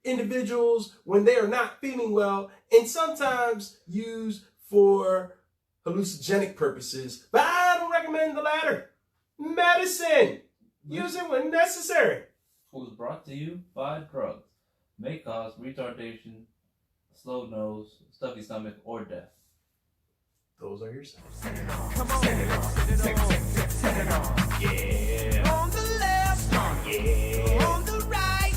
individuals when they are not feeling well, and sometimes used for hallucinogenic purposes. But I don't recommend the latter. Medicine. Use it when necessary. Was brought to you by drugs. May cause retardation, slow nose, stuffy stomach, or death. Those are your signs. Come on, set it on. Yeah. On the left, Yeah. on the right,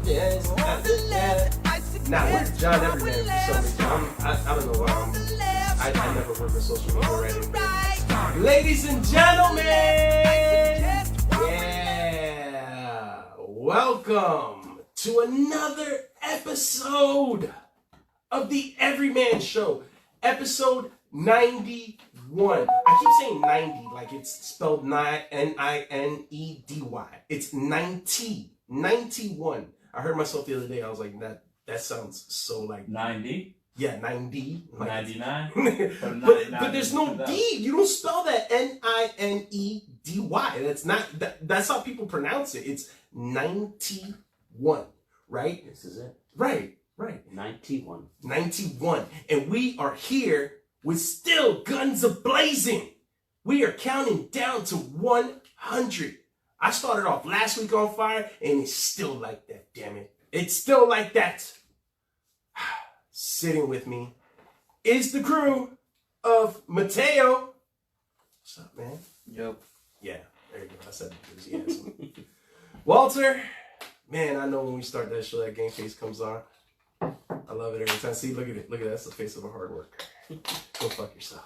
Yes. on the left. I suggest Now, where's John Everyman for some left, reason? I don't know why. on the left, I never work with social media on already. the right. Ladies and gentlemen, Suggest yeah, welcome to another episode of the Everyman Show, episode 91. I keep saying 90 like it's spelled N-I-N-E-D-Y. It's 91. I heard myself the other day. I was like, that sounds so like 90? yeah, 90. Like, 99? but there's no D. You don't spell that N-I-N-E-D-Y. That's how people pronounce it. It's 91, right? This is it. Right. 91. 91. And we are here with still guns a-blazing. We are counting down to 100. I started off last week on fire, and it's still like that, damn it. It's still like that. Sitting with me is the crew of Mateo. What's up, man? Yep. Yeah, there you go. I said enthusiasm. Walter, man, I know when we start that show, that game face comes on. I love it every time. See, look at it. Look at that. That's the face of a hard worker. Go fuck yourself.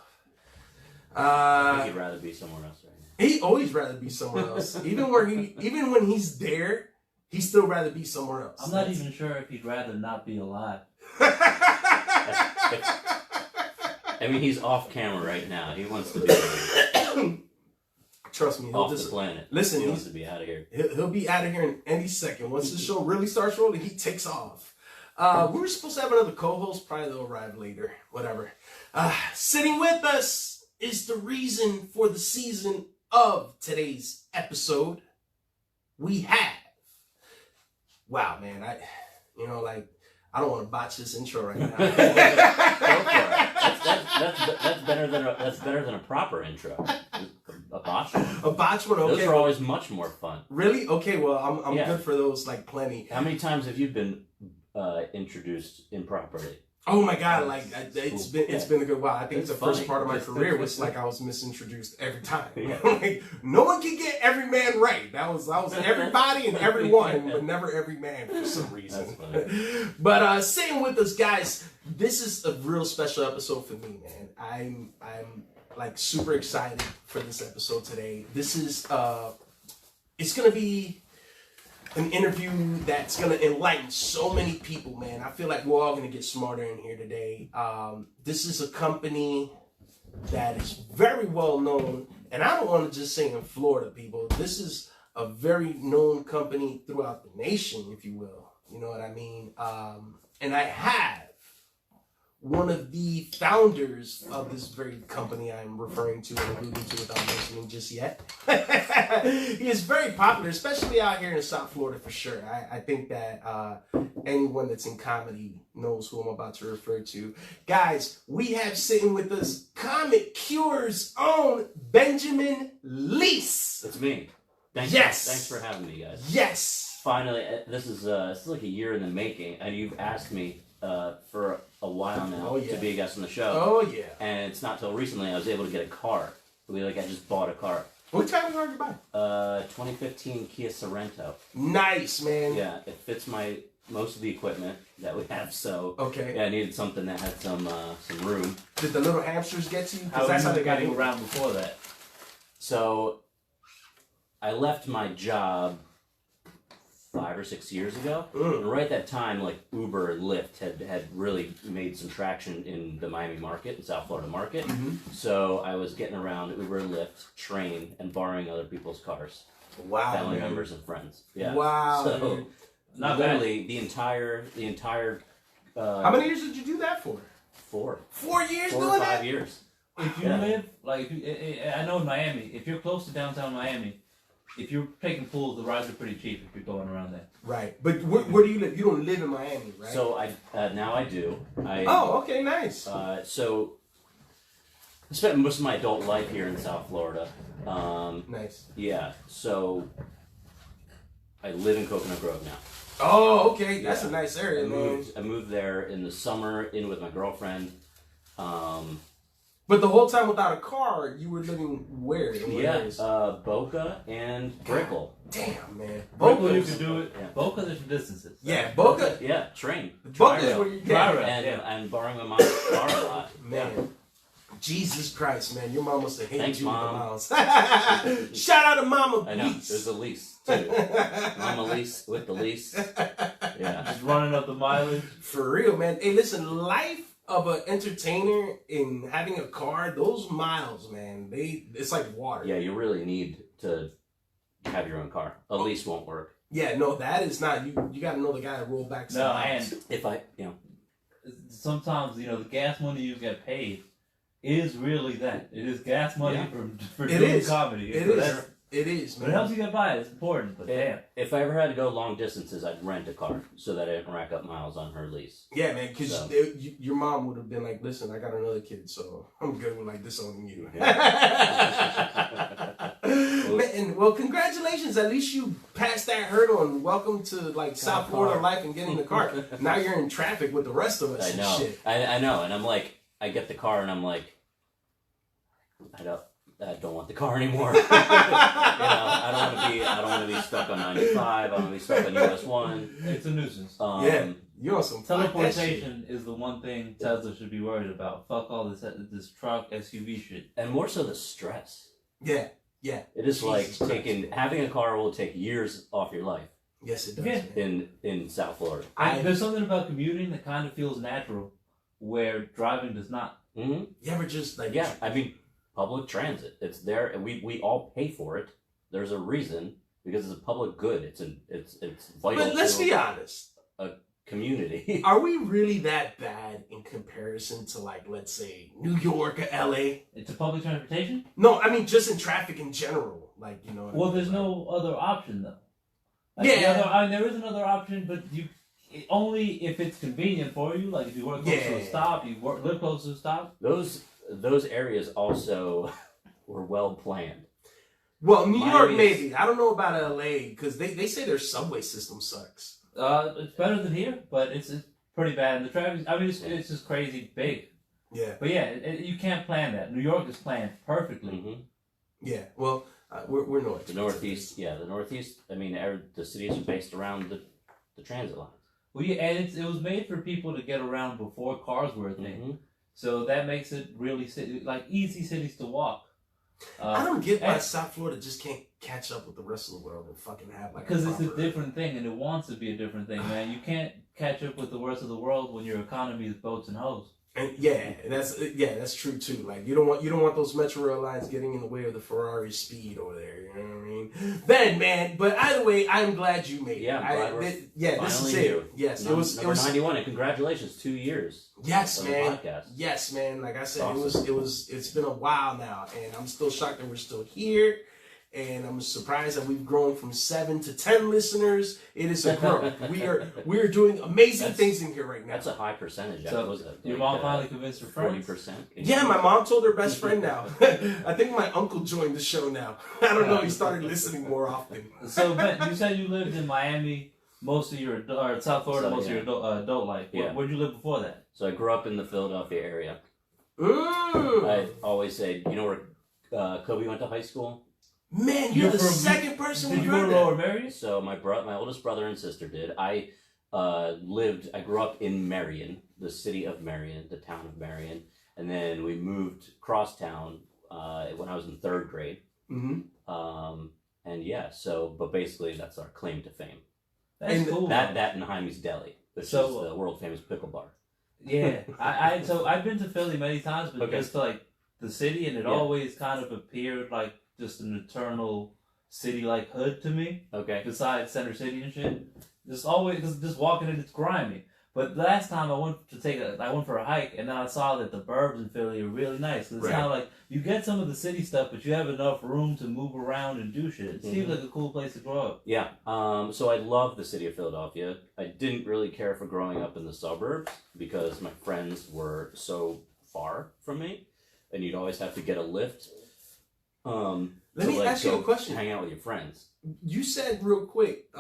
I think he'd rather be somewhere else right now. He always rather be somewhere else. Even when he's there, he'd still rather be somewhere else. I'm not even sure if he'd rather not be alive. I mean, he's off camera right now. He wants to be Trust me, off the planet. Listen, he wants to be out of here. He'll be out of here in any second. Once the show really starts rolling, he takes off. We were supposed to have another co-host. Probably they'll arrive later. Whatever. Sitting with us is the reason for the season of today's episode. We have. Wow, man. I don't want to botch this intro right now. Go for it. That's better than a proper intro. A botch one. A botch one, okay. Those are always much more fun. Really? Okay, well, I'm Yeah. good for those, like, plenty. How many times have you been introduced improperly? Oh my God! Like it's been a good while. I think It's the first funny. part of my It's career funny. was like I was misintroduced every time. Yeah. Like no one can get every man right. That was everybody and everyone, but never every man for some reason. That's funny. But sitting with us, guys, this is a real special episode for me, man. I'm like super excited for this episode today. This is it's gonna be an interview that's going to enlighten so many people, man. I feel like we're all going to get smarter in here today. This is a company that is very well known, and I don't want to just say in Florida, people. This is a very known company throughout the nation, if you will. You know what I mean? And I have one of the founders of this very company I'm referring to and alluding to without mentioning just yet. He is very popular, especially out here in South Florida for sure. I think that anyone that's in comedy knows who I'm about to refer to. Guys, we have sitting with us Comic Cure's own Benjamin Leis. It's me. Thanks for having me, guys. Yes. Finally, this is like a year in the making, and you've asked me for a while now to be a guest on the show. Oh yeah. And it's not till recently I was able to get a car. I just bought a car. What kind of car did you buy? 2015 Kia Sorento. Nice, man. Yeah, it fits most of the equipment that we have. So okay. Yeah, I needed something that had some room. Did the little hamsters get to you? How That's how they got you around before that. So I left my job 5 or 6 years ago. And right at that time, like Uber and Lyft had really made some traction in the Miami market, in South Florida market. So I was getting around Uber and Lyft, train, and borrowing other people's cars. Wow. Family members and friends. Yeah. Wow. So Not literally the entire how many years did you do that for? 4 4 years 4 doing or that? 5 years. If you live, like, I know in Miami, if you're close to downtown Miami, if you're taking pools, the rides are pretty cheap if you're going around there. Right. But where do you live? You don't live in Miami, right? So now I do. Oh, okay, nice. So I spent most of my adult life here in South Florida. Nice. Yeah. So I live in Coconut Grove now. Oh, okay. That's Yeah. a nice area, man. I moved there in the summer in with my girlfriend. But the whole time without a car, you were living where? In what Yeah, areas? Boca and Brickell. Damn, man. Boca, you Boca's- can do it. Yeah. Boca, there's some distances. Yeah, Boca. Yeah, train. Boca's Tri-rail. where you Tri-rail. get. And Yeah. I'm borrowing my mom's car a lot. Man. Jesus Christ, man. Your mom must have hated Thanks, you Mom. with the miles. Shout out to Mama I know. Leis. There's a lease too. Mama lease with the lease. Yeah. Just running up the mileage. For real, man. Hey, listen, life of an entertainer in having a car, those miles, man, it's like water. Yeah, you really need to have your own car. A lease won't work. Yeah, no, that is not. You got to know the guy that rolled back. No, and If I, sometimes, the gas money you get paid is really that. It is gas money Yeah. for It doing is. comedy. It So is. that's- It is, But man. it helps you get by. It's important. But damn. if I ever had to go long distances, I'd rent a car so that I can rack up miles on her lease. Yeah, man, because So. your mom would have been like, listen, I got another kid, so I'm good with like disowning you. Man, well, congratulations. At least you passed that hurdle and welcome to like South Florida life and getting the car. Now you're in traffic with the rest of us I and know. shit. I know, and I'm like, I get the car, and I'm like, I don't want the car anymore. I don't want to be stuck on 95. I don't want to be stuck on US 1. It's a nuisance. Yeah, you're on some fuck that shit. Teleportation is the one thing Tesla should be worried about. Fuck all this truck SUV shit. And more so the stress. Yeah, yeah. It is like Jesus Christ. having a car will take years off your life Yes, it does. Yeah. Man. in South Florida. There's something about commuting that kind of feels natural, where driving does not. Mm-hmm. You ever just like Yeah, I mean, public transit. It's there, and we all pay for it. There's a reason because it's a public good. It's vital. But let's to be honest. community. Are we really that bad in comparison to like, let's say, New York or LA? It's a public transportation. No, I mean just in traffic in general. Like, you know. what I Well, mean? there's no other option though. Yeah. There is another option, but only if it's convenient for you. Like if you work close to a stop, live close to a stop. Those areas also were well planned. Well, New York Miami's- maybe. I don't know about LA because they say their subway system sucks. It's better than here, but it's pretty bad. And the traffic, I mean, it's just crazy big. Yeah. But yeah, you can't plan that. New York is planned perfectly. Mm-hmm. Yeah. Well, we're north. The Northeast, yeah, the Northeast. I mean, the cities are based around the transit lines. Well, yeah, and it was made for people to get around before cars were a thing. Mm-hmm. So that makes it really like easy cities to walk. I don't get why and- South Florida just can't catch up with the rest of the world and fucking have like. Because it's a proper- different thing, and it wants to be a different thing, man. You can't catch up with the rest of the world when your economy is boats and hoes. And that's true too. Like you don't want those Metro Rail lines getting in the way of the Ferrari speed over there. You know what I mean? Ben, man. But either way, I'm glad you made it. Yeah, I'm glad we're this is finally it. here. Yes, Number it was 91, and congratulations, 2 years. Yes, of the man. podcast. Yes, man. Like I said, Awesome. it's been a while now, and I'm still shocked that we're still here. And I'm surprised that we've grown from 7 to 10 listeners. It is a growth. we are doing amazing things in here right now. That's a high percentage. So, was it? your mom finally convinced her friends. 40%. Yeah, my mom told her best friend now. I think my uncle joined the show now. I don't know. He started listening more often. So, Ben, you said you lived in Miami most of your or South Florida So, most yeah. of your adult life. Yeah. Where'd you live before that? So I grew up in the Philadelphia area. Mm. I always say, you know where Kobe went to high school? Man, you're the from- second person Did we've you go heard to that. Lower Merion? So my oldest brother and sister did. I grew up in Marion, the city of Marion, the town of Marion, and then we moved cross town when I was in 3rd grade. Mm-hmm. And yeah, but basically that's our claim to fame. That's And cool. That and Jaime's Deli, which So- is the world famous pickle bar. Yeah, so I've been to Philly many times, but Okay. just like the city, and it Yeah. always kind of appeared like just an eternal city-like hood to me. Okay. Besides Center City and shit, just always just walking it, it's grimy. But last time I went for a hike, and then I saw that the burbs in Philly are really nice. 'Cause it's Right. kind of like you get some of the city stuff, but you have enough room to move around and do shit. It seems like a cool place to grow up. Yeah. So I love the city of Philadelphia. I didn't really care for growing up in the suburbs because my friends were so far from me, and you'd always have to get a lift. Let me ask you a question. Hang out with your friends. You said real quick,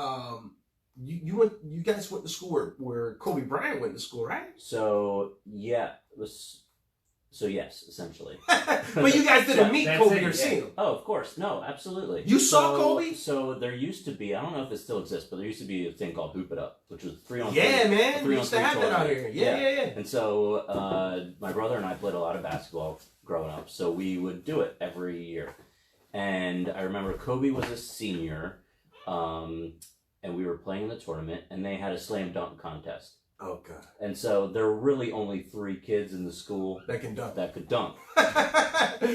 you guys went to school where Kobe Bryant went to school, right? So yeah, yes, essentially. But you guys didn't meet That's Kobe it, or yeah. see him. Oh, of course, no, absolutely. You saw Kobe? So there used to be, I don't know if it still exists, but there used to be a thing called Hoop It Up, which was 3-on-3. Yeah, man. We 3-on-3 used to have that out tournament. here. Yeah. And so my brother and I played a lot of basketball growing up, so we would do it every year. And I remember Kobe was a senior, and we were playing in the tournament, and they had a slam dunk contest. Oh, God. And so there were really only 3 kids in the school That can dunk. that could dunk.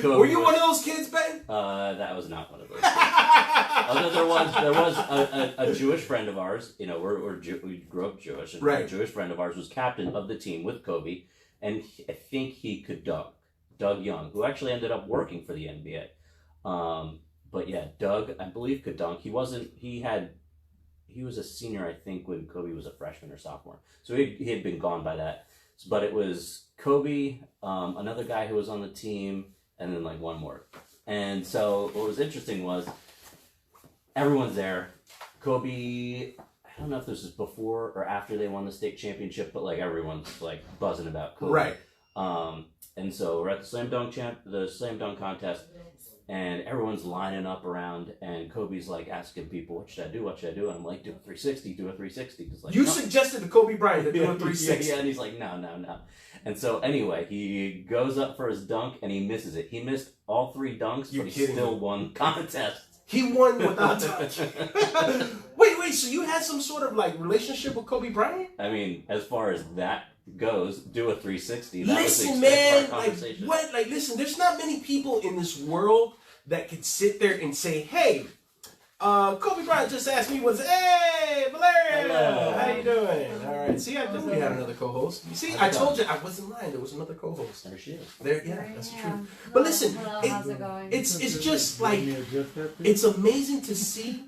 Were you one of those kids, Ben? That was not one of those. Although there was a Jewish friend of ours. You know, we grew up Jewish, and Right. a Jewish friend of ours was captain of the team with Kobe, and I think he could dunk. Doug Young, who actually ended up working for the NBA. But yeah, Doug, I believe, could dunk. He was a senior, I think, when Kobe was a freshman or sophomore. So he had been gone by that. But it was Kobe, another guy who was on the team, and then like one more. And so what was interesting was everyone's there. Kobe, I don't know if this was before or after they won the state championship, but like everyone's like buzzing about Kobe. Right. And so we're at the slam dunk contest, and everyone's lining up around, and Kobe's like asking people, what should I do? And I'm like, do a 360. 'Cause, like, You no. suggested to Kobe Bryant to do a 360. Yeah, and he's like, no. And so anyway, he goes up for his dunk, and he misses it. He missed all 3 dunks, You're but he kidding still me. won the contest. He won without touching. Wait, so you had some sort of like relationship with Kobe Bryant? I mean, as far as that goes, do a 360. That was the Listen, extent of man, our like conversation. what? Like, listen, there's not many people in this world that could sit there and say, "Hey, Kobe Bryant just asked me, hey, Valeria, Hello. how you doing? All right, see, I knew we had another co-host. You see, I told you I wasn't lying. There was another co-host. There she is. There, yeah, that's true. But listen, Hello, how's it going? it's just like it's amazing to see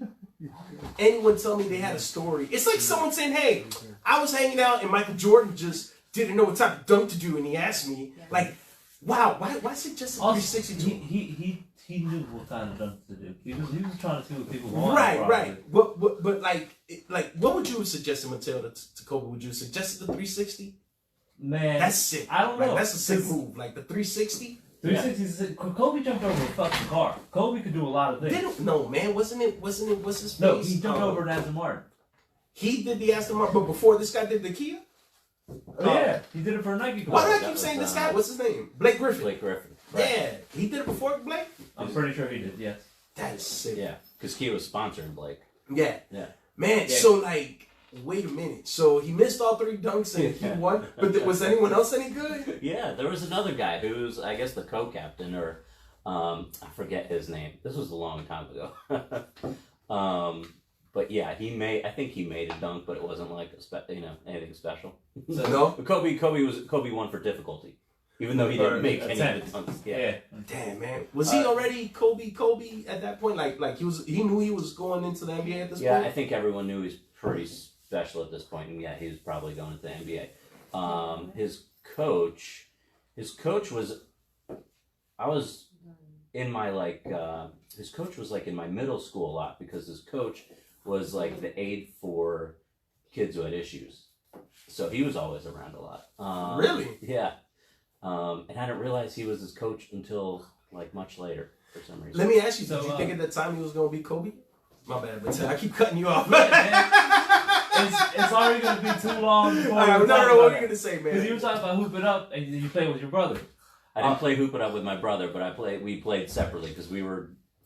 anyone tell me they had a story. It's like someone saying, "Hey, I was hanging out and Michael Jordan just didn't know what type of dunk to do, and he asked me, like, wow, why is it just a Also, 362?" he knew what kind of dunk to do. He was trying to see what people wanted. Right, probably. right. But like, what would you suggest him to Kobe? Would you suggest the 360? Man, That's sick. I don't know. Like, that's a sick move. Like the 360. 360. Kobe jumped over a fucking car. Kobe could do a lot of things. No, man, wasn't it? What's his face? No, he jumped over an Aston Martin. He did the Aston Martin, but before this guy did the Kia. Yeah, he did it for a Nike car. Why do I that keep was, saying this guy? What's his name? Blake Griffin. Blake Griffin. Yeah, he did it before Blake. I'm pretty sure he did. Yes. That is sick. Yeah, because Kia was sponsoring Blake. Yeah. Yeah. Man, Yeah. so like, wait a minute. So he missed all 3 dunks and he won. But was anyone else any good? Yeah, there was another guy who's, I guess, the co-captain, or I forget his name. This was a long time ago. But yeah, I think he made a dunk, but it wasn't like anything special. So, No. Kobe won for difficulty, even though he didn't make any of attempt. the dunks. Yeah. Damn, man. Was he already Kobe at that point? Like he knew he was going into the NBA at this Yeah, I point? think everyone knew he's pretty special at this point, and yeah, he was probably going to the NBA. His coach was, I was in my his coach was like in my middle school a lot, because his coach was like the aide for kids who had issues, so he was always around a lot. Really? Yeah. And I didn't realize he was his coach until like much later for some reason. Let me ask you, did So, you think at that time he was going to be Kobe? My bad, but I keep cutting you off. It's already gonna be too long before All right, we no, talk what about are you it. going to say, Because you were man? talking about Hoop It Up and you played with your brother. I didn't play Hoop It Up with my brother, but we played separately because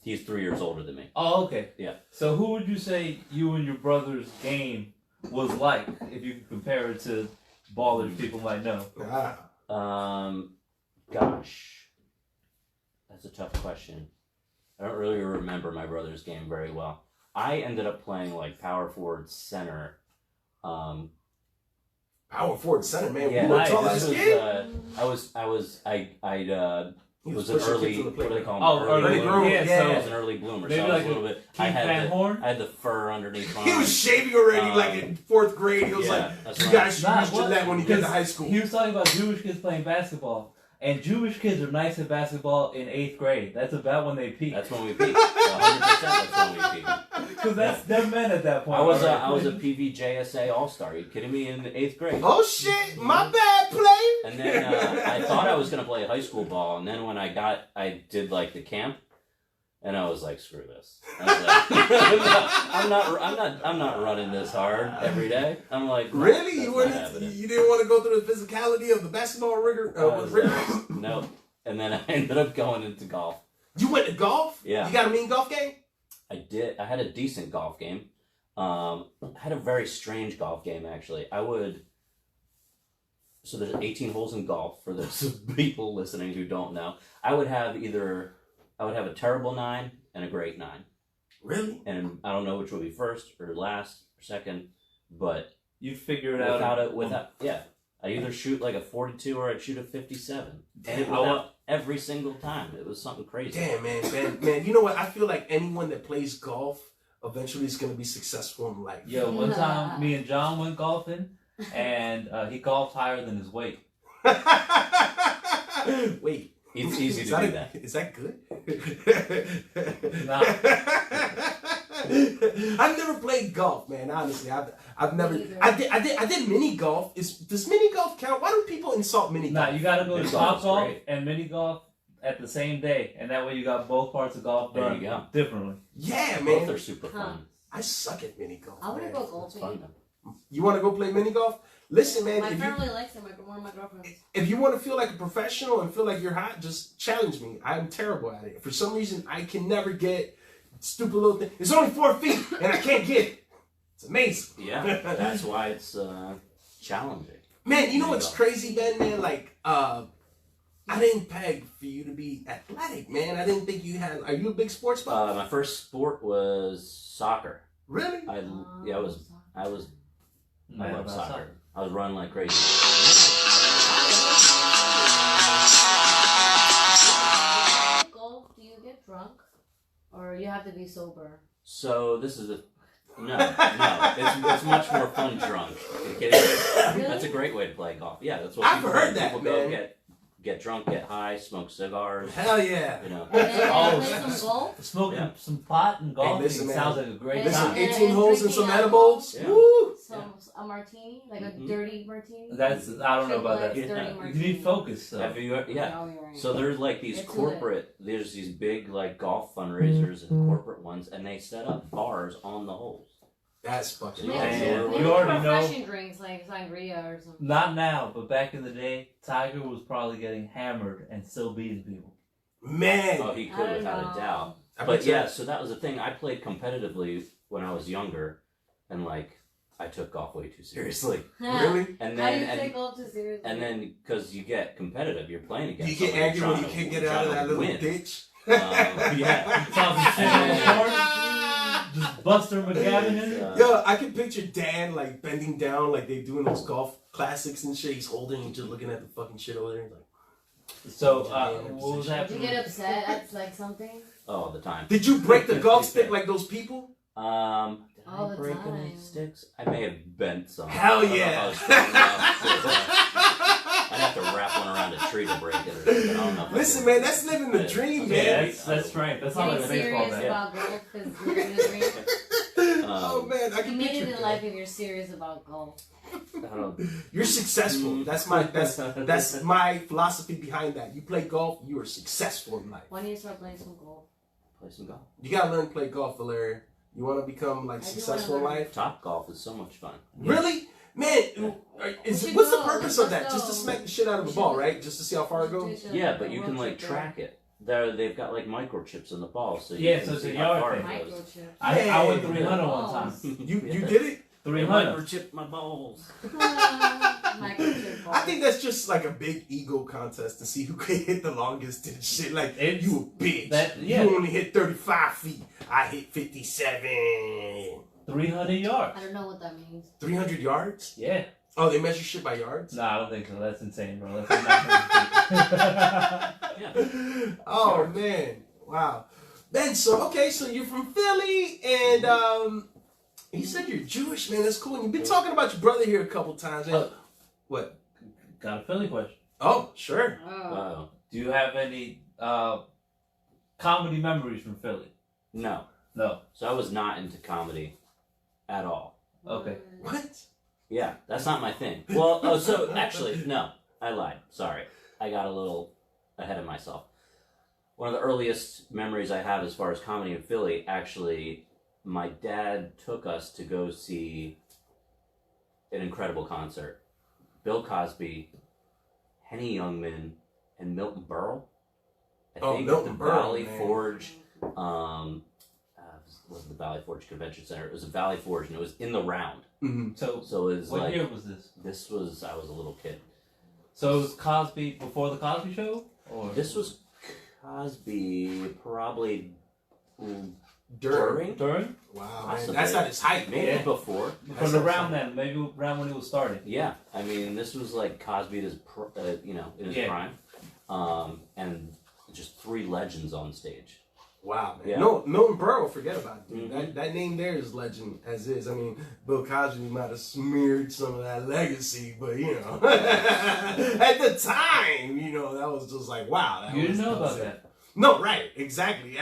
he's 3 years older than me. Oh, okay. Yeah. So who would you say you and your brother's game was like, if you could compare it to ballers people might know? Gosh, that's a tough question. I don't really remember my brother's game very well. I ended up playing like power forward, center. Power Power forward center, man. Yeah, We were nice. tall this as was, kid. He was an pushing early, kids on the what do they playground. call Oh, them? early bloomer. Yeah, Yeah. so I was an early bloomer, maybe so I was like a little bit. Keith Van Horn? I had the fur underneath my He was arms. shaving already, like in 4th grade. He was Yeah, like, that's "You right. guys should Nah, use what? Gillette when you get to Because high school." He was talking about Jewish kids playing basketball, and Jewish kids are nice at basketball in 8th grade. That's about when they peak. That's when we peaked. 100%. That's when we peaked. Because they're men at that point. I was already. a PVJSA All-Star. Are you kidding me? In 8th grade. Oh shit! My bad, player. And then I thought I was gonna play high school ball, and then when I did like the camp, and I was like, screw this. I was like, I'm not running this hard every day. I'm like, no, Really? that's You not wouldn't? happening. You didn't want to go through the physicality of the basketball rigor? Rigors? Nope. And then I ended up going into golf. You went to golf? Yeah. You got a mean golf game? I did. I had a decent golf game. I had a very strange golf game actually. So there's 18 holes in golf for those people listening who don't know. I would have a terrible 9 and a great 9. Really? And I don't know which would be first or last or second, but You figure it out. without I either shoot like a 42 or I'd shoot a 57. Damn, And it would out every single time. It was something crazy. Damn, man. You know what? I feel like anyone that plays golf eventually is going to be successful in life. Yo, one time me and John went golfing, and he golfed higher than his weight. Wait. It's easy to do that. Is that good? Nah. I've never played golf, man. Honestly, I've never. Me either. I did mini golf. Does mini golf count? Why do people insult mini golf? Nah, you gotta go to Mini golf top is golf great. and mini golf at the same day, and that way you got both parts of golf There done you go. differently. Yeah, Both man. are super fun. I suck at mini golf. I want to man. go It's golfing. fun. You want to go play mini golf? Listen, man. My If friend you, really likes it. One of my girlfriends. if you want to feel like a professional and feel like you're hot, just challenge me. I'm terrible at it. For some reason, I can never get stupid little thing. It's only 4 feet, and I can't get it. It's amazing. Yeah, that's why it's challenging. Man, you know Mini what's golf. crazy, man? Like, I didn't peg for you to be athletic, man. I didn't think you had. Are you a big sports buff? My first sport was soccer. Really? I love Man, soccer. I was running like crazy. Golf? Do you get drunk, or you have to be sober? So this is no. It's much more fun drunk. Are you kidding me? That's a great way to play golf. Yeah, that's what I've people heard do. that, People go man. get drunk, get high, smoke cigars. Hell yeah. You know. And then Oh, play some golf. Smoking Yeah. some pot and golfing listen, man. sounds like a great Listen, time. And 18 holes and some drinking edibles. Yeah. Woo! A martini, like Mhm. a dirty martini. That's I don't know about that. Triple X, dirty Yeah. You martini. need focus. So. Have you? Yeah. No, you're right. So there's like these It's corporate, there's these big like golf fundraisers and corporate ones, and they set up bars on the holes. That's fucking Maybe, Yeah, awesome. maybe you already know. refreshing drinks like sangria or something. Not now, but back in the day, Tiger was probably getting hammered and still beating people. Man. Oh, he I could don't without know. a doubt. I But bet you- yeah, so that was the thing. I played competitively when I was younger, and like I took golf way too seriously. Really? And How do you then take golf too seriously? and then because you get competitive, you're playing against. You get somebody angry when you trying can't to- get out of trying that to little win. ditch. Yeah. Talking shit on the course, just Buster McGavin in it. Yo, I can picture Dan like bending down like they do in those golf classics and shit. He's holding and just looking at the fucking shit over there. He's like, So, what was Did you happening? get upset at like something? All the time. did you break the golf stick like those people? Did All I the break any time. sticks? I may have bent some. Hell I don't know if I yeah. was strong enough I'd have to wrap one around a tree to break it or something. I don't know. if I Listen, did. man, that's living the dream, Yeah, man. that's strength. That's not Getting like a baseball serious bat. about golf because you're in the dream. Oh man, I You can made picture it in that. life if you're serious about golf. I don't know. You're successful. That's my philosophy behind that. You play golf, you are successful in life. Why don't you start playing some golf? Play some golf. You gotta learn to play golf, Valeria. You want to become like I do successful in wanna learn. life? Top golf is so much fun. Really? Man, We should what's the go. purpose Let's of that? go. Just to smack the shit out of We a should ball, go. right? Just to see how far it goes? Yeah, but you can like track it. They've got like microchips in the ball, so you Yeah, can so it's see a how yard far thing. it goes. Microchip. I went Yeah. 300 one time. You did it? 300. Microchip my balls. Microchip ball. I think that's just like a big ego contest to see who can hit the longest and shit. Like, It's- you a bitch. yeah. You only hit 35 feet. I hit 57. 300 yards. I don't know what that means. 300 yards? Yeah. Oh, they measure shit by yards? Nah, I don't think so. That's insane, bro. That's not Yeah. Oh, man. Wow. Ben, so you're from Philly, and you said you're Jewish, man. That's cool. And you've been talking about your brother here a couple times. Man. What? Got a Philly question. Oh, sure. Wow. Do you have any comedy memories from Philly? No. No. So I was not into comedy at all. Okay. What? Yeah, that's not my thing. Well, so actually, no, I lied. Sorry. I got a little ahead of myself. One of the earliest memories I have as far as comedy in Philly, actually, my dad took us to go see an incredible concert. Bill Cosby, Henny Youngman, and Milton Berle. I think Milton at the Berle, Valley man. Forge. Was the Valley Forge Convention Center. It was a Valley Forge, and it was in the round. Mm-hmm. So it was What like year was this? this was I was a little kid. So it was Cosby before the Cosby Show, or This was Cosby probably During? during? Wow, Possibly. man. That's not his height, maybe man. before. From around then, maybe around when he was starting. Yeah, I mean this was like Cosby in his in his Yeah. prime, and just three legends on stage. Wow, man. Yeah. No, Milton Berle, forget about it, dude. Mhm. That name there is legend as is. I mean, Bill Cosby might have smeared some of that legacy, but at the time, that was just like, wow. You didn't know that was about it. that. No, right, exactly.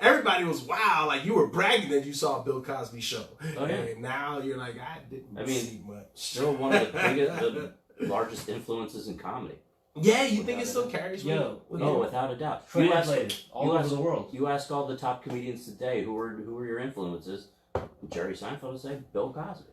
Everybody was wow, like you were bragging that you saw a Bill Cosby show. Oh, yeah. And now you're like, I didn't see much. Still one of the biggest, the largest influences in comedy. Yeah, you think it still carries weight? Yo, Oh, without a doubt. Translated all over the world. You ask all the top comedians today who were your influences. Jerry Seinfeld would say Bill Cosby,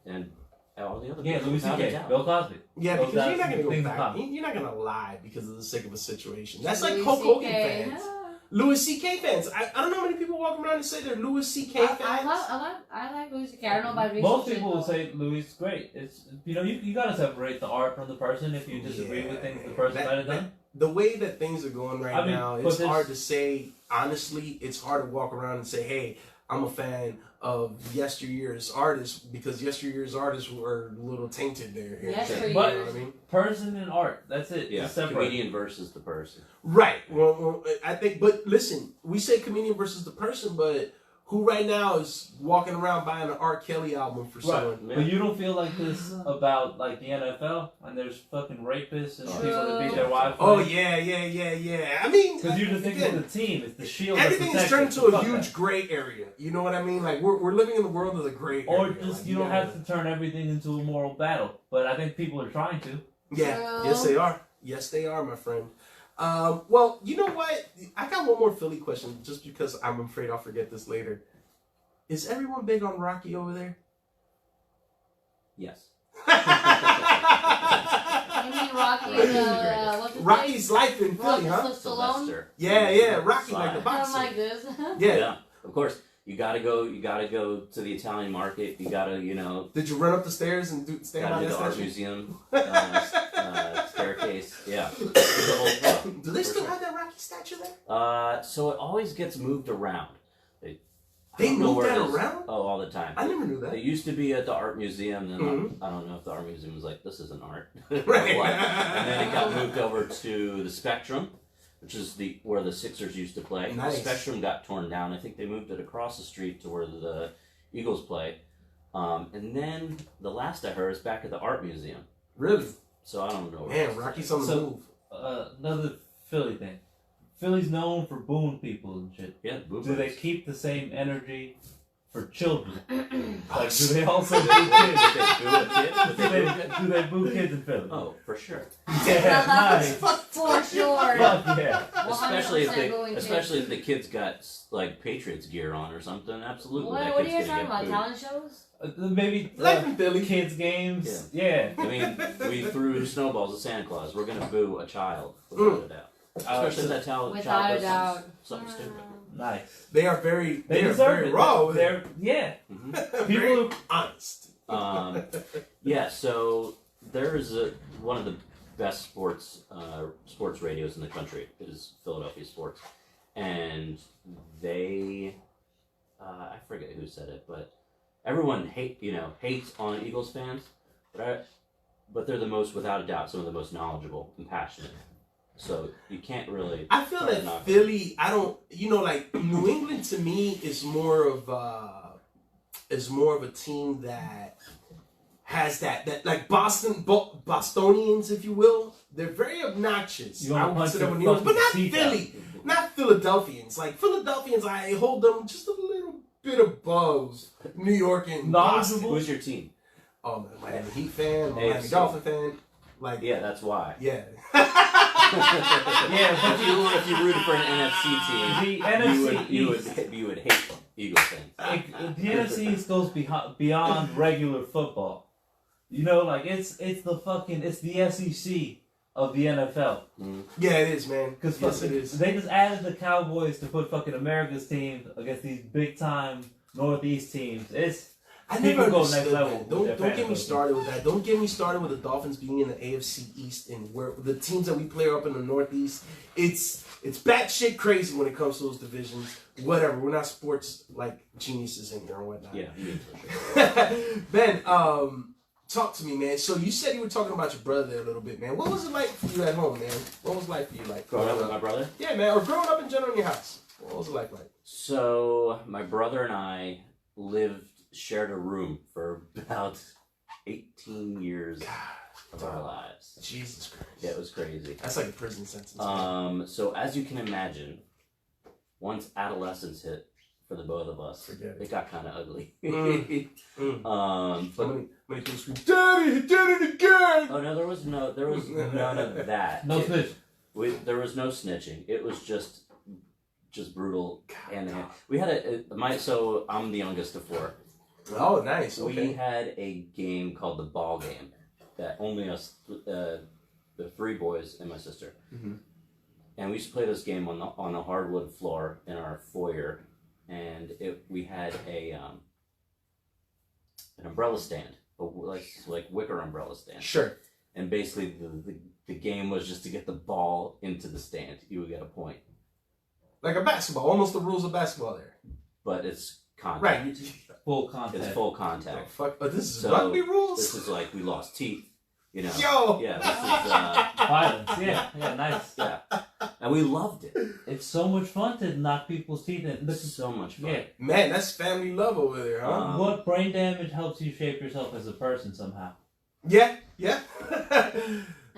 and all the other Yeah, people, Louis without a C.K., doubt. Bill Cosby. Yeah, Those because you're guys not gonna go things in back. common. You're not gonna lie because of the sake of a situation. That's like Louis Hulk Hogan CK. fans. Louis C.K. fans. I don't know how many people walk around and say they're Louis C.K. fans. I like Louis C.K. I don't know about research. Most people will say Louis is great. It's you gotta separate the art from the person. If you disagree with things the person might have done. The way that things are going right now, but it's there's- hard to say. Honestly, it's hard to walk around and say, "Hey, I'm a fan of yesteryear's artists," because yesteryear's artists were a little tainted there. Yesteryear's. You know what I mean? Person and art. That's it. Yeah, It's separate. comedian versus the person. Right. Well, I think, but listen, we say comedian versus the person, but who right now is walking around buying an R. Kelly album for someone? Right. But you don't feel like this about like the NFL and there's fucking rapists and people that beat their wives. Oh yeah. I mean, Because you just think again, it's the team. It's the shield. everything that is turned protects into it. a Fuck huge that. gray area. You know what I mean? Like we're living in the world of the gray area. Or just Like, you don't gotta- have to turn everything into a moral battle. But I think people are trying to. Yeah. True. Yes, they are. Yes, they are, my friend. Well, you know what? I got one more Philly question, just because I'm afraid I'll forget this later. Is everyone big on Rocky over there? Yes. You mean Rocky? What's his Rocky's life in name? Philly, huh? Stallone. Sylvester. Yeah, Rocky like the I don't boxer. like this. Yeah. Of course, you gotta go to the Italian market. You gotta, Did you run up the stairs and stand by gotta do that the art statue? museum staircase. Yeah. It's a whole thing. Do they For still sure. have that Rocky statue there? So it always gets moved around. I They don't know move where that it is. around? Oh, all the time. I never knew It that. used to be at the art museum, then Mhm. I don't know if the art museum was like, this isn't art. Right. What? And then it got moved over to the Spectrum, which is where the Sixers used to play. Nice. The Spectrum got torn down. I think they moved it across the street to where the Eagles play. And then the last I heard is back at the art museum. Really? So I don't know. where Man, it's Rocky's at. on the So- move. Another Philly thing. Philly's known for booing people and shit. Yeah, Do they keep the same energy for children? Oh, Like, do they also boo Did kids? they do it, kid? Did they do it? Do they boo kids in Philly? Oh, for sure. Yeah, nice. For sure. Fuck yeah. Especially if 100% going if the kids got like Patriots gear on or something. Absolutely. that What are kid's you gonna talking get about? booed. Talent shows? Maybe Life in Philly. kids games. Yeah. I mean, we threw snowballs at Santa Claus. We're gonna boo a child without a doubt. Especially if that child Without a does doubt. something stupid. Nice. They are very, They are deserve very it. raw with They're yeah. hmm Very People who honest. Yeah, so there's one of the best sports radios in the country is Philadelphia Sports, and they I forget who said it, but everyone hates on Eagles fans, but they're the most, without a doubt, some of the most knowledgeable and passionate. So you can't really. I feel that Philly. I don't. Like New England to me is more of a team that has that like Bostonians, if you will. They're very obnoxious. I would consider them New York, but not Philly, not Philadelphians. Like Philadelphians, I hold them just a little bit above New York and Boston. Who's your team? Oh, man, Miami Heat fan, Miami Dolphin fan. Like, yeah, that's why. Yeah. Yeah, if you rooted for an NFC team, the NFC you would hate Eagles fans. The NFC East goes beyond regular football. Like it's the SEC of the NFL. Mm. Yeah, it is, man. Because yes, it is. They just added the Cowboys to put fucking America's team against these big time Northeast teams. I never understood that. Don't get me started with that. Don't get me started with the Dolphins being in the AFC East and where the teams that we play are up in the Northeast. It's batshit crazy when it comes to those divisions. Whatever. We're not sports like geniuses in here or whatnot. Yeah, for sure. Ben, talk to me, man. So you said you were talking about your brother there a little bit, man. What was it like for you at home, man? What was life for you like? Growing up with my brother? Yeah, man. Or growing up in general in your house. What was it like? So my brother and I shared a room for about 18 years of our lives. Jesus Christ. Yeah, it was crazy. That's like a prison sentence. So as you can imagine, once adolescence hit for the both of us, it got kind of ugly. But many people scream, "Daddy, he did it again!" Oh no, there was none of that. No snitch. There was no snitching. It was just brutal. And we had so I'm the youngest of four. Oh, nice. Okay. We had a game called the ball game that only us, the three boys and my sister, and we used to play this game on a hardwood floor in our foyer, and we had an umbrella stand, like wicker umbrella stand. Sure. And basically, the game was just to get the ball into the stand. You would get a point. Like a basketball, almost the rules of basketball there. But it's contact. Right. Full contact. It's full contact. Oh, fuck. But this is rugby rules? This is like we lost teeth. Yo! Yeah, this is... violence. Yeah, nice. Yeah. And we loved it. It's so much fun to knock people's teeth in. So much fun. Yeah. Man, that's family love over there, huh? What brain damage helps you shape yourself as a person somehow? Yeah.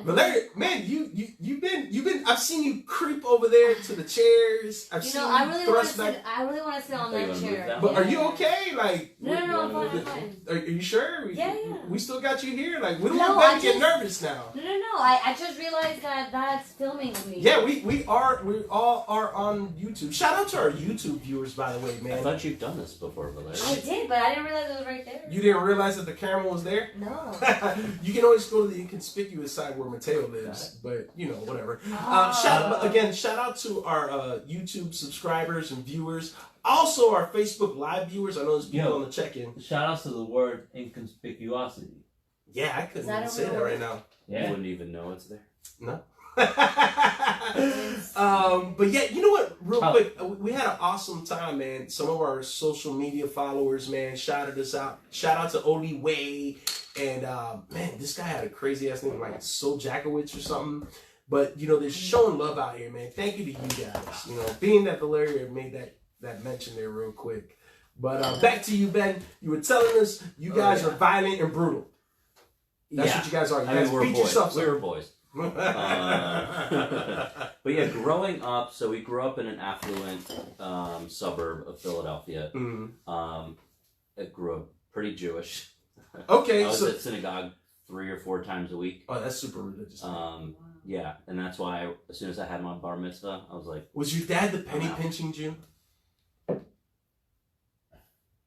But Larry, man, you've been. I've seen you creep over there to the chairs. I really want to sit on that chair. But are you okay? Like, no, I'm fine. Are you sure? Yeah. We still got you here. Like, we don't want Ben to get nervous now. No. I just realized that that's filming me. Yeah, we all are on YouTube. Shout out to our YouTube viewers, by the way, man. I thought you've done this before, Valeria. I did, but I didn't realize it was right there. You didn't realize that the camera was there? No. You can always go to the inconspicuous side where Mateo lives, but whatever. Shout out to our YouTube subscribers and viewers. Also, our Facebook Live viewers. I know there's people on the check-in. Shout out to the word inconspicuosity. Yeah, I couldn't even say that right now. Yeah. You wouldn't even know it's there. No. But yeah, you know what? Real quick, we had an awesome time, man. Some of our social media followers, man, shouted us out. Shout out to Oli Way. And man, this guy had a crazy ass name like Sol Jackowicz or something. But they're showing love out here, man. Thank you to you guys. Being that Valeria made that mention there real quick. But back to you, Ben. You were telling us you guys are violent and brutal. That's what you guys are. You guys beat yourselves up. We were boys. But yeah, growing up, so we grew up in an affluent suburb of Philadelphia. I grew up pretty Jewish. Okay, I was at synagogue 3 or 4 times a week. Oh, that's super religious. Yeah, and that's why as soon as I had my bar mitzvah, I was like... Was your dad the penny pinching Jew?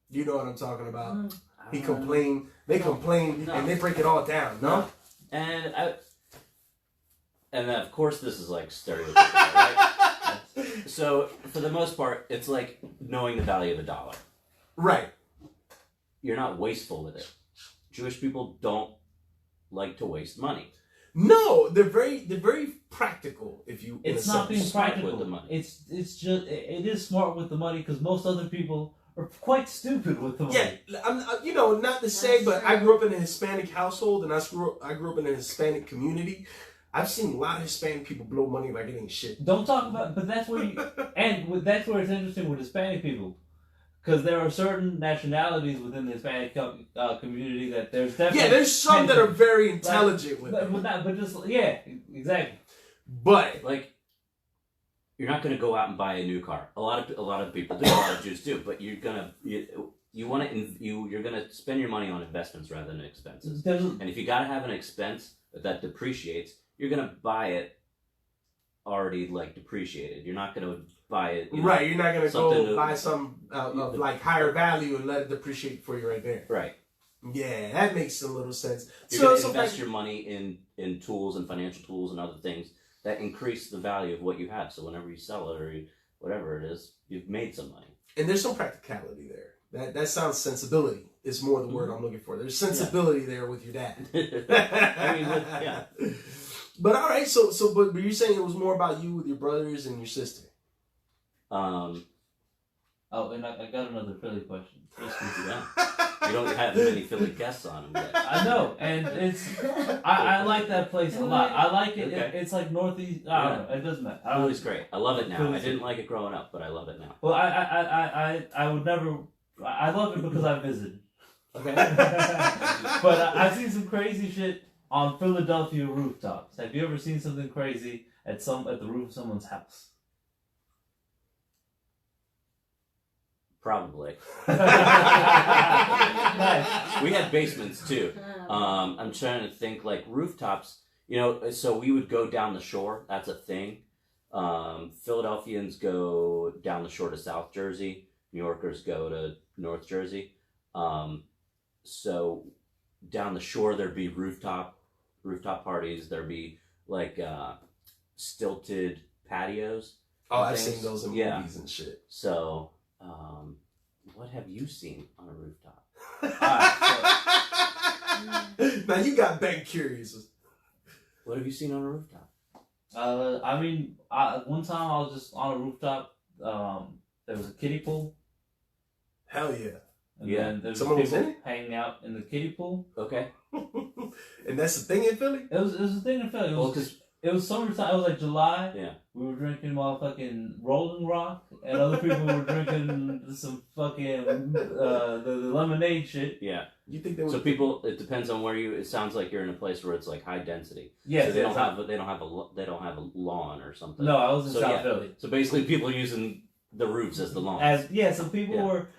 You know what I'm talking about. He complained, they complain, and they break it all down, no? And then of course this is like stereotypical, right? So for the most part, it's like knowing the value of a dollar. Right. You're not wasteful with it. Jewish people don't like to waste money. No, they're very practical. If you, it's not being practical with the money. It is smart with the money because most other people are quite stupid with the money. Yeah, not to say, but I grew up in a Hispanic household, and I grew up in a Hispanic community. I've seen a lot of Hispanic people blow money like it ain't shit. Don't talk about, but that's where that's where it's interesting with Hispanic people, because there are certain nationalities within the Hispanic community that there's definitely there's some that are very intelligent with it. Exactly. But like, you're not going to go out and buy a new car. A lot of people do. A lot of Jews do. But you're gonna you're gonna spend your money on investments rather than expenses. And if you got to have an expense that depreciates, you're gonna buy it already like depreciated. You're not gonna buy it. Right, you're not gonna go buy some of like higher value and let it depreciate for you right there. Right. Yeah, that makes a little sense. You're gonna invest your money in tools and financial tools and other things that increase the value of what you have. So whenever you sell it or whatever it is, you've made some money. And there's some practicality there. That sounds sensibility is more the word I'm looking for. There's sensibility there with your dad. I mean, yeah. But all right, but you're saying it was more about you with your brothers and your sister. Oh, and I got another Philly question. Yeah. You don't have many Philly guests on them yet. I know, and I like that place a lot. I like it. Okay. It's like northeast. I don't know. It doesn't matter. Philly's great. I love it now. I didn't like it growing up, but I love it now. Well, I would never. I love it because I visited. Okay. But I've seen some crazy shit on Philadelphia rooftops. Have you ever seen something crazy at the roof of someone's house? Probably. Nice. We had basements too. I'm trying to think like rooftops. So we would go down the shore. That's a thing. Philadelphians go down the shore to South Jersey. New Yorkers go to North Jersey. So down the shore there'd be rooftop parties. There'd be like stilted patios. Oh, I've seen those in movies and shit. So, what have you seen on a rooftop? Now you got bank curious. What have you seen on a rooftop? One time I was just on a rooftop. There was a kiddie pool. Hell yeah. And then there was Someone was people in it? hanging out in the kiddie pool. Okay. And that's the thing in Philly? It was a thing in Philly. It was summertime. It was like July. Yeah. We were drinking motherfucking Rolling Rock, and other people were drinking some fucking the lemonade shit. Yeah. You think they So people, it depends on where it sounds like you're in a place where it's like high density. Yeah. So they don't have a lawn or something. No, I was in South Philly. So basically, people are using the roofs as the lawn. So people were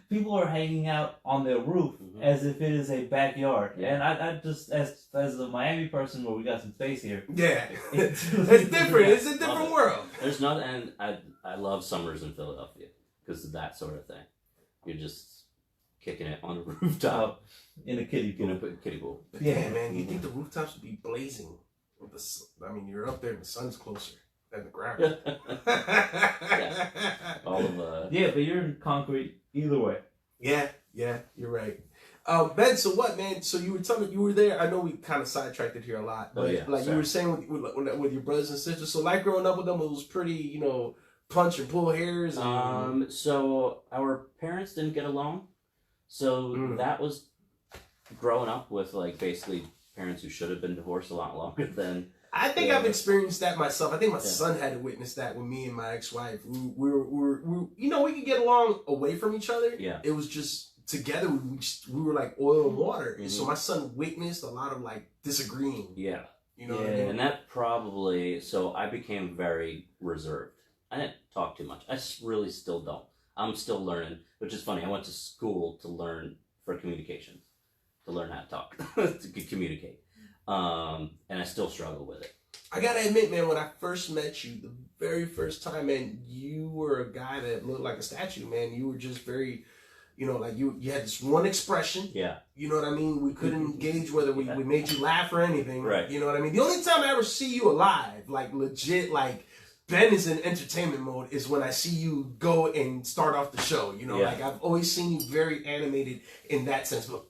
people are hanging out on their roof as if it is a backyard. Yeah. And I just as a Miami person where we got some space here. Yeah. It's different. It's a different world. There's not, and I love summers in Philadelphia because of that sort of thing. You're just kicking it on a rooftop in a kiddie pool. Kiddie pool. Yeah, man. You think the rooftops would be blazing? You're up there and the sun's closer than the ground. Yeah. All of Yeah, but you're in concrete either way. Yeah, you're right. Ben, so what, man? So you were telling me you were there. I know we kind of sidetracked it here a lot, but you were saying with your brothers and sisters. So like growing up with them, it was pretty, punch and pull hairs. And... So our parents didn't get along. So that was growing up with like basically parents who should have been divorced a lot longer than. I think I've experienced that myself. I think my son had to witness that with me and my ex-wife. We were we could get along away from each other. Yeah. It was just together. We were like oil and water. And so my son witnessed a lot of like disagreeing. Yeah. You know what I mean? And that probably, so I became very reserved. I didn't talk too much. I really still don't. I'm still learning, which is funny. I went to school to learn for communications, to learn how to talk, to communicate. And I still struggle with it. I gotta admit, man, when I first met you, the very first time, man, you were a guy that looked like a statue, man. You were just very, like you had this one expression. Yeah. You know what I mean? We couldn't gauge whether we made you laugh or anything. Right. You know what I mean? The only time I ever see you alive, like legit, like Ben is in entertainment mode, is when I see you go and start off the show. Like I've always seen you very animated in that sense. But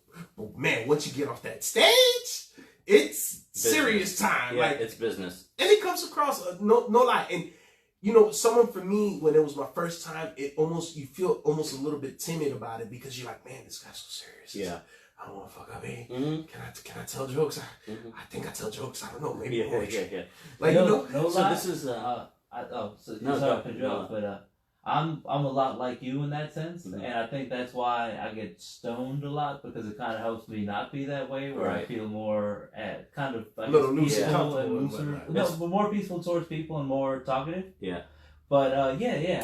man, once you get off that stage, it's business. Serious time. Yeah, like it's business. And it comes across, no lie. And you know, someone for me, when it was my first time, you feel almost a little bit timid about it because you're like, man, this guy's so serious. Yeah. I don't want to fuck up, hey. Mm-hmm. Can I tell jokes? I think I tell jokes. I don't know, maybe Yeah. Like, no you know. So lie. this is no, No, sorry go- to cut you no. off, but I'm a lot like you in that sense, Mhm. and I think that's why I get stoned a lot because it kind of helps me not be that way, where I Right. feel more kind of A little loose and peaceful comfortable and looser. whatnot. No, but more peaceful towards people and more talkative. Yeah. But I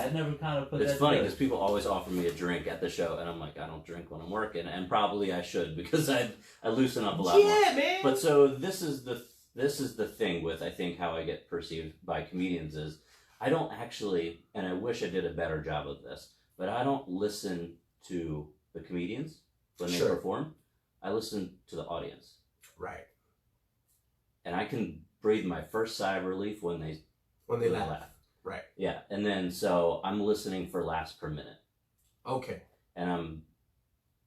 never kind of put It's that funny together. because people always offer me a drink at the show, and I'm like, I don't drink when I'm working, and probably I should because I loosen up a lot more. Yeah, man. But so this is the thing with, I think, how I get perceived by comedians is I don't actually, and I wish I did a better job of this, but I don't listen to the comedians when they Sure. perform. I listen to the audience, Right. and I can breathe my first sigh of relief when they When they laugh. Right. Yeah, and then so I'm listening for laughs per minute. Okay. And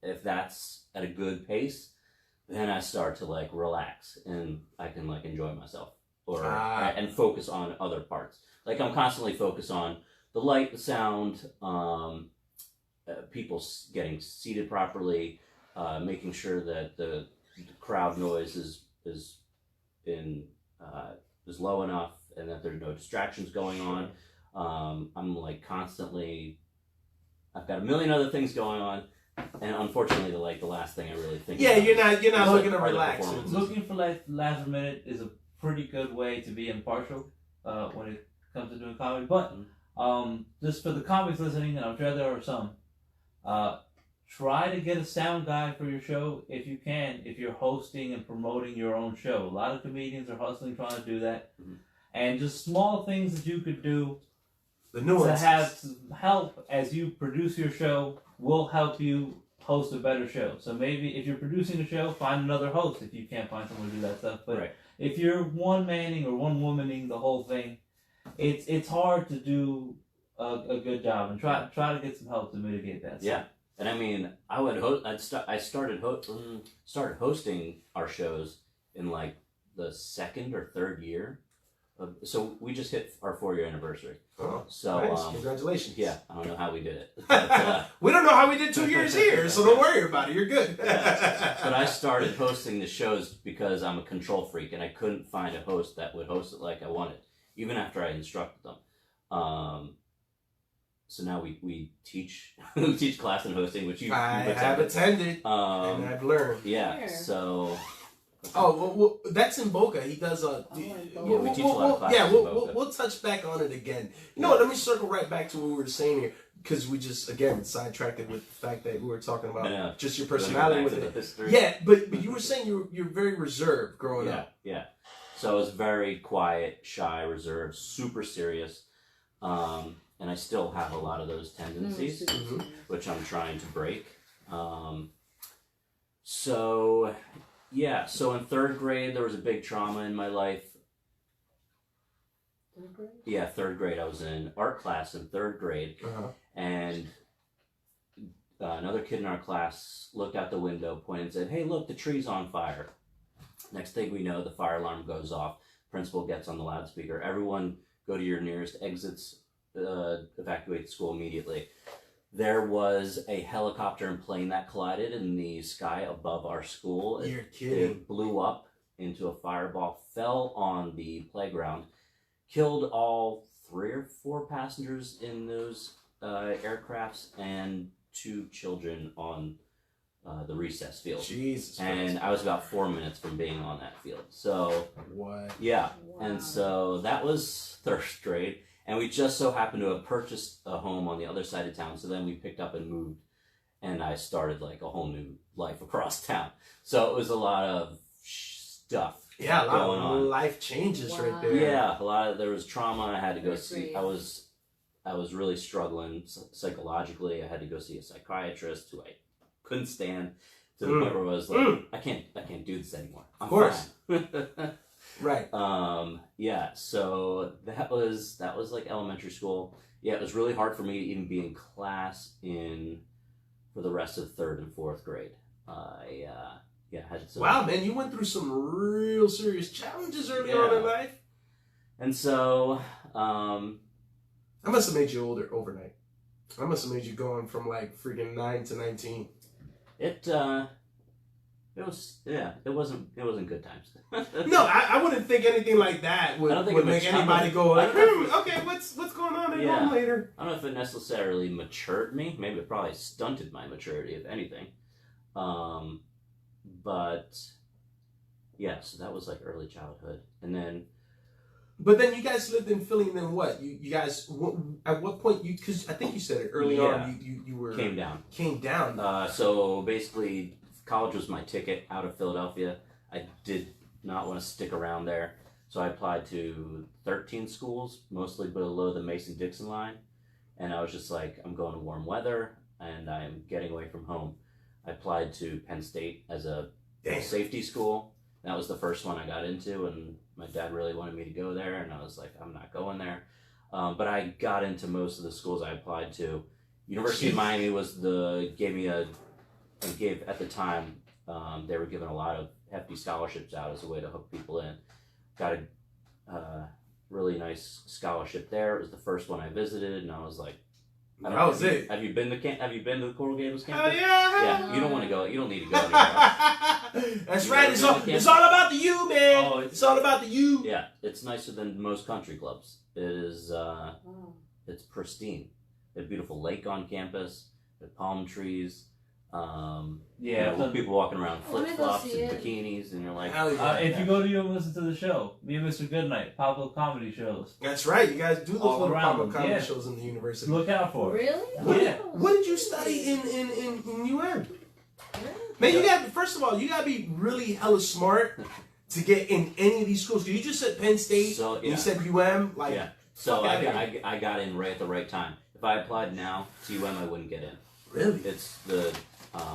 if that's at a good pace, then I start to like relax and I can like enjoy myself and focus on other parts. Like I'm constantly focused on the light, the sound, people getting seated properly, making sure that the crowd noise is low enough and that there's no distractions going on. I'm like constantly, I've got a million other things going on, and unfortunately, the last thing I really think. Yeah, about you're not is, looking to are the relax. performances. Looking for last minute is a pretty good way to be impartial when it comes to doing comedy. But just for the comics listening, and I'm sure there are some, try to get a sound guy for your show if you can, if you're hosting and promoting your own show. A lot of comedians are hustling trying to do that. Mhm. And just small things that you could do The to nuances. have some help as you produce your show will help you host a better show. So maybe if you're producing a show, find another host if you can't find someone to do that stuff. But Right. if you're one manning or one womaning the whole thing, it's hard to do a good job, and try to get some help to mitigate that. Yeah, and I mean, I would I started hosting our shows in like the second or third year. So we just hit our 4-year anniversary. Oh, So nice. Congratulations. yeah, I don't know how we did it, but, We don't know how we did 2 years here, so don't worry about it. You're good. but I started hosting the shows because I'm a control freak and I couldn't find a host that would host it like I wanted, even after I instructed them. So now we teach we teach class in hosting, which you've have attended and I've learned. Yeah, Where? so Oh, well, that's in Boca. He does Yeah, we teach a lot of classes yeah, in Boca. we'll touch back on it again. You know what? Let me circle right back to what we were saying here, because we just again sidetracked it with the fact that we were talking about Yeah. just your Going personality back with to it. the history. Yeah, but you were saying you're very reserved growing up. Yeah. So I was very quiet, shy, reserved, super serious, and I still have a lot of those tendencies, Mhm. which I'm trying to break. So in third grade there was a big trauma in my life. Yeah, third grade. I was in art class in third grade, Uh-huh. and another kid in our class looked out the window, pointed and said, "Hey, look, the tree's on fire." Next thing we know, the fire alarm goes off. Principal gets on the loudspeaker. Everyone go to your nearest exits. Evacuate the school immediately. There was a helicopter and plane that collided in the sky above our school. You're kidding. It blew up into a fireball, fell on the playground, killed all 3 or 4 passengers in those aircrafts and 2 children on the recess field. Jesus And Christ. I was about 4 minutes from being on that field. So, What? yeah. Wow. And so that was third grade. And we just so happened to have purchased a home on the other side of town. So then we picked up and moved. And I started like a whole new life across town. So it was a lot of stuff Yeah, a lot going of on. life changes right Wow. there. Yeah, there was trauma. I had to go Third see. grade. I was really struggling psychologically. I had to go see a psychiatrist who I couldn't stand, to the point where I was like, I can't do this anymore. I'm Of course. fine. Right. Yeah. So that was like elementary school. Yeah, it was really hard for me to even be in class for the rest of 3rd and 4th grade. Had some. Wow, man, you went through some real serious challenges early Yeah. on in life. And so, I must have made you older overnight. I must have made you going from like freaking 9 to 19. It wasn't good times. No, I wouldn't think anything like that would, I don't think would it make was- anybody go like, okay, what's going on at Yeah. home later? I don't know if it necessarily matured me. Maybe it probably stunted my maturity, if anything. But yeah, so that was like early childhood, and then. But then you guys lived in Philly, and then what? You guys, at what point you? Because I think you said it early on. You were Came down. Came down. So basically, college was my ticket out of Philadelphia. I did not want to stick around there, so I applied to 13 schools, mostly below the Mason-Dixon line, and I was just like, I'm going to warm weather, and I'm getting away from home. I applied to Penn State as a safety school. That was the first one I got into, and my dad really wanted me to go there, and I was like, I'm not going there. But I got into most of the schools I applied to. University of Miami gave at the time, they were giving a lot of hefty scholarships out as a way to hook people in. Got a really nice scholarship there. It was the first one I visited, and I was like, That was it. Have you been to the Coral Gables Hell campus? yeah! Yeah, you don't want to go. You don't need to go anywhere else. That's You right. ever It's been all, to camp? it's all about the you, man. Oh, it's all about the you. Yeah, it's nicer than most country clubs. It is. Oh. It's pristine. They have a beautiful lake on campus. They have palm trees. Yeah, people walking around I wanna flip go flops see and it. bikinis, and you're like, Hell yeah. if you go to you and listen to the show, me and Mr. Goodnight, pop-up comedy shows. That's right. You guys do those All little around pop-up them, comedy yeah. shows in the university. Look out for it. Really? Yeah. Oh. What did you study in UM? Really? Man, you got first of all, you gotta be really hella smart to get in any of these schools. 'Cause you just said Penn State, So, and you yeah. said UM, like yeah. So fuck outta I got in right at the right time. If I applied now to UM, I wouldn't get in. really? It's the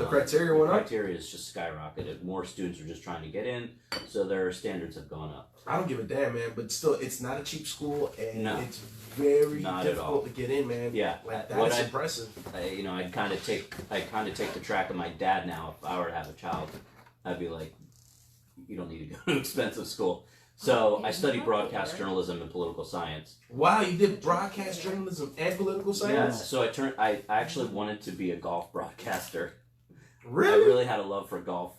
criteria went up? criteria is just skyrocketed. More students are just trying to get in, so their standards have gone up. I don't give a damn, man. But still, it's not a cheap school, and No. it's very Not at all. difficult to get in, man. Yeah, like what that's I- impressive. I'd kind of take the track of my dad now. If I were to have a child, I'd be like, you don't need to go to expensive school. So I studied broadcast journalism and political science. Wow, you did broadcast journalism and political Yeah. science. So I actually wanted to be a golf broadcaster. I Really? really had a love for golf.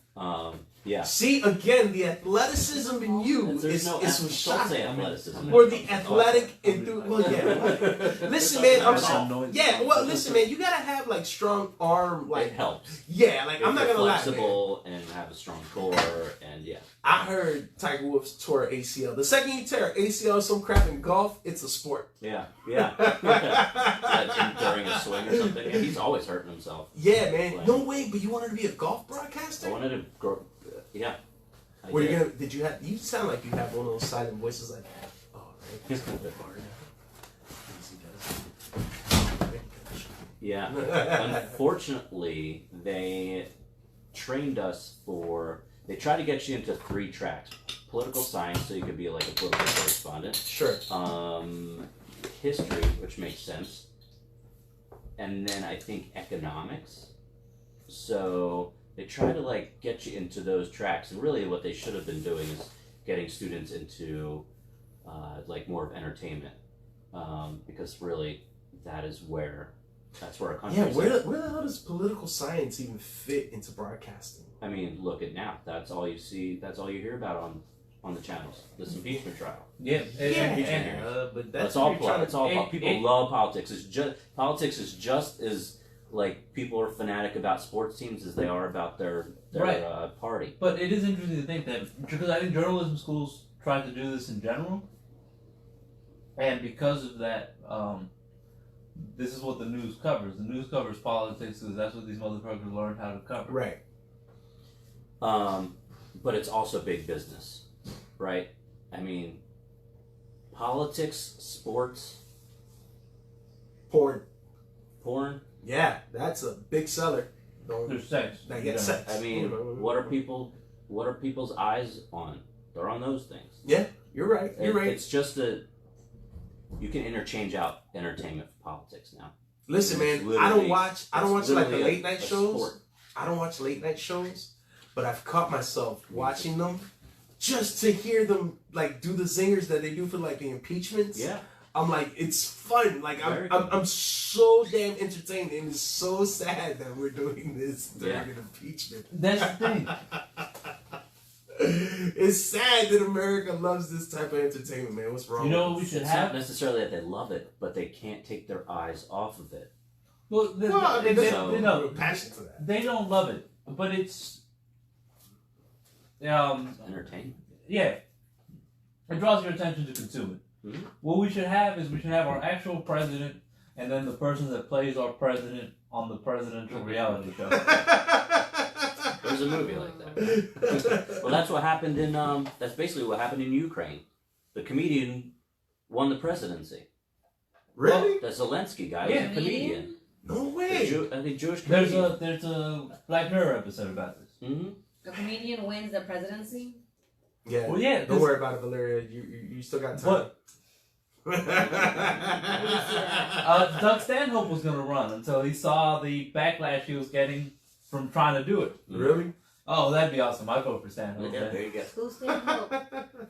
Yeah. See, again, the athleticism in you There's is no was don't shocking. say athleticism. Or the athletic enthusiasm. Well, yeah. Listen, man. I'm That's sorry. some noise. Yeah. Well, listen, man. You gotta have like strong arm, It like helps. yeah. Like I'm If not you're gonna lie, man. flexible and have a strong core, and yeah. I heard Tiger Woods tore ACL. The second you tear ACL or some crap in golf, it's a sport. Yeah. Like during a swing or something. Yeah, he's always hurting himself. Yeah, man. Like- No way. But you wanted to be a golf broadcaster? I wanted to grow. Yeah. I Were you did. gonna? Did you have? You sound like you have one of those silent voices, like, oh, right. It's kind of hard now. Easy does. Yeah. Unfortunately, they trained us for. They try to get you into 3 tracks: political science, so you could be like a political correspondent. Sure. History, which makes sense, and then I think economics. So they try to like get you into those tracks, and really, what they should have been doing is getting students into like more of entertainment, because really, that's where our country. Yeah. Where the hell does political science even fit into broadcasting? I mean, look at now. That's all you see. That's all you hear about on the channels. This impeachment trial. Yeah, But That's all. trying It's all. it- People it- love politics. Politics is just as like people are fanatic about sports teams as they are about their Right. party. But it is interesting to think that, because I think journalism schools try to do this in general, and because of that, this is what the news covers. The news covers politics because that's what these motherfuckers learned how to cover. Right. But it's also big business, right? I mean, politics, sports, Porn. porn. Yeah, that's a big seller. Don't. There's sex. They get sex. I mean, what are people's eyes on? They're on those things. Yeah, you're right. You're right. It's just you can interchange out entertainment for politics now. Listen, It's man. I don't literally- watch like the literally late night a shows. sport. I don't watch late night shows, but I've caught myself watching them just to hear them like do the zingers that they do for like the impeachments. Yeah. I'm like, it's fun. Like Very I'm so damn entertained, and it's so sad that we're doing this during an impeachment. That's the thing. It's sad that America loves this type of entertainment, man. What's wrong? You know what with we should It's have? not necessarily that they love it, but they can't take their eyes off of it. Well, Well, I mean, they, so- they know. Real passion for that. They don't love it, but it's Entertainment. yeah, it draws your attention to consume it. Mhm. What we should have is we should have our actual president, and then the person that plays our president on the presidential reality show. There's a movie like that. Well, that's what happened in. That's basically what happened in Ukraine. The comedian won the presidency. Really? The Zelensky guy Yeah. was a comedian. No The way. I think Jewish There's comedian. a Black Mirror episode about this. Mm-hmm. The comedian wins the presidency. Yeah. Well, yeah, Don't this- worry about it, Valeria. You still got time. Doug Stanhope was going to run until he saw the backlash he was getting from trying to do it. Really? Oh, that'd be awesome. I'd vote for Stanhope. Yeah, there you go. Who's staying hope?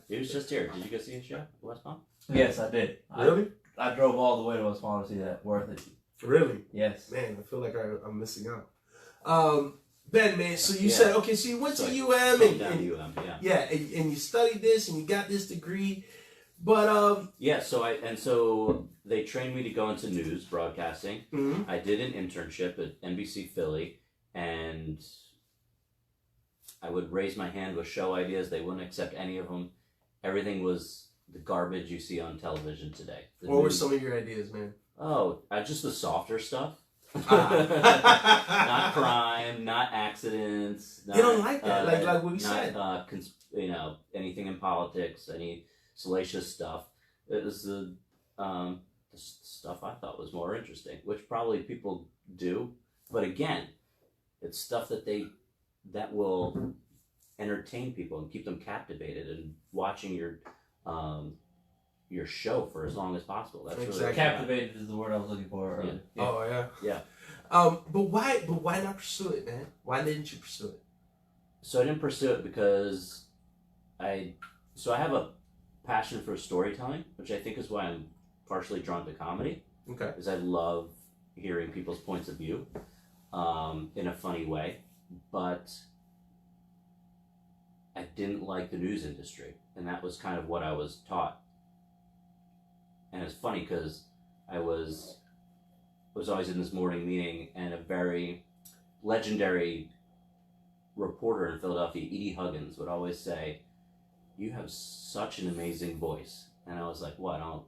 He was just here. Did you go see his show, West Palm? Yes, I did. Really? I drove all the way to West Palm to see that. Worth it. Really? Yes. Man, I feel like I'm missing out. Ben, man, so you Yeah. said, okay, so you went So to I UM Down and UM, yeah. yeah, and you studied this and you got this degree, but Yeah, so they trained me to go into news broadcasting. mhm. I did an internship at NBC Philly, and I would raise my hand with show ideas. They wouldn't accept any of them. Everything was the garbage you see on television today. The What were news- some of your ideas, man? Oh, just the softer stuff. Ah. Not crime, not accidents. Not, They don't like that, like what we not, said. Anything in politics, any salacious stuff. It was the stuff I thought was more interesting, which probably people do, but again, it's stuff that will entertain people and keep them captivated and watching your show for as long as possible. That's Exactly. really Captivated is the word I was looking for earlier. Yeah. Oh yeah. Yeah. But why not pursue it, man? Why didn't you pursue it? So I didn't pursue it because I have a passion for storytelling, which I think is why I'm partially drawn to comedy, Okay. because I love hearing people's points of view in a funny way. But I didn't like the news industry, and that was kind of what I was taught. And it's funny because I was always in this morning meeting, and a very legendary reporter in Philadelphia, Edie Huggins, would always say, "You have such an amazing voice," and I was like, "What? I don't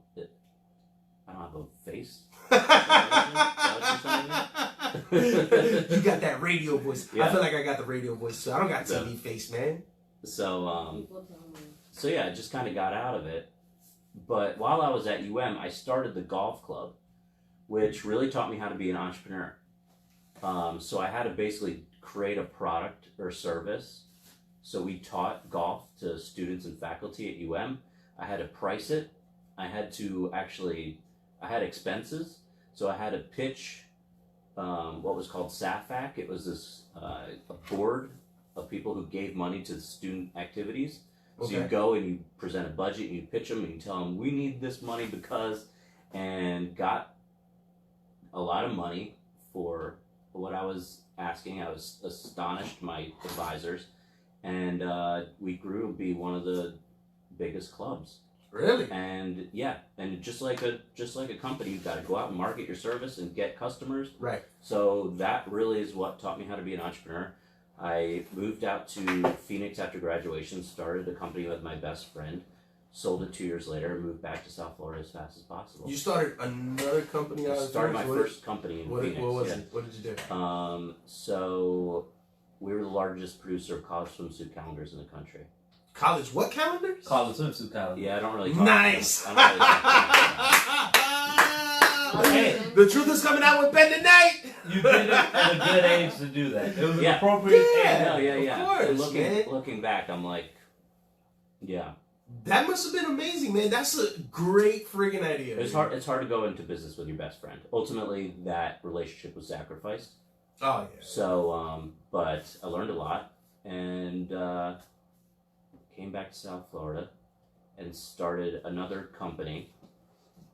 have a face." You got that radio voice. I Yeah. feel like I got the radio voice too. I don't got TV face, man. So People tell me. So yeah, I just kind of got out of it. But while I was at UM, I started the golf club, which really taught me how to be an entrepreneur. So I had to basically create a product or service. So we taught golf to students and faculty at UM. I had to price it. I had expenses. So I had to pitch what was called SAFAC. It was this a board of people who gave money to student activities. So you Okay. go and you present a budget and you pitch them and you tell them, we need this money because, and got a lot of money for what I was asking. I was astonished, my advisors, and we grew to be one of the biggest clubs. Really? And yeah, and just like a company, you've got to go out and market your service and get customers. Right. So that really is what taught me how to be an entrepreneur. I moved out to Phoenix after graduation, started a company with my best friend, sold it 2 years later, and moved back to South Florida as fast as possible. You started another company out I of started my Phoenix? first company in What Phoenix. was yeah. it? What did you do? So we were the largest producer of college swimsuit calendars in the country. College what calendars? College swimsuit calendar. Yeah, I don't really talk Nice. I don't really talk Hey, The truth is coming out with Ben tonight. You did it at a good age to do that. It was an Yeah. appropriate Yeah. age. yeah. Of course, And man. looking back, I'm like, yeah. That must have been amazing, man. That's a great friggin' idea. It's hard to go into business with your best friend. Ultimately, that relationship was sacrificed. Oh yeah. So, but I learned a lot, and came back to South Florida and started another company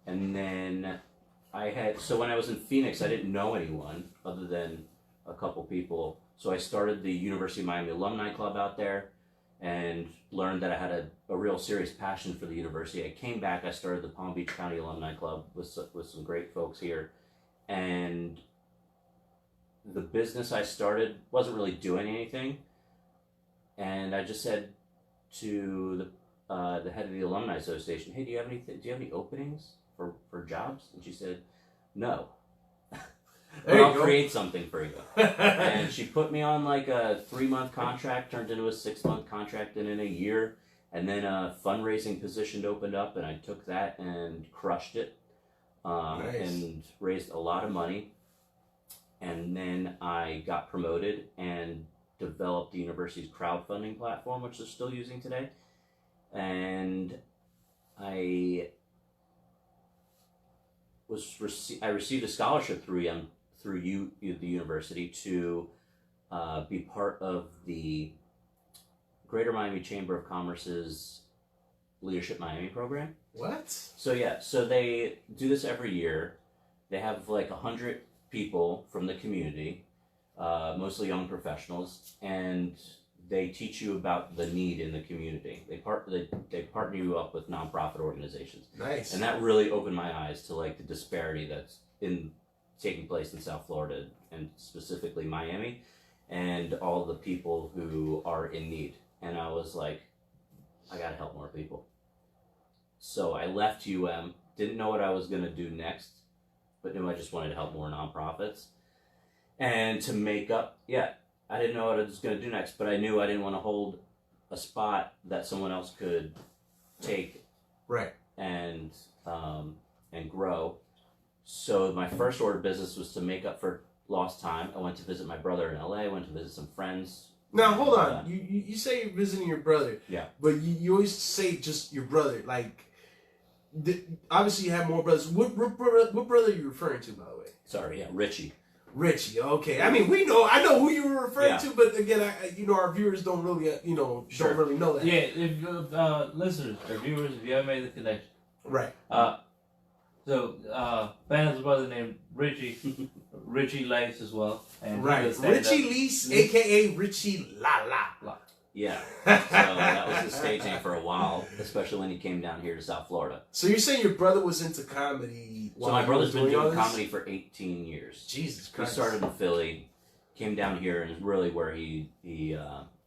And then when I was in Phoenix, I didn't know anyone other than a couple people. So I started the University of Miami Alumni Club out there and learned that I had a real serious passion for the university. I came back, I started the Palm Beach County Alumni Club with some great folks here. And the business I started wasn't really doing anything. And I just said to the head of the Alumni Association, hey, do you have any openings for jobs? And she said, no. But I'll create something for you. And she put me on like a 3-month contract, turned into a 6-month contract, and in a year. And then a fundraising position opened up, and I took that and crushed it. Nice. And raised a lot of money. And then I got promoted and developed the university's crowdfunding platform, which they're still using today. And I received a scholarship through the university to be part of the Greater Miami Chamber of Commerce's Leadership Miami program. What? So they do this every year. They have like 100 people from the community, mostly young professionals, and they teach you about the need in the community. They partner you up with nonprofit organizations. Nice. And that really opened my eyes to like the disparity that's taking place in South Florida and specifically Miami, and all the people who are in need. And I was like, I gotta help more people. So I left UM, didn't know what I was gonna do next, but knew I just wanted to help more nonprofits. And to make up, I didn't know what I was gonna do next, but I knew I didn't want to hold a spot that someone else could take, right, and grow. So my first order of business was to make up for lost time. I went to visit my brother in LA, went to visit some friends. Now, hold on. You say you're visiting your brother. Yeah. But you always say just your brother. Like, obviously you have more brothers. What brother are you referring to, by the way? Sorry, Richie. Richie, okay. I mean, I know who you were referring to, but again, our viewers don't really, don't really know that. Yeah, if listeners or viewers, if you haven't made the connection. Right. So, Ben has a brother named Richie, Richie Leis as well. And right. Richie Leis, a.k.a. Richie La La. Yeah. So that was his stage name for a while, especially when he came down here to South Florida. So you're saying your brother was into comedy? So my brother's been doing comedy for 18 years. Jesus Christ. He started in Philly, came down here, and is really where he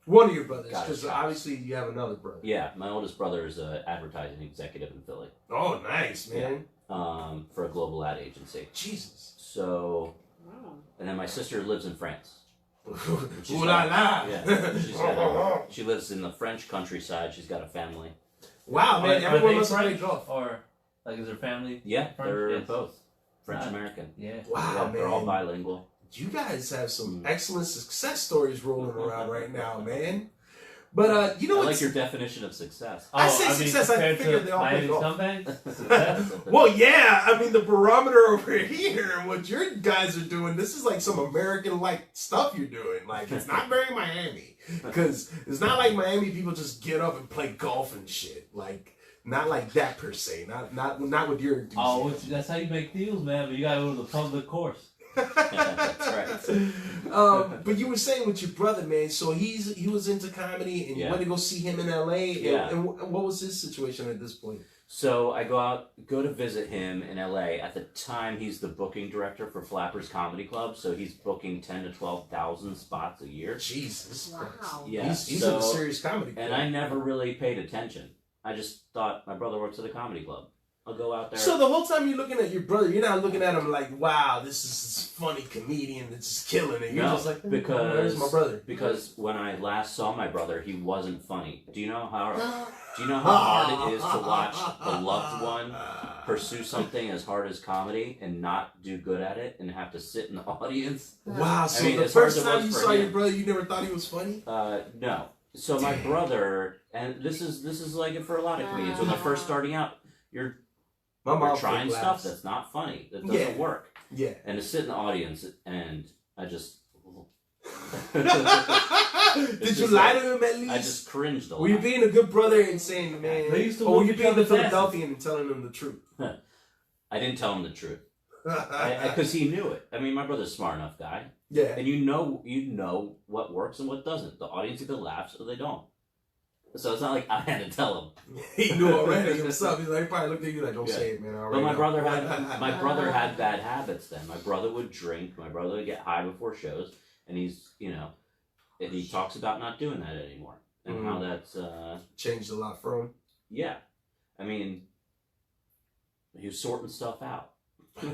one of your brothers, because obviously you have another brother. Yeah, my oldest brother is an advertising executive in Philly. Oh, nice, man. Yeah. For a global ad agency. Jesus. So, and then my sister lives in France. Ooh la la. Yeah, she lives in the French countryside. She's got a family. Wow, man! Everyone must play golf. Or like, is her family? Yeah, they're both French American. Yeah. Wow, man! They're all bilingual. You guys have some excellent success stories rolling around right now, man. But you know, I like your definition of success. I say success. I figured they all play golf. Success. Well, yeah. I mean, the barometer over here and what your guys are doing. This is like some American-like stuff you're doing. Like, it's not very Miami, because it's not like Miami people just get up and play golf and shit. Like, not like that per se. Not with your enthusiasm. Oh, that's how you make deals, man. But you gotta go to the public course. That's right. But you were saying with your brother, man. So he was into comedy, and you went to go see him in LA. Yeah. And what was his situation at this point? So I go to visit him in LA. At the time, he's the booking director for Flappers Comedy Club. So he's booking 10,000 to 12,000 spots a year. Jesus. Wow. Yeah. He's in a serious comedy club. And I never really paid attention. I just thought my brother works at a comedy club. I'll go out there. So the whole time you're looking at your brother, you're not looking at him like, wow, this is this funny comedian that's just killing it. You're just like, where's my brother? Because when I last saw my brother, he wasn't funny. Do you know how hard it is to watch a loved one pursue something as hard as comedy and not do good at it and have to sit in the audience? Wow, so the first time you saw your brother, you never thought he was funny? No. So my brother, and this is like it for a lot of comedians, when they're first starting out, you're trying stuff that's not funny, that doesn't work. Yeah. And to sit in the audience, and I just... Did you lie to him at least? I just cringed a lot. Were you being a good brother and saying, man... Or were you being the Philadelphian and telling him the truth? I didn't tell him the truth because he knew it. I mean, my brother's a smart enough guy, Yeah. and you know what works and what doesn't. The audience either laughs or they don't. So it's not like I had to tell him. He knew already himself. He probably looked at you like, "Don't say it, man." I But already my know." brother had bad habits. Then my brother would drink. My brother would get high before shows, and he's and he talks about not doing that anymore, and how that's changed a lot for him. Yeah, I mean, he was sorting stuff out.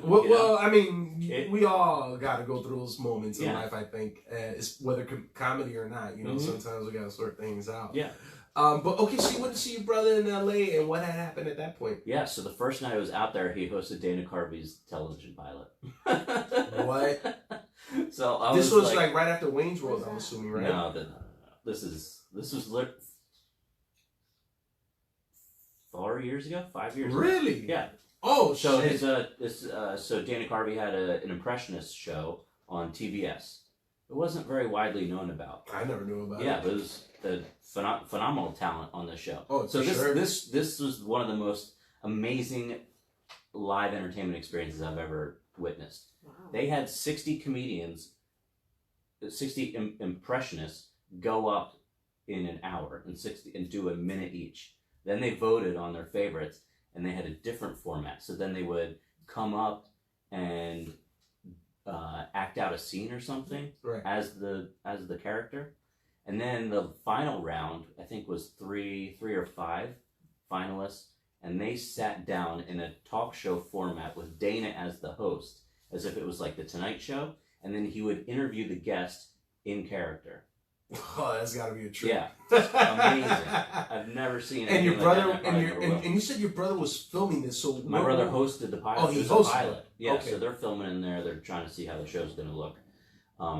Well, I mean, we all got to go through those moments in Yeah. life. I think, it's whether comedy or not. Mhm. Sometimes we got to sort things out. Yeah. But okay, so you went to see your brother in L.A. and what had happened at that point? Yeah, so the first night I was out there, he hosted Dana Carvey's television pilot. What? So I This was like like right after Wayne's World, I'm assuming, right? no, this was 4 years ago, 5 years ago. Really? Yeah. Oh, So shit. so Dana Carvey had an impressionist show on TBS. It wasn't very widely known about. I never knew about Yeah, it. but it was the phenomenal talent on the show. Oh, So for sure. this was one of the most amazing live entertainment experiences I've ever witnessed. Wow. They had 60 comedians, 60 impressionists go up in an hour and do a minute each. Then they voted on their favorites, and they had a different format. So then they would come up and act out a scene or something Right. as the character, and then the final round I think was three or five finalists, and they sat down in a talk show format with Dana as the host, as if it was like the Tonight Show, and then he would interview the guest in character. Oh, that's got to be a trip. Yeah, amazing. I've never seen. And your anything like brother, that, and I probably never will. and you said your brother was filming this, so My brother hosted the pilot. Oh, he It was a hosted pilot. it. Yeah, Okay. so they're filming in there. They're trying to see how the show's going to look.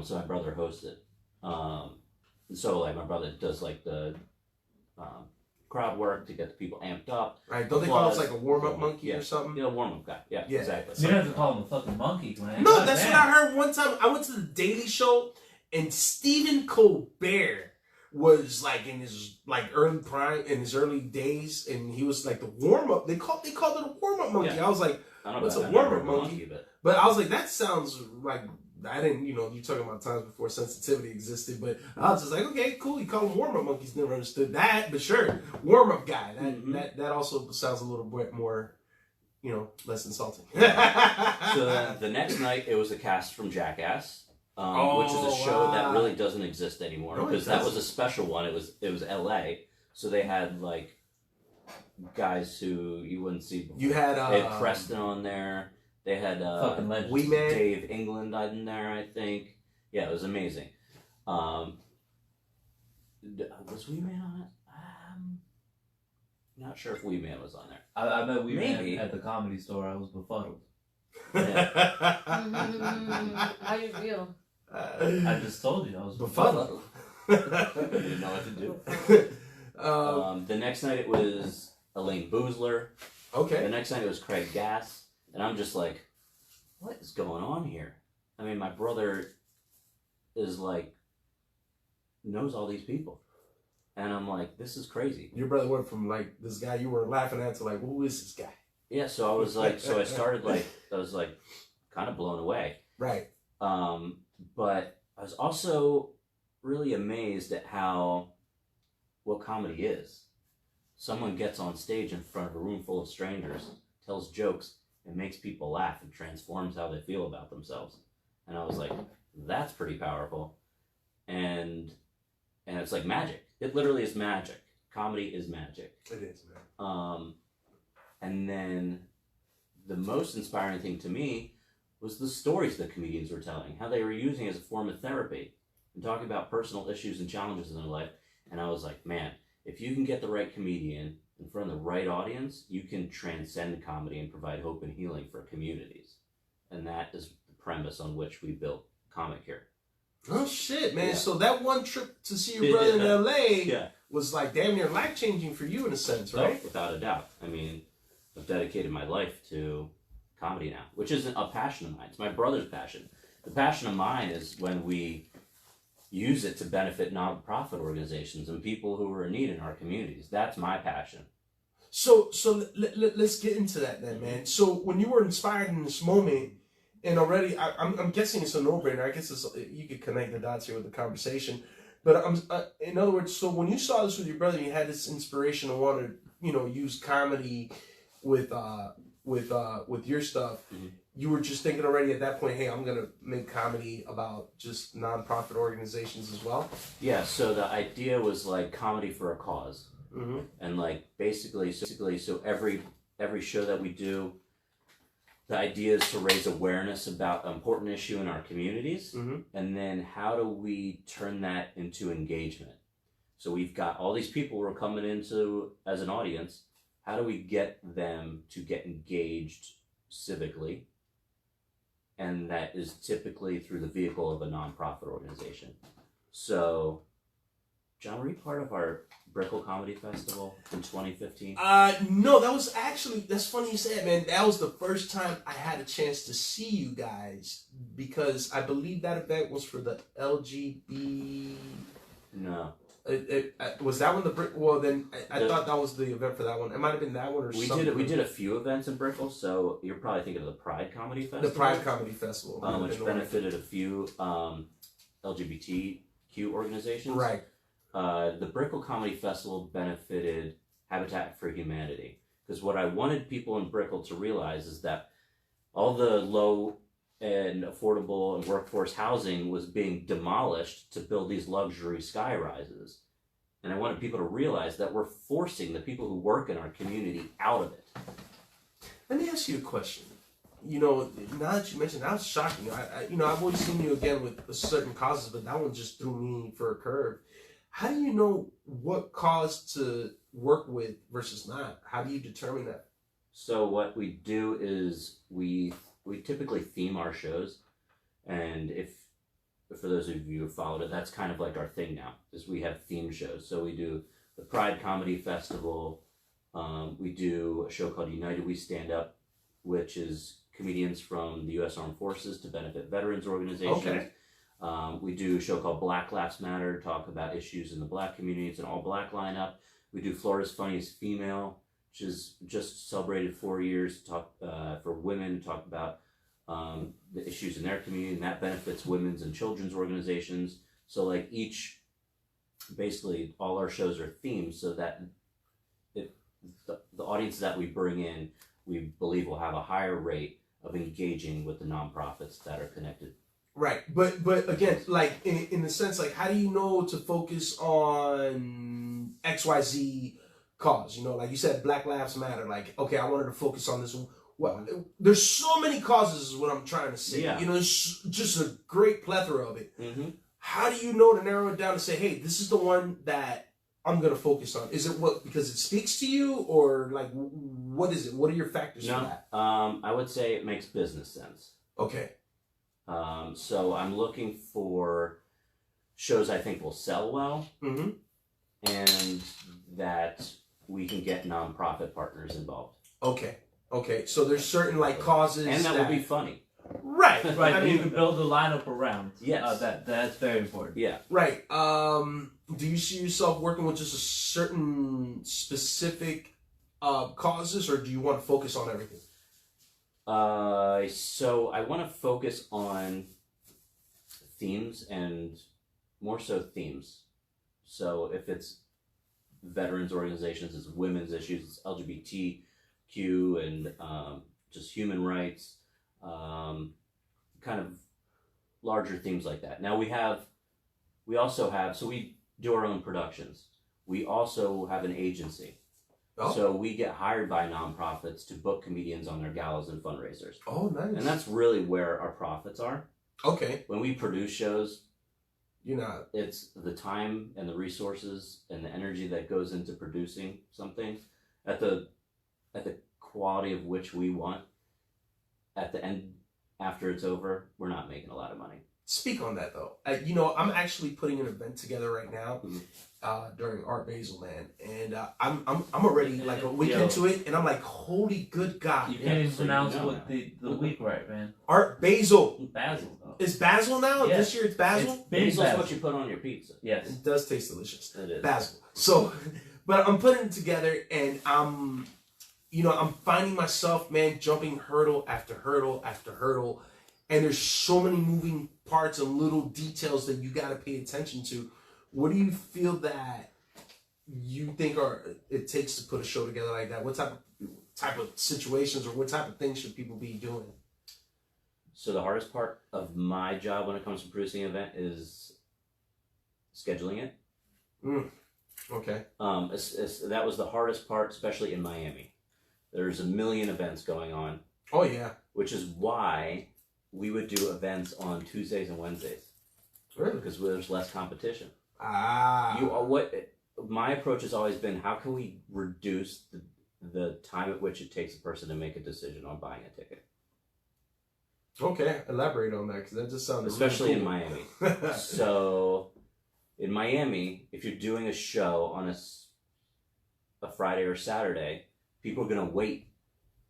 So my brother hosted. So like my brother does like the crowd work to get the people amped up. Right? Don't they call us Applause. like a warm up monkey Yeah. or something? You know, warm up guy. Yeah, Yeah. exactly. You don't have to call him a fucking monkey, man. No, God that's damn. what I heard one time. I went to the Daily Show, and Stephen Colbert was like in his early prime, in his early days, and he was like the warm up. They called it a warm up monkey. Yeah. I was like, I don't know what's about a that. I've never warm-up heard of monkey? but but I was like, that sounds like I didn't. You're talking about times before sensitivity existed, but I was just like, okay, cool. You call them warm up monkeys. Never understood that, but sure, warm up guy. That also sounds a little bit more, less insulting. So then the next night it was a cast from Jackass. Which is a show that wow. really doesn't exist anymore, No, it because that was doesn't. a special one. It was LA, so they had like guys who you wouldn't see before. You had They had Preston on there. They had Fucking legends. Wee Man. Dave England in there, I think. Yeah, it was amazing. Was Wee Man on it? Not sure if Wee Man was on there. I met Wee Maybe. Man at the Comedy Store. I was befuddled. How you feel? I just told you I was Befuddled. Didn't know what to do. The next night it was Elaine Boozler. The Okay. next night it was Craig Gass, and I'm just like, what is going on here? I mean, my brother is like, knows all these people, and I'm like, this is crazy. Your brother went from like this guy you were laughing at to like, who is this guy? Yeah, so I was like, I started like, I was like, kind of blown away. Right. But I was also really amazed at what comedy is. Someone gets on stage in front of a room full of strangers, tells jokes, and makes people laugh and transforms how they feel about themselves. And I was like, that's pretty powerful. And it's like magic. It literally is magic. Comedy is magic. It is, man. And then the most inspiring thing to me was the stories the comedians were telling, how they were using it as a form of therapy and talking about personal issues and challenges in their life. And I was like, man, if you can get the right comedian in front of the right audience, you can transcend comedy and provide hope and healing for communities. And that is the premise on which we built Comic here. Oh shit, man! Yeah. So that one trip to see your brother in L.A. Yeah. was like damn near life changing for you in a sense, No, right? without a doubt. I mean, I've dedicated my life to comedy now, which isn't a passion of mine. It's my brother's passion. The passion of mine is when we use it to benefit nonprofit organizations and people who are in need in our communities. That's my passion. So let's get into that then, man. So when you were inspired in this moment, and already I'm guessing it's a no-brainer. I guess you could connect the dots here with the conversation. But in other words, so when you saw this with your brother, you had this inspiration to want to use comedy with your stuff. Mm-hmm. You were just thinking already at that point, hey, I'm gonna make comedy about just nonprofit organizations as well. Yeah. So the idea was like comedy for a cause. Mm-hmm. And like basically, so every show that we do, the idea is to raise awareness about an important issue in our communities, Mm-hmm. and then how do we turn that into engagement? So we've got all these people who are coming into as an audience. How do we get them to get engaged civically? And that is typically through the vehicle of a nonprofit organization. So, John, were you part of our Brickell Comedy Festival in 2015? No, that's funny you say it, man. That was the first time I had a chance to see you guys, because I believe that event was for the LGB. No. Was that one the brick? Well, then I thought that was the event for that one. It might have been that one or something. We did a few events in Brickell, so you're probably thinking of the Pride Comedy Festival. The Pride Comedy Festival, which benefited a few LGBTQ organizations. Right. The Brickell Comedy Festival benefited Habitat for Humanity, because what I wanted people in Brickell to realize is that all the low and affordable and workforce housing was being demolished to build these luxury sky rises. And I wanted people to realize that we're forcing the people who work in our community out of it. Let me ask you a question. Now that you mentioned, that was shocking. I've always seen you again with certain causes, but that one just threw me for a curve. How do you know what cause to work with versus not? How do you determine that? So what we do is we typically theme our shows, and if for those of you who followed it, that's kind of like our thing now, is we have theme shows. So we do the Pride Comedy Festival. We do a show called United We Stand Up, which is comedians from the U.S. Armed Forces to benefit veterans organizations. Okay. We do a show called Black Lives Matter, talk about issues in the black community. It's an all-black lineup. We do Florida's Funniest Female, which is just celebrated 4 years, talk for women, talk about the issues in their community, and that benefits women's and children's organizations. So like basically all our shows are themed so that the audience that we bring in, we believe will have a higher rate of engaging with the nonprofits that are connected. Right, but again, like in the sense, like how do you know to focus on XYZ cause? Like you said, Black Lives Matter. Like, okay, I wanted to focus on this. Well, there's so many causes, is what I'm trying to say. Yeah. There's just a great plethora of it. Mm-hmm. How do you know to narrow it down and say, hey, this is the one that I'm gonna focus on? Is it because it speaks to you, or like what is it? What are your factors for that? I would say it makes business sense. Okay. So I'm looking for shows I think will sell well, Mm-hmm. and that we can get nonprofit partners involved. Okay. So there's certain like causes, And that will be funny. Right. Right, I you mean, can build a lineup around. Yes. That's very important. Yeah. right. Do you see yourself working with just a certain specific causes, or do you want to focus on everything? So I want to focus on themes, and more so themes. So if it's veterans organizations, it's women's issues, it's LGBTQ, and just human rights, kind of larger themes like that. Now we also have, so we do our own productions. We also have an agency. Oh. So we get hired by nonprofits to book comedians on their galas and fundraisers. Oh, nice. And that's really where our profits are. Okay. When we produce shows, You're not. it's the time and the resources and the energy that goes into producing something at the quality of which we want. At the end, after it's over, we're not making a lot of money. Speak on that though. I'm actually putting an event together right now during Art Basel, man, and I'm already like a week into it, and I'm like, holy good God! You can't even so pronounce you know what the week right, man. Art Basel. Basil. Oh. It's Basil now. Yeah. This year it's Basil. It's big Basil's basil. what you put on your pizza. Yes. It does taste delicious. It is. Basil. So, But I'm putting it together, and I'm finding myself, man, jumping hurdle after hurdle after hurdle, and there's so many moving parts and little details that you got to pay attention to. What do you feel that you think it takes to put a show together like that? What type of situations or what type of things should people be doing? So the hardest part of my job when it comes to producing an event is scheduling it. Okay. That was the hardest part, especially in Miami. There's a million events going on. Oh yeah. Which is why we would do events on Tuesdays and Wednesdays. Really? Because there's less competition. Ah. My approach has always been, how can we reduce the time at which it takes a person to make a decision on buying a ticket? Okay, elaborate on that, because that just sounds especially really cool. in Miami. So in Miami, if you're doing a show on a Friday or Saturday, people are going to wait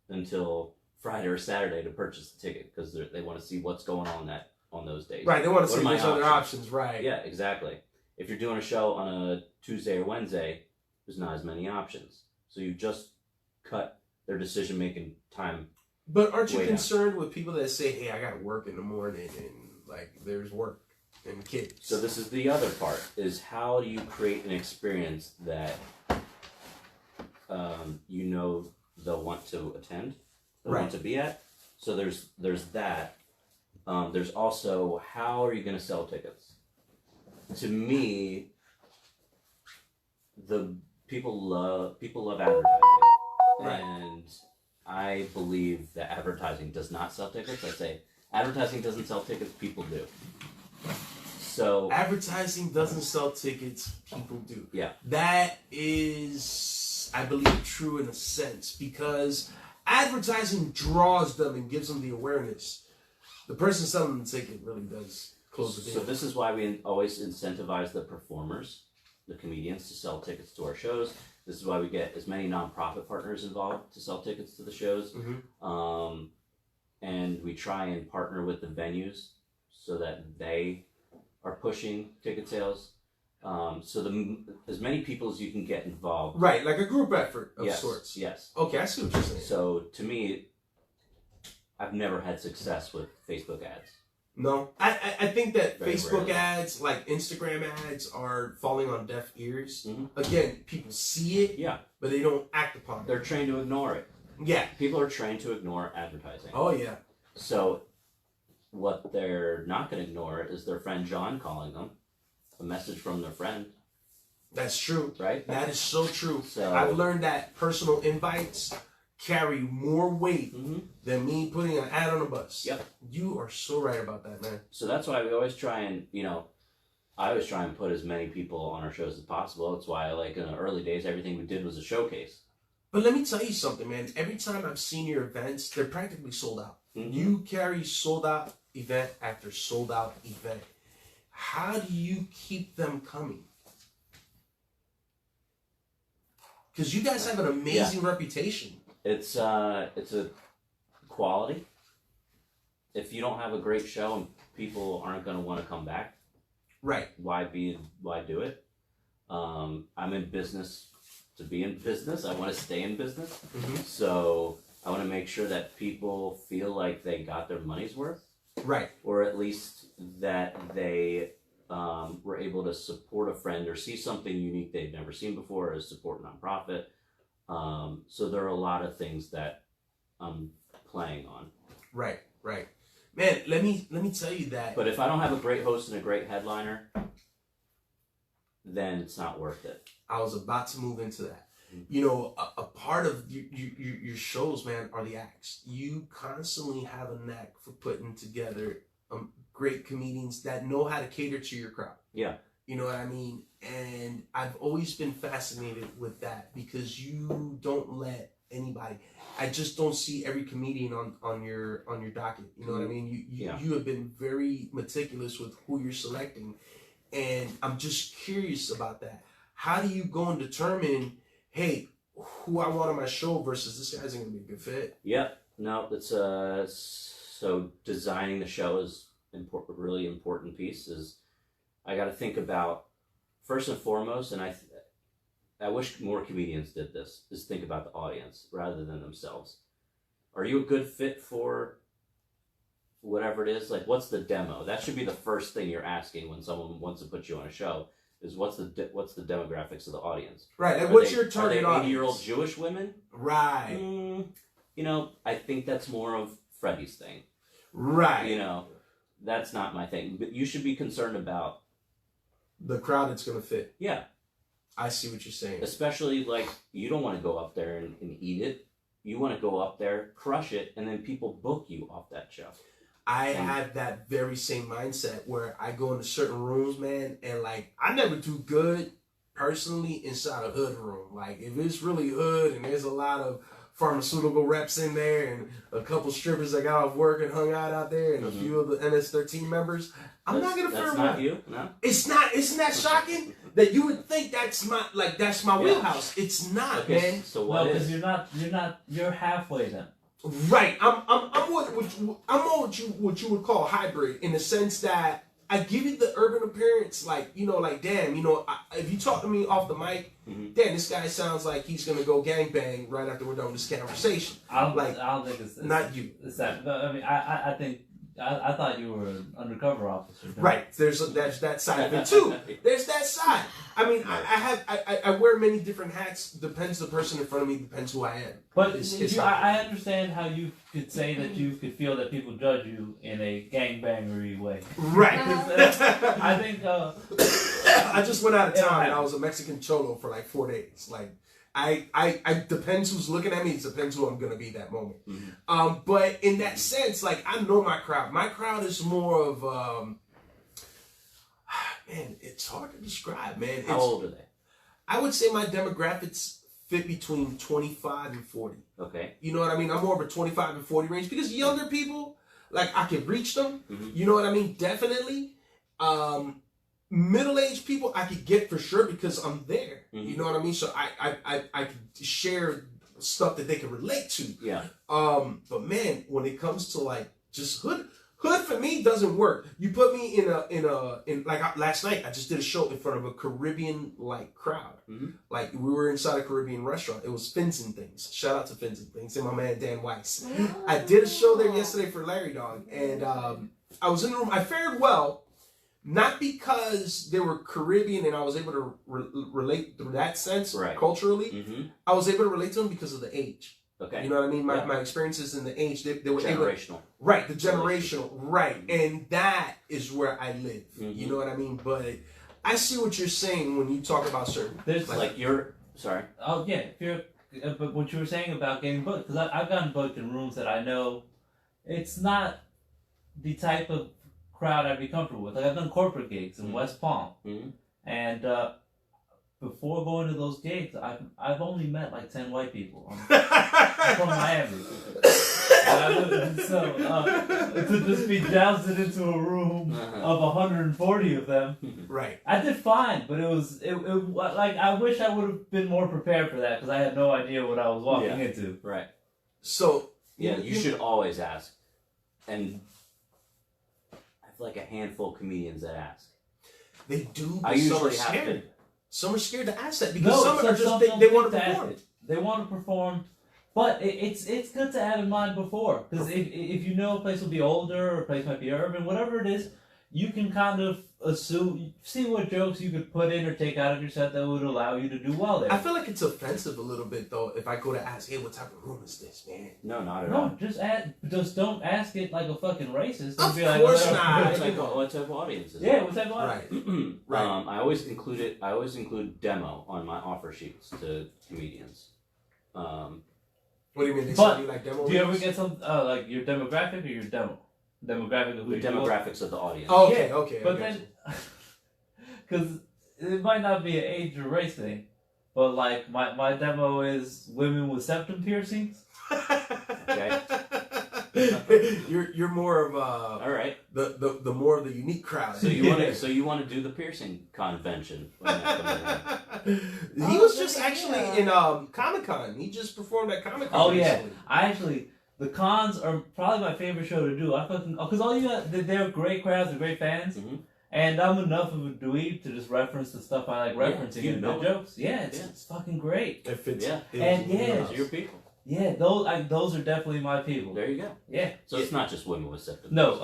until Friday or Saturday to purchase the ticket because they want to see what's going on those days. Right, they want to What see are my those other options, right. Yeah, exactly. If you're doing a show on a Tuesday or Wednesday, there's not as many options. So you just cut their decision-making time. But aren't you way concerned with people that say, hey, I got to work in the morning, and like there's work and kids? So this is the other part, is how do you create an experience that they'll want to attend, they'll want to be at. So there's that. There's also, how are you going to sell tickets? To me, people love advertising, Right. and I believe that advertising does not sell tickets. I say advertising doesn't sell tickets, people do. So advertising doesn't sell tickets, people do. Yeah. That is, I believe, true in a sense, because advertising draws them and gives them the awareness. The person selling the ticket really does close the deal. So this is why we always incentivize the performers, the comedians, to sell tickets to our shows. This is why we get as many nonprofit partners involved to sell tickets to the shows. Mm-hmm. And we try and partner with the venues so that they are pushing ticket sales. So as many people as you can get involved. Right, like a group effort of Yes, sorts. yes. Okay, I see what you're saying. So to me, I've never had success with Facebook ads. No, I think that Very Facebook rarely. ads, like Instagram ads, are falling on deaf ears. Mhm. Again, people see it, Yeah, but they don't act upon it. they're trained to ignore it. Yeah. People are trained to ignore advertising. Oh yeah. So what they're not going to ignore is their friend John calling them, a message from their friend, That's true. right? That is so true. So I've learned that personal invites carry more weight Mhm. than me putting an ad on a bus. Yep. You are so right about that, man. So that's why we always try and, I always try and put as many people on our shows as possible. That's why, like, in the early days, everything we did was a showcase. But let me tell you something, man. Every time I've seen your events, they're practically sold out. Mhm. You carry sold out event after sold out event. How do you keep them coming? Because you guys have an amazing reputation. It's a quality. If you don't have a great show and people aren't going to want to come back, Right. why do it? I'm in business to be in business. I want to stay in business. Mm-hmm. So I want to make sure that people feel like they got their money's worth, Right. or at least that they were able to support a friend or see something unique they've never seen before, or support a nonprofit. So there are a lot of things that I'm playing on. Right. Right. Man, let me tell you that. But if I don't have a great host and a great headliner, then it's not worth it. I was about to move into that. Mm-hmm. You know, a part of your shows, man, are the acts. You constantly have a knack for putting together great comedians that know how to cater to your crowd. Yeah. You know what I mean? And I've always been fascinated with that because you don't let anybody. I just don't see every comedian on your docket. You know what I mean? You have been very meticulous with who you're selecting, and I'm just curious about that. How do you go and determine, hey, who I want on my show versus this guy's gonna be a good fit? Yep. No, it's so designing the show is important. Really important piece is I got to think about first and foremost, and I I wish more comedians did this, is think about the audience rather than themselves. Are you a good fit for whatever it is? Like, what's the demo? That should be the first thing you're asking when someone wants to put you on a show. Is what's the demographics of the audience? Right, and what's your Are target they audience? 80-year-old Jewish women? Right. You know, I think that's more of Freddie's thing. Right. You know, that's not my thing. But you should be concerned about the crowd it's going to fit. Yeah. I see what you're saying. Especially, like, you don't want to go up there and eat it. You want to go up there, crush it, and then people book you off that show. I have that very same mindset where I go into certain rooms, man, and like I never do good personally inside a hood room. Like if it's really hood and there's a lot of pharmaceutical reps in there and a couple strippers that got off work and hung out there and a few of the NS13 members, I'm not gonna fare well. That's not you? No? It's not. Isn't that shocking? That you would think that's my wheelhouse. It's not, man. So what is? Because you're halfway then. Right, I'm what you would call hybrid in the sense that I give you the urban appearance, like damn, if you talk to me off the mic, damn, this guy sounds like he's gonna go gangbang right after we're done with this conversation. I don't think it's not you. It's that. I mean, I think. I thought you were an undercover officer. Right. There's that side of it too. There's that side. I mean, I wear many different hats. Depends the person in front of me. Depends who I am. But I understand how you could say that you could feel that people judge you in a gangbangery way. Right. I think. I just went out of town and I was a Mexican cholo for like 4 days. Like. I depends who's looking at me. It depends who I'm gonna be that moment. But in that sense, like I know my crowd. My crowd is more of man. It's hard to describe, man. How old are they? I would say my demographics fit between 25 and 40. Okay. You know what I mean? I'm more of a 25 and 40 range because younger people, like I can reach them. You know what I mean? Definitely. Middle-aged people I could get for sure because I'm there. You know what I mean? So I could share stuff that they can relate to. Yeah. But man, when it comes to like just hood for me doesn't work. You put me in like last night I just did a show in front of a Caribbean like crowd. Like we were inside a Caribbean restaurant. It was Fins and Things. Shout out to Fins and Things and my man Dan Weiss. I did a show there yesterday for Larry Dog and I was in the room. I fared well. Not because they were Caribbean and I was able to relate through that sense culturally. I was able to relate to them because of the age. Okay. You know what I mean? My experiences in the age, they were generational. Right, the generational. Right. And that is where I live. You know what I mean? But I see what you're saying when you talk about certain... There's like you're... Sorry. Oh, yeah. But what you were saying about getting booked, because I've gotten booked in rooms that I know it's not the type of crowd I'd be comfortable with. Like I've done corporate gigs in West Palm, and before going to those gigs, I've only met like 10 white people. I'm from Miami, so to just be jousted into a room of 140 of them, right? I did fine, but it was like I wish I would have been more prepared for that because I had no idea what I was walking into. Right. So yeah, you should always ask, and like a handful of comedians that ask. They do, but I usually some are have scared. to. Some are scared to ask that because some are just they want to perform. They want to perform, but it's good to have in mind before because if you know a place will be older or a place might be urban, whatever it is, you can kind of see what jokes you could put in or take out of your set that would allow you to do well there. I feel like it's offensive a little bit though if I go to ask, hey, what type of room is this, man? No, not at all. Just don't ask it like a fucking racist. Of course not. What type of audience is it? Yeah, what type of audience? Right. I always include demo on my offer sheets to comedians. What do you mean? They but send you like demo? Do you ever get some like your demographic or your demo? Demographic of the demographics of the audience. Oh, okay. But then, because it might not be an age or race thing, but like my demo is women with septum piercings. Okay. You're more of all right. The more of the unique crowd. So you want to do the piercing convention when that comes around. He was just actually in Comic-Con. He just performed at Comic-Con. Oh yeah, recently. The cons are probably my favorite show to do. I fucking because all you got, they're great crowds, they're great fans, And I'm enough of a dweeb to just reference the stuff I like referencing you in know the jokes. Yeah, it's fucking great. It fits. Yeah. And yeah. Those are your people. Yeah, those are definitely my people. There you go. Yeah. So it's not just women with symptoms. No.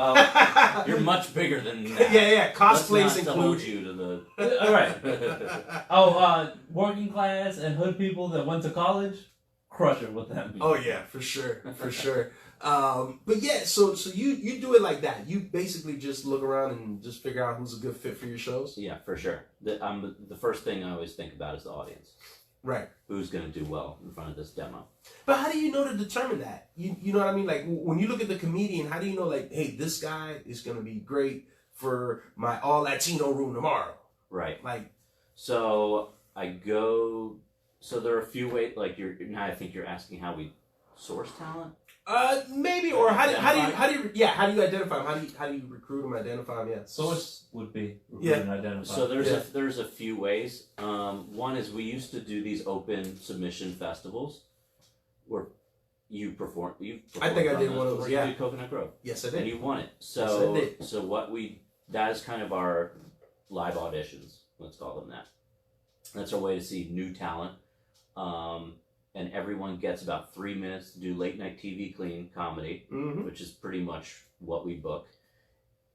You're much bigger than that. Yeah. Cosplays Let's not hold include. you to the. All right. Working class and hood people that went to college, crush it with them. Oh yeah, for sure. But yeah, so you do it like that. You basically just look around and just figure out who's a good fit for your shows. Yeah, for sure. The first thing I always think about is the audience. Right. Who's going to do well in front of this demo? But how do you know to determine that? You know what I mean? Like when you look at the comedian, how do you know like, hey, this guy is going to be great for my all Latino room tomorrow? Right. Like, so I go. So there are a few ways. Like now, I think you're asking how we source talent. maybe, or how do you identify them? How do you recruit them, identify them? Yeah. Source would be Yeah. an identifier. So there's a few ways. One is we used to do these open submission festivals, where you perform. I think I did one of those. You Yeah. did Coconut Grove, Yes, I and did. you won it. So Yes, I did. so that is kind of our live auditions. Let's call them that. That's our way to see new talent. And everyone gets about 3 minutes to do late night TV clean comedy, Mm-hmm. which is pretty much what we book.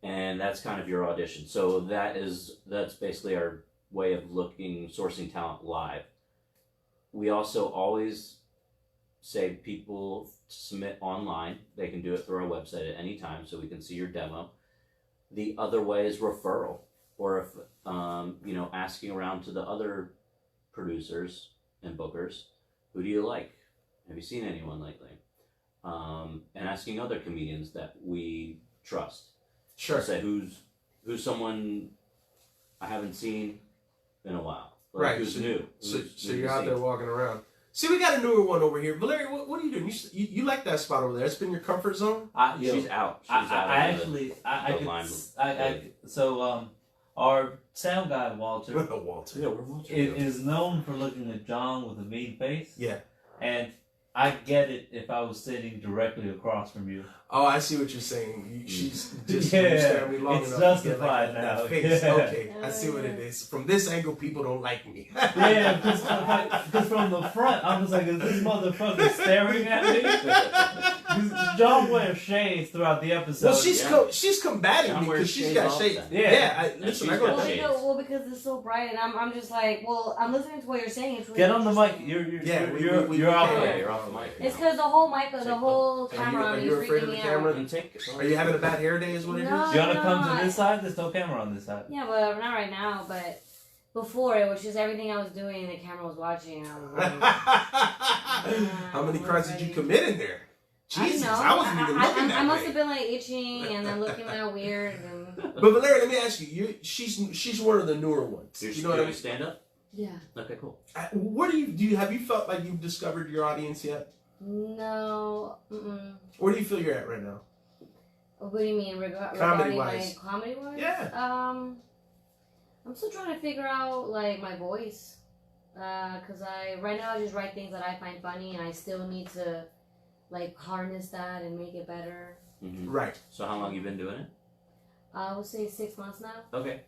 And that's kind of your audition. So that's basically our way of sourcing talent live. We also always say people submit online. They can do it through our website at any time, so we can see your demo. The other way is referral, or if asking around to the other producers and bookers, who do you like? Have you seen anyone lately? And asking other comedians that we trust. Sure. Say who's someone I haven't seen in a while. Like, Right. Who's new? So Who's you're out seen? there walking around. See, we got a newer one over here. Valeria, what are you doing? You like that spot over there? It's been your comfort zone. She's out. She's out. Our sound guy Walter Walter. Yeah, we're Walter. is known for looking at John with a mean face. Yeah. And I get it if I was sitting directly across from you. Oh, I see what you're saying. She's just Yeah, used to me long it's enough to get justified like now. that face. Yeah. Okay, I see what it is. From this angle, people don't like me. Yeah, because from the front, I was like, is this motherfucker staring at me? 'Cause John wears shades throughout the episode. Well, she's combating John me wears because she's shades got all shades. the time. Yeah. she's I got go. shades. Because it's so bright, and I'm just like, I'm listening to what you're saying. It's really Get on the mic. interesting. You're off can. there. Yeah, you're off the mic. It's because the whole mic, the whole camera Are on you is afraid of freaking the me camera? out. And take. Are you having a bad hair day? Is what it is? No. You want to come No, to this side? There's no camera on this side. Yeah, but not right now. But before, it was just everything I was doing, and the camera was watching. And I was like, How many crimes did you commit in there? Jesus, I don't know. I wasn't even looking that I must way. have been like itching and then looking all weird. And... But Valeria, let me ask you. She's one of the newer ones. You know what I mean? Stand up. Yeah. Okay, cool. Where do you have you felt like you've discovered your audience yet? No. Mm-mm. Where do you feel you're at right now? What do you mean regarding Comedy-wise. my comedy wise? Yeah. I'm still trying to figure out like my voice. Cause right now I just write things that I find funny, and I still need to like harness that and make it better. Mm-hmm. Right. So how long you been doing it? I would say 6 months now. Okay.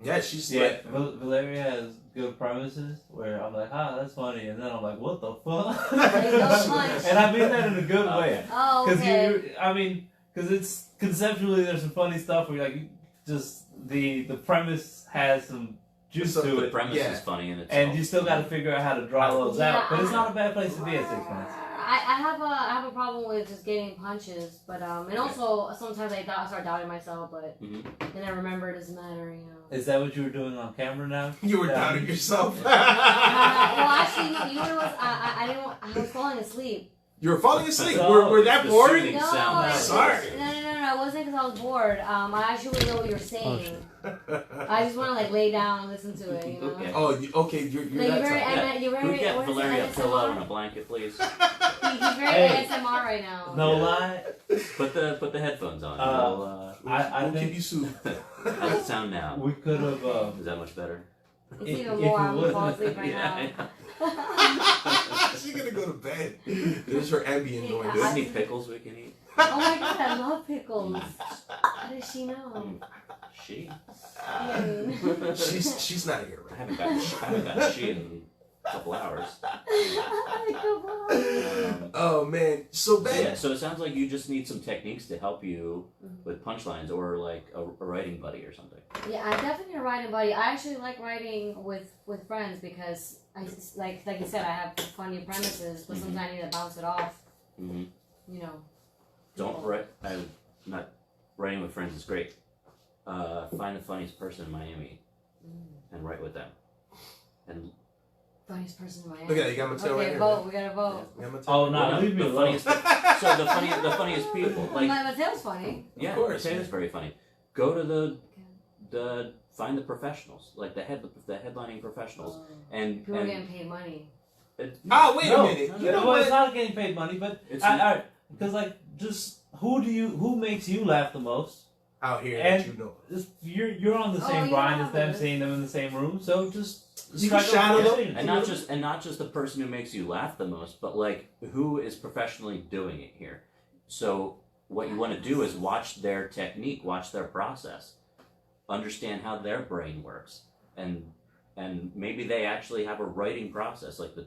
Yeah, she's Yeah, Valeria has good premises where I'm like, that's funny, and then I'm like, what the fuck? punch. And I mean that in a good way. Oh, Because okay. because it's conceptually there's some funny stuff where the premise has some juice So to The it, premise Yeah. is funny in itself. and you still got to figure out how to draw those Yeah, out. But it's not a bad place to be at 6 months. I have a problem with just getting punches, but and also sometimes I start doubting myself, but Mhm. then I remember it doesn't matter, you know. Is that what you were doing on camera now? You were Yeah. doubting yourself. Well, actually, no. You know what it was? I was falling asleep. You were falling asleep. So, We're that the bored? soothing No, sound. Sorry. No. It wasn't because I was bored. I actually wouldn't know what you're saying. I just want to like lay down and listen to it, you know. Okay. Oh, okay. You're Like, that you're very, type. you're Can we very. get What is Valeria a it? pillow and a ASMR? blanket, please? He's very Hey. ASMR right now. No lie. Put the headphones on. I We'll think keep you soothed. How's it sound now? we could have. Is that much better? It's even If more. it I'm gonna fall wasn't- asleep right Yeah, now. She's gonna go to bed. This is her ambient Yeah, noise. Do you have any pickles we can eat? Oh my god, I love pickles. How does she know? She? Yeah. She's not here I right haven't gotten she in a couple hours. Oh man, so Ben. Yeah, so it sounds like you just need some techniques to help you with punchlines or like a writing buddy or something. Yeah, I definitely need a writing buddy. I actually like writing with friends because like you said, I have funny premises, but sometimes I need to bounce it off. Mm-hmm. You know. Don't write. I'm not writing with friends is great. Find the funniest person in Miami and write with them. And Funniest person in Miami. Look at that, you got Mateo right Okay, here. vote. We gotta vote. You got Mateo Oh right no, no, leave me the alone. funniest. So the funniest people, like Mateo's funny. yeah, Of course, Mateo's yeah. very funny. Go to the find the professionals, like the headlining professionals, and People are getting paid money. Ah, wait No, a minute. You know well, it's what? not getting paid money, but It's because like just who makes you laugh the most? Out here, And- that you know. Just, you're on the Oh, same yeah, grind as them, but- seeing them in the same room. So just You can strike up shadow them. conversation. and not just the person who makes you laugh the most, but like who is professionally doing it here. So what you want to do is watch their technique, watch their process, understand how their brain works, and maybe they actually have a writing process, like a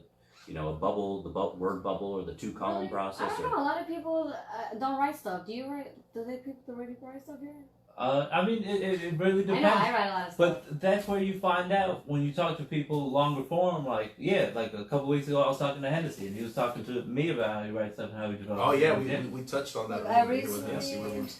bubble, word bubble, or the 2-column process. I don't know. A lot of people don't write stuff. Do you write? Do they people write stuff here? I mean, it really I know. depends. I write a lot of stuff. But that's where you find out when you talk to people longer form. Like like a couple weeks ago, I was talking to Hennessy, and he was talking to me about how he writes stuff and how he develops. Oh yeah, things. we touched on that. I a little bit with recently- Nancy Williams.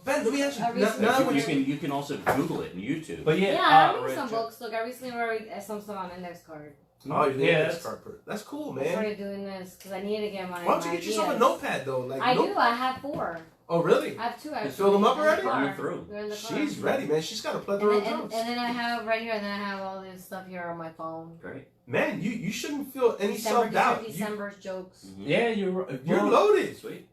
Ben, let me ask you. I Now, recently- now Like, when you can also Google it in YouTube. But yeah, Yeah, I read right, some Joe. books. Look, I recently read some stuff on index card. Oh, you're the Yeah, index that's- card person. That's cool, I man. started doing this because I needed to get my. Why don't you my get yourself a ideas. notepad though? Like I note- do. I have 4. Oh really? I have 2 actually. filled them up in the already? car. Run them through. They're in the car. She's ready, man. She's got a And plethora of then, drums. and then I have right here, and then I have all this stuff here on my phone. Great. Man, you shouldn't feel any December, self doubt. December's jokes. Mhm. Yeah, you're Loaded. Sweet.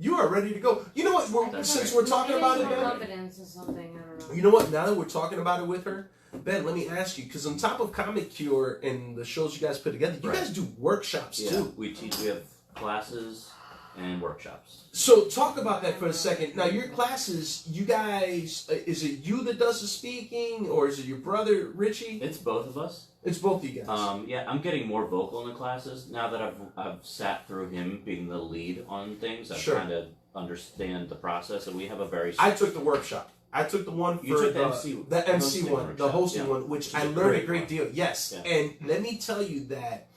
You are ready to go. You know what? That's Since great. we're talking Maybe about it, more Ben. confidence or something. I don't know. You know what? Now that we're talking about it with her, Ben, let me ask you, because on top of Comic Cure and the shows you guys put together, you Right. guys do workshops Yeah, too. we have classes and workshops. So talk about that for a second. Now your classes, you guys, is it you that does the speaking, or is it your brother Richie? It's both of us. It's both of you guys. Yeah, I'm getting more vocal in the classes now that I've sat through him being the lead on things. I'm Sure. trying to understand the process, and we have a very I took the workshop. I took the one for You took the MC MC one, hosting the hosting workshop, one, which Which I is learned a great great fun. deal. Yes, Yeah. and let me tell you that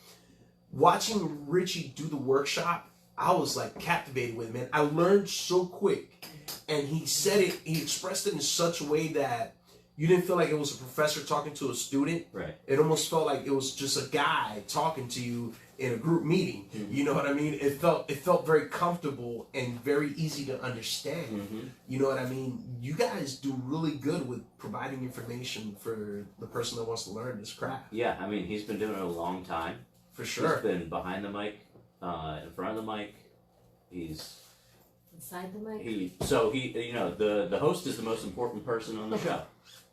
watching Richie do the workshop, I was like captivated with it, man. I learned so quick, and he said it. He expressed it in such a way that you didn't feel like it was a professor talking to a student. right. It almost felt like it was just a guy talking to you in a group meeting. Mhm. You know what I mean? It felt very comfortable and very easy to understand. Mm-hmm. You know what I mean? You guys do really good with providing information for the person that wants to learn this craft. Yeah, I mean he's been doing it a long time. For sure. He's been behind the mic, in front of the mic. He's Inside the mic. the host is the most important person on the show,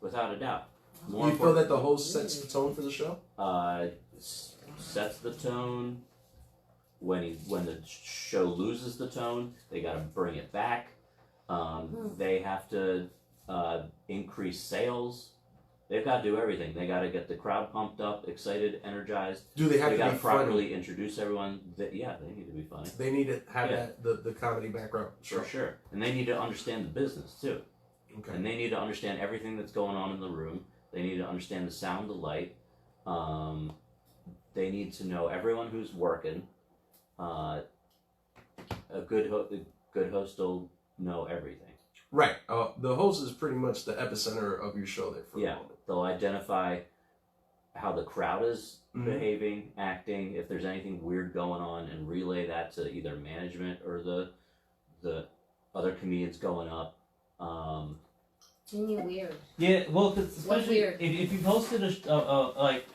without a doubt. More You feel that important. the host sets the tone for the show? Sets the tone. When the show loses the tone, they got to bring it back. They have to increase sales. They've got to do everything. They got to get the crowd pumped up, excited, energized. Do they have They to got be to properly funny? introduce everyone. They need to be funny. They need to have Yeah. the comedy background. For sure. And they need to understand the business too. Okay. And they need to understand everything that's going on in the room. They need to understand the sound, the light. They need to know everyone who's working. A good host will know everything. Right. The host is pretty much the epicenter of your show there for a Yeah. moment. They'll identify how the crowd is Mhm. behaving, acting, if there's anything weird going on, and relay that to either management or the other comedians going up. Any weird. Yeah, well, 'cause especially weird? if you've hosted like,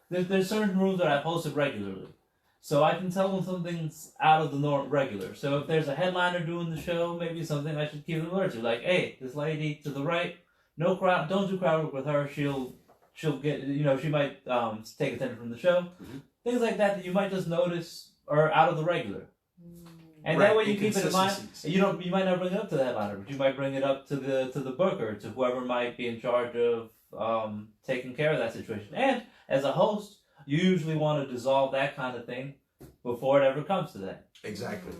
there's certain rooms that I've hosted regularly, so I can tell when something's out of the norm regular. So if there's a headliner doing the show, maybe something I should keep alert to, like, hey, this lady to the right, no crowd, don't do crowd work with her. She'll she'll get, she might take attention from the show. Mhm. Things like that you might just notice are out of the regular. And Right, that way you keep it in mind. inconsistencies. You might not bring it up to the headliner, but you might bring it up to the booker, to whoever might be in charge of taking care of that situation. And as a host, you usually want to dissolve that kind of thing before it ever comes to that. Exactly.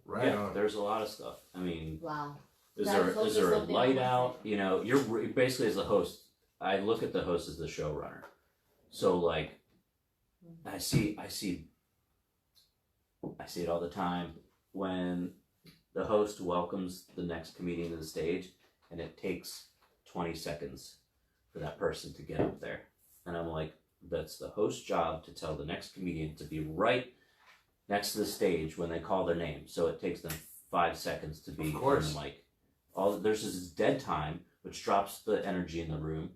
Right Yeah, on. there's a lot of stuff. I mean, Wow. is That's there also a something light I out? You're basically as the host. I look at the host as the showrunner. So like, I see it all the time when the host welcomes the next comedian to the stage, and it takes 20 seconds for that person to get up there, and I'm like, that's the host's job to tell the next comedian to be right next to the stage when they call their name. So it takes them 5 seconds to be Of course. on the mic. There's this dead time, which drops the energy in the room.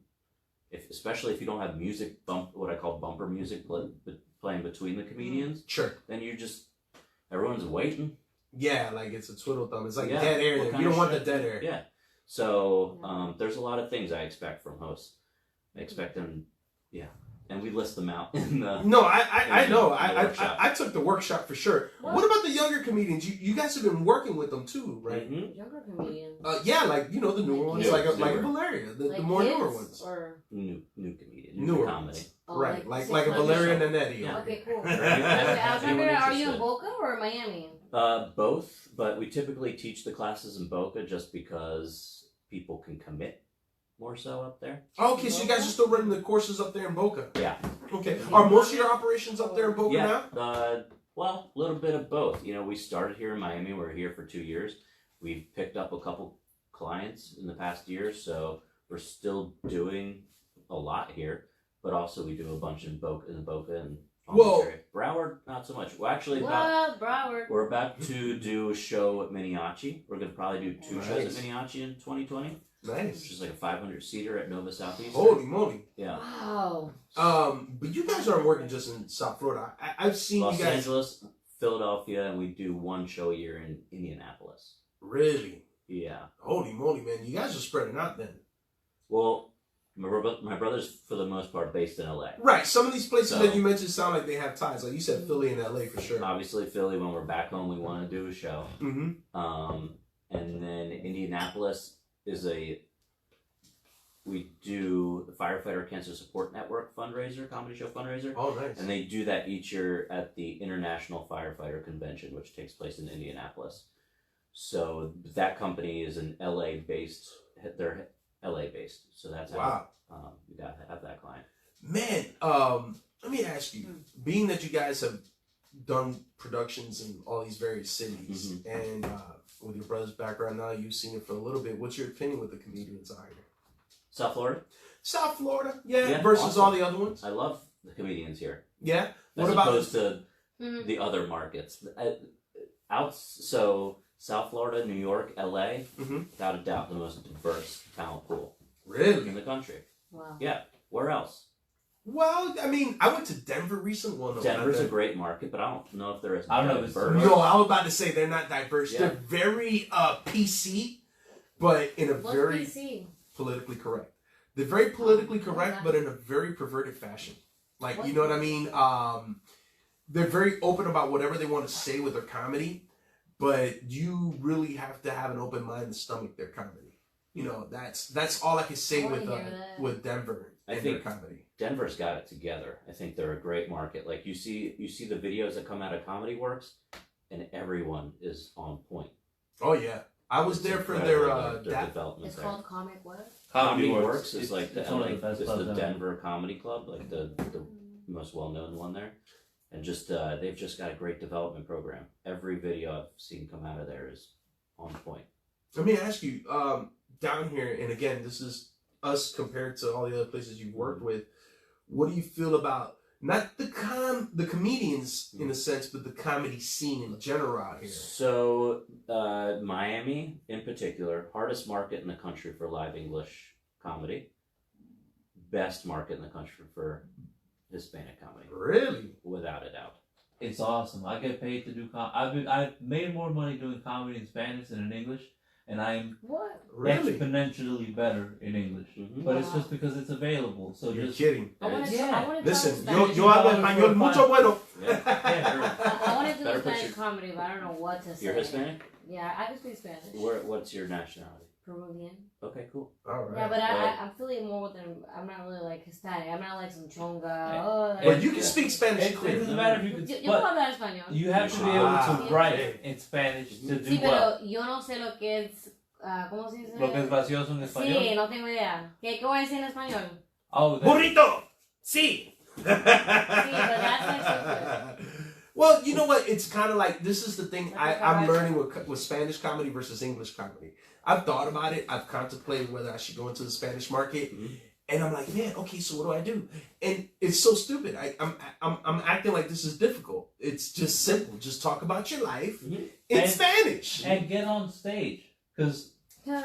Especially if you don't have music, what I call bumper music playing between the comedians, Sure. then everyone's waiting. Yeah, like it's a twiddle thumb. It's like Yeah, dead air. what There. kind You don't of want the shit? dead air. Yeah. So there's a lot of things I expect from hosts. I expect them, yeah, and we list them out in the. No, I know. In the workshop. I took the workshop for sure. What about the younger comedians? You guys have been working with them too, right? Mhm. Younger comedians. Yeah, like the newer ones, Newer, like a newer. Valeria, the Like more newer kids, ones, Or New comedian, Newer comedy. oh, right? Like a 600? Valeria Nanetti. Yeah. Okay, cool. Right. Okay, I was wondering, are you in Interested. Boca or Miami? Both, but we typically teach the classes in Boca just because people can commit more so up there. Okay, so you guys are still running the courses up there in Boca. Yeah. Okay. Are most of your operations up there in Boca Yeah. now? Well, a little bit of both. We started here in Miami. We're here for 2 years. We've picked up a couple clients in the past year, so we're still doing a lot here. But also, we do a bunch in Boca and Palm Whoa. Beach area. Broward, not so much. We're actually What, Broward? we're about to do a show at Miniachi. We're gonna probably do 2 shows Nice. at Miniachi in 2020, which Nice. is like a 500 seater at Nova Southeast. Holy moly. Yeah. Wow. But you guys aren't working just in South Florida. I've seen Los you guys. Angeles, Philadelphia, and we do 1 show a year in Indianapolis. Really? Yeah. Holy moly, man! You guys are spreading out then. Well, my brother's for the most part based in LA. Right. Some of these places So- that you mentioned sound like they have ties. Like you said, Philly and LA for sure. Obviously, Philly, when we're back home, we want to do a show. Mm-hmm. And then Indianapolis is we do the Firefighter Cancer Support Network fundraiser, comedy show fundraiser. Oh, nice. And they do that each year at the International Firefighter Convention, which takes place in Indianapolis. So that company is an LA based. They're LA based. So that's how Wow. you got to have that client. Man, let me ask you, being that you guys have done productions in all these various cities, and with your brother's background now, you've seen it for a little bit, what's your opinion with the comedians out here? South Florida. South Florida, yeah, Yeah, versus awesome. all the other ones? I love the comedians here. Yeah? As What about opposed to Mhm. the other markets. So South Florida, New York, LA, Mhm. without a doubt, the most diverse talent pool in Really? the country. Wow. Yeah. Where else? Well, I mean, I went to Denver recently. Well, no, Denver's not a great market, but I don't know if they're as I don't know if it's diverse. No, I was about to say they're not diverse. Yeah. They're very PC, but in a What's very PC? politically correct. They're very politically Oh, correct, okay. but in a very perverted fashion. Like, What? you know what I mean? They're very open about whatever they want to say with their comedy, but you really have to have an open mind to stomach their comedy. You know, that's all I can say I wanna with hear that. with Denver I and think- their comedy. Denver's got it together. I think they're a great market. Like you see the videos that come out of Comedy Works, and everyone is on point. Oh yeah, I was It's there for incredible, their development It's there. called Comic what? Comedy Works is like the it's one LA, of the best it's clubs the ever. Denver Comedy Club, like the most well known one there, and just they've just got a great development program. Every video I've seen come out of there is on point. Let me ask you, down here, and again, this is us compared to all the other places you've worked with. What do you feel about not the comedians in a sense, but the comedy scene in general out here? So Miami in particular, hardest market in the country for live English comedy. Best market in the country for Hispanic comedy, Really? without a doubt. It's awesome. I get paid to do I've made more money doing comedy in Spanish than in English, and I'm What? Really? exponentially better in English. Mhm. But it's Wow. just because it's available. So You're just kidding. I want to. Yeah. I want to try Listen, Spanish. yo hablo español mucho bueno. Yeah. I want to do Better put Spanish your- comedy, but I don't know what to say. You're Hispanic? Yeah, I can speak Spanish. What's your nationality? Peruvian. Okay, cool. All right. Yeah, but Well- I'm feeling more with them. I'm not really like Hispanic. I'm not like some chonga. Yeah. Oh, like, But you can Yeah. speak Spanish it clearly. doesn't matter if you yo, could. yo But puedo hablar español. you have to be able Ah, to write okay. in Spanish to do Sí, well. pero yo no sé lo que es. ¿Cómo se dice? Lo que es vacioso en español. Sí, no tengo idea. ¿Qué voy a decir en español? Oh, that- Burrito! Sí! but that's like so Well, you know what? It's kind of like, this is the thing Like a I'm variety. learning with Spanish comedy versus English comedy. I've thought about it. I've contemplated whether I should go into the Spanish market. Mhm. And I'm like, man, okay, so what do? And it's so stupid. I'm acting like this is difficult. It's just simple. Just talk about your life Mhm. in And- Spanish. and get on stage because Yeah.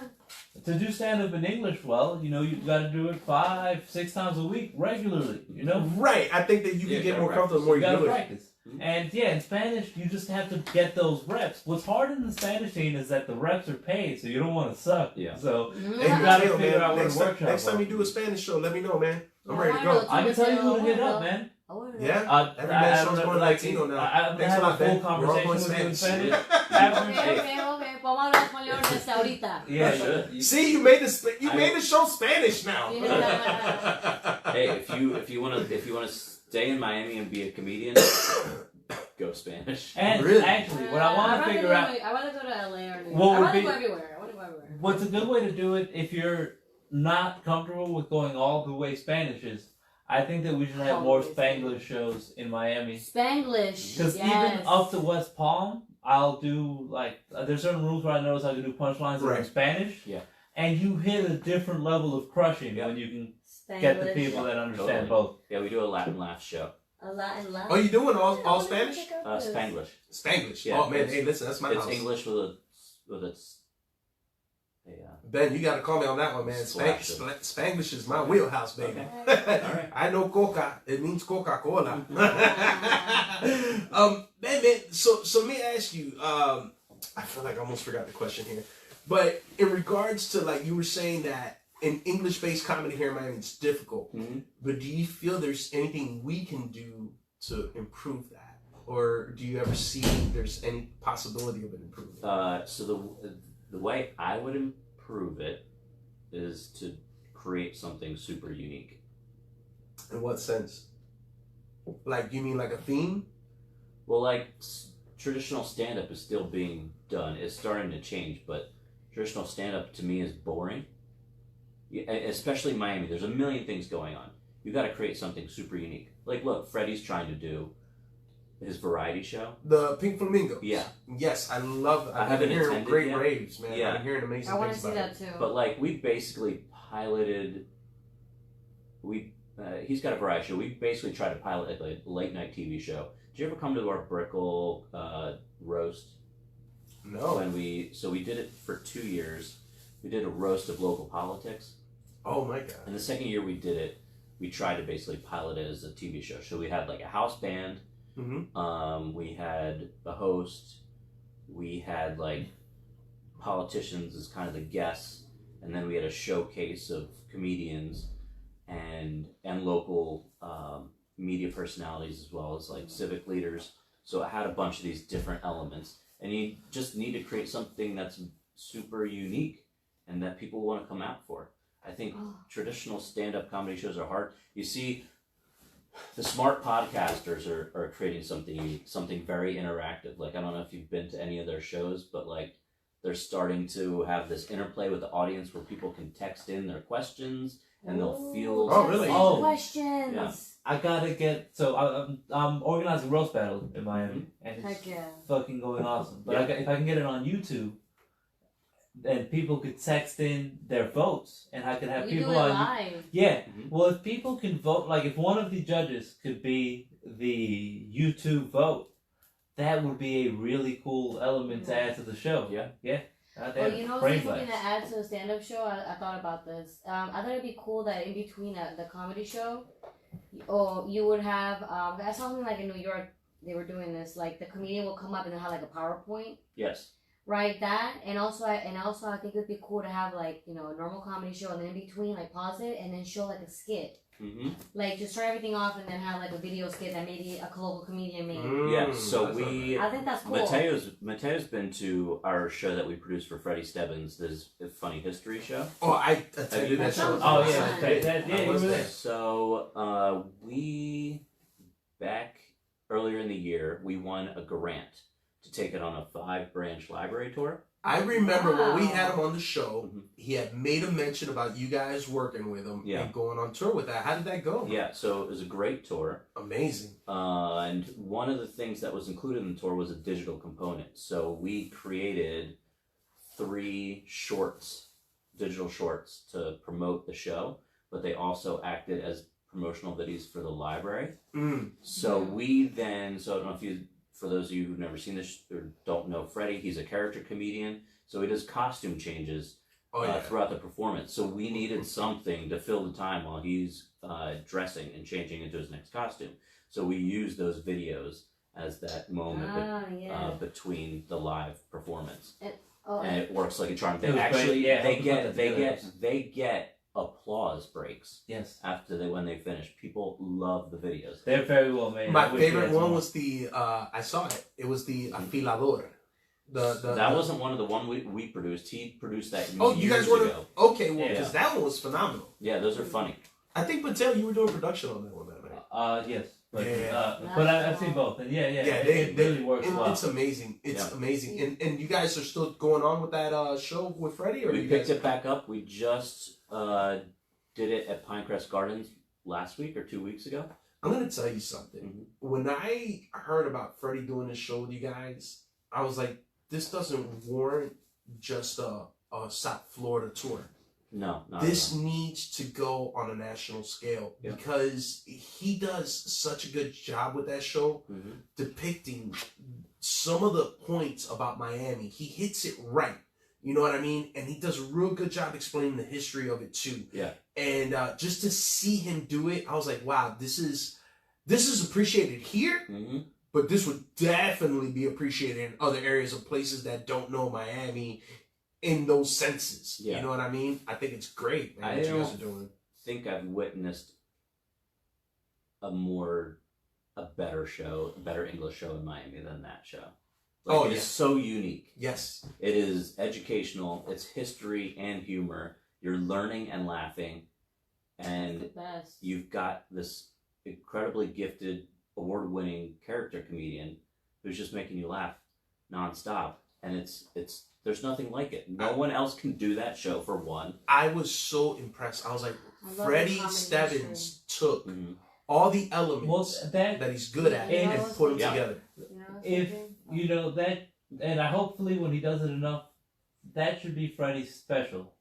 to do stand up in English well, you know, you've got to do it 5-6 times a week regularly. You know, Right. I think that you Yeah, can get gotta more practice. comfortable the more you you got to do it. practice. Mhm. And yeah, in Spanish, you just have to get those reps. What's hard in the Spanish scene is that the reps are paid, so you don't want to suck. Yeah. So Hey, You you gotta chill, figure man. out where Next to time, workshop next time on. you do a Spanish show, let me know, man. I'm Yeah, ready why to go. not? I can tell you who to hit Oh, up, man. Yeah? Every man show's going Latino now. I'm gonna Thanks a have lot, a full Ben. We're all conversation going with you in Spanish. Spanish. Okay, Average- okay. Podemos hablar español desde ahorita. Yeah, You should. You- See, you made the I- made the show Spanish now. Yeah. Hey, if you wanna stay in Miami and be a comedian, go Spanish. And Really? actually, what I want to figure out, I want to go to LA or New York. What I would want to be- go everywhere. I want to go everywhere. what's a good way to do it if you're not comfortable with going all the way Spanish is, I think that we should have more Spanglish shows in Miami. Spanglish. Because Yes. even up to West Palm, I'll do like there's certain rules where I notice I can do punchlines that are in Right. Spanish. Yeah. And you hit a different level of crushing Yeah. when you can Spanglish. get the people that understand Totally. both. Yeah, we do a Latin laugh show. A lot and lot. Are you doing all I wanna Spanish? check out this. Spanglish. Spanglish. Yeah, Oh man, it's- hey, listen, that's my It's house. English with a Ben, you gotta call me on that one, man. Splash. Spanglish is my wheelhouse, baby. Okay. Alright. I know Coca. It means Coca-Cola. man, so let me ask you. I feel like I almost forgot the question here, but in regards to like you were saying that in English-based comedy here in Miami, it's difficult. Mhm. But do you feel there's anything we can do to improve that, or do you ever see there's any possibility of an improvement? So the way I would improve it is to create something super unique. In what sense? Like, you mean like a theme? Well, like traditional stand-up is still being done. It's starting to change, but traditional stand-up to me is boring. Yeah, especially in Miami, there's a million things going on. You got to create something super unique. Like, look, Freddie's trying to do his variety show. The Pink Flamingos. Yeah. Yes, I love. I I've haven't been hearing attended great yet. raves, man. Yeah. I've been hearing amazing I want to things see about that it. too. But like, we basically piloted. He's got a variety show. We basically tried to pilot a late night TV show. Did you ever come to our Brickle roast? No. When we did it for 2 years. We did a roast of local politics. Oh my god. And the second year we did it, we tried to basically pilot it as a TV show. So we had like a house band. Mm-hmm. We had a host. We had like politicians as kind of the guests, and then we had a showcase of comedians and local media personalities as well as like civic leaders. So it had a bunch of these different elements, and you just need to create something that's super unique and that people want to come out for. I think traditional stand-up comedy shows are hard. You see, the smart podcasters are creating something very interactive. Like, I don't know if you've been to any of their shows, but like they're starting to have this interplay with the audience where people can text in their questions and they'll feel. Oh, really? Oh. Questions. Yeah. I gotta get I'm organizing roast battle in Miami, and it's Heck yeah. fucking going awesome. But Yeah. if I can get it on YouTube, then people could text in their votes, and I could have You do people it on. live. Yeah. Mhm. Well, if people can vote, like if one of the judges could be the YouTube vote, that would be a really cool element to add to the show. Yeah. Yeah. Well, you know, something to add to a stand-up show. I thought about this. I thought it'd be cool that in between the comedy show, you would have. I saw something like in New York. They were doing this. Like the comedian will come up and they'll have like a PowerPoint. Yes. Right, that, and also I think it'd be cool to have like a normal comedy show, and then in between like pause it and then show like a skit, like just start everything off and then have like a video skit that maybe a local comedian made. Yeah, so I think that's cool. Mateo's been to our show that we produced for Freddie Stebbins, this funny history show. Oh, I attended that show. Oh yeah, I was there. So we back earlier in the year we won a grant to take it on a 5-branch library tour. I remember when we had him on the show, he had made a mention about you guys working with him and going on tour with that. How did that go? Yeah, so it was a great tour. Amazing. And one of the things that was included in the tour was a digital component. So we created 3 digital shorts to promote the show, but they also acted as promotional videos for the library. So we then, so I don't know if you, for those of you who've never seen this or don't know Freddie, he's a character comedian. So he does costume changes throughout the performance. So we needed something to fill the time while he's dressing and changing into his next costume. So we used those videos as that moment between the live performance. And it works like a charm. They actually, they get applause breaks. Yes. When they finish, people love the videos. They're very well made. My favorite one was the I saw it. It was the afilador. That wasn't one of the one we produced. He produced that. You guys were ago. Okay. Well, because that one was phenomenal. Yeah, those are funny. I think Patel, you were doing production on that one that night. Yes. But I've seen both, and it really works well. It's amazing. It's amazing. And you guys are still going on with that show with Freddie, or we picked it back up. We just did it at Pinecrest Gardens last week or 2 weeks ago. I'm gonna tell you something. When I heard about Freddie doing this show with you guys, I was like, this doesn't warrant just a South Florida tour. No, this needs to go on a national scale because he does such a good job with that show, depicting some of the points about Miami. He hits it right. You know what I mean? And he does a real good job explaining the history of it too. Yeah. And just to see him do it, I was like, wow, this is appreciated here, but this would definitely be appreciated in other areas of places that don't know Miami in those senses. You know what I mean? I think it's great, man, what you guys are doing. I think I've witnessed a better English show in Miami than that show. It's so unique. Yes. It is educational, it's history and humor. You're learning and laughing, and you've got this incredibly gifted, award-winning character comedian who's just making you laugh nonstop, and it's there's nothing like it. No one else can do that show, for one. I was so impressed. I was like, Freddie Stebbins took all the elements that he's good at and put them together. If that, and hopefully when he does it enough, that should be Freddie's special.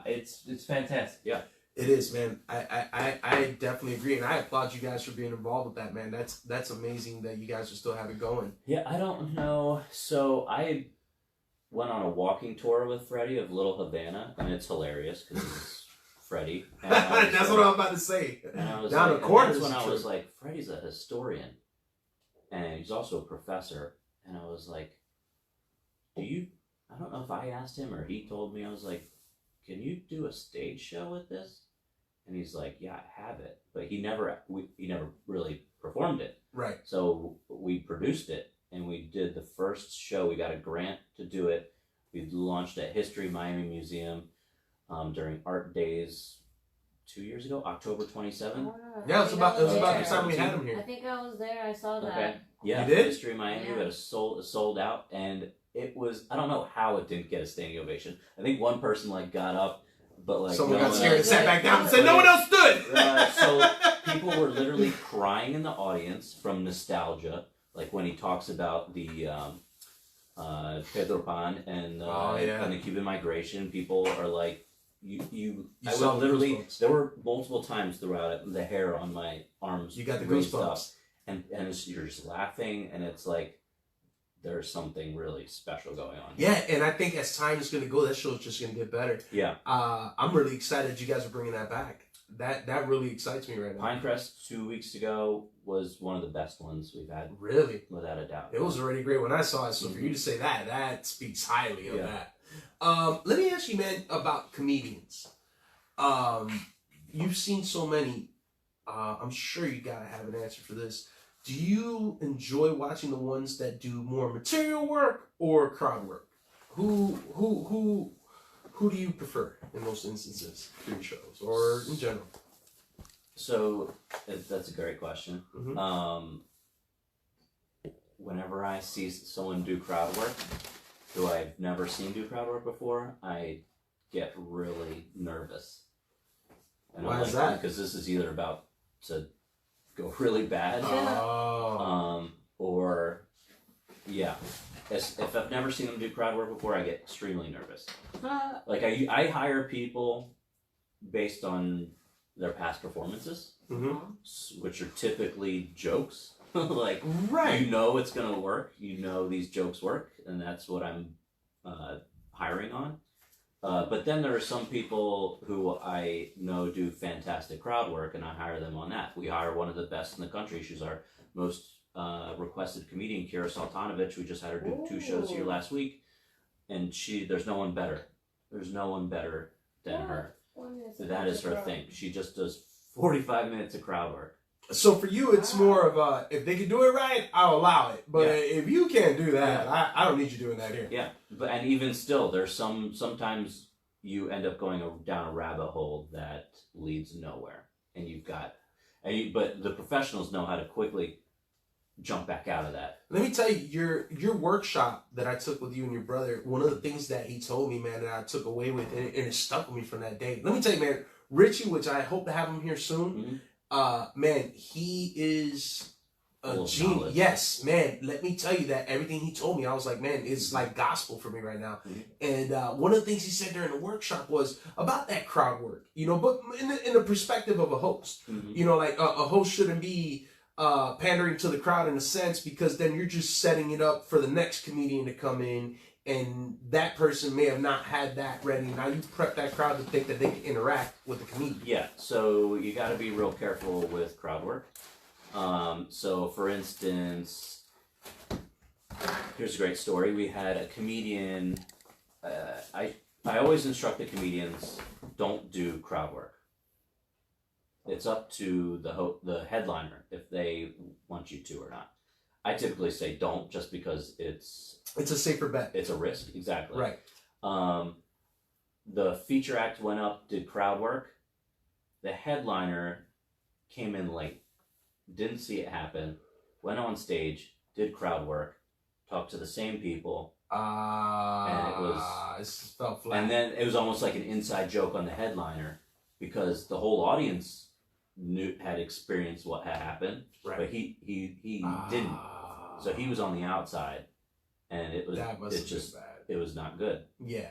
It's fantastic. Yeah, it is, man. I definitely agree, and I applaud you guys for being involved with that, man. That's amazing that you guys are still have it going. Yeah, I don't know. So I went on a walking tour with Freddie of Little Havana, and it's hilarious because it's Freddie. That's what I'm about to say. And I was down like, the corner. That's when I was like, Freddie's a historian, and he's also a professor. And I was like, I don't know if I asked him or he told me, I was like, can you do a stage show with this? And he's like, yeah, I have it. But he never really performed it. Right. So we produced it, and we did the first show. We got a grant to do it. We launched at History Miami Museum during Art Days 2 years ago, October 27th. Yeah, it was about the time we had him here. I think I was there. I saw that. Okay. Yeah, you did? History Miami, but it sold out, and it was, I don't know how it didn't get a standing ovation. I think one person got up, but someone got scared and sat back down and said no one else stood. So people were literally crying in the audience from nostalgia, like when he talks about the Pedro Pan and the Cuban migration. People are like, I would literally, there were multiple times throughout it, the hair on my arms. You got the goosebumps. And you're just laughing, and it's like there's something really special going on. Yeah, and I think as time is going to go, that show is just going to get better. Yeah. I'm really excited you guys are bringing that back. That really excites me right now. Pinecrest 2 weeks ago was one of the best ones we've had, Really? without a doubt. It was already great when I saw it, so for you to say that speaks highly of Yeah. that. Let me ask you, man, about comedians. You've seen so many. I'm sure you gotta have an answer for this. Do you enjoy watching the ones that do more material work or crowd work? Who do you prefer in those instances for your shows or in general? So that's a great question. Mhm. Whenever I see someone do crowd work who I've never seen do crowd work before, I get really nervous. And Why I'm is that? Because this is either about to go really bad, Oh. or yeah. If I've never seen them do crowd work before, I get extremely nervous. Like I hire people based on their past performances, which are typically jokes. Like Right. you know it's gonna work. You know these jokes work, and that's what I'm hiring on. But then there are some people who I know do fantastic crowd work, and I hire them on that. We hire one of the best in the country. She's our most requested comedian, Kira Saltanovich. We just had her do 2 shows here last week, and there's no one better. There's no one better than her. That is her thing. She just does 45 minutes of crowd work. So for you, it's more of if they can do it right, I'll allow it. But if you can't do that, I don't need you doing that here. Yeah, and even still, there's sometimes you end up going down a rabbit hole that leads nowhere, and but the professionals know how to quickly jump back out of that. Let me tell you, your workshop that I took with you and your brother, one of the things that he told me, man, that I took away with, and it stuck with me from that day. Let me tell you, man, Richie, which I hope to have him here soon, man, he is a genius. Yes, man, let me tell you that everything he told me, I was like, man, it's like gospel for me right now. And one of the things he said during the workshop was about that crowd work, but in the perspective of a host. Like a host shouldn't be pandering to the crowd in a sense, because then you're just setting it up for the next comedian to come in, and that person may have not had that ready. Now you prep that crowd to think that they can interact with the comedian. Yeah, so you got to be real careful with crowd work. So for instance, here's a great story. We had a comedian. I always instruct the comedians, don't do crowd work. It's up to the headliner if they want you to or not. I typically say don't, just because it's a safer bet. It's a risk, exactly. Right. The feature act went up, did crowd work. The headliner came in late, didn't see it happen, went on stage, did crowd work, talked to the same people, and it fell flat. And then it was almost like an inside joke on the headliner, because the whole audience had experienced what had happened, but he didn't. So he was on the outside, and it was it was not good. Yeah.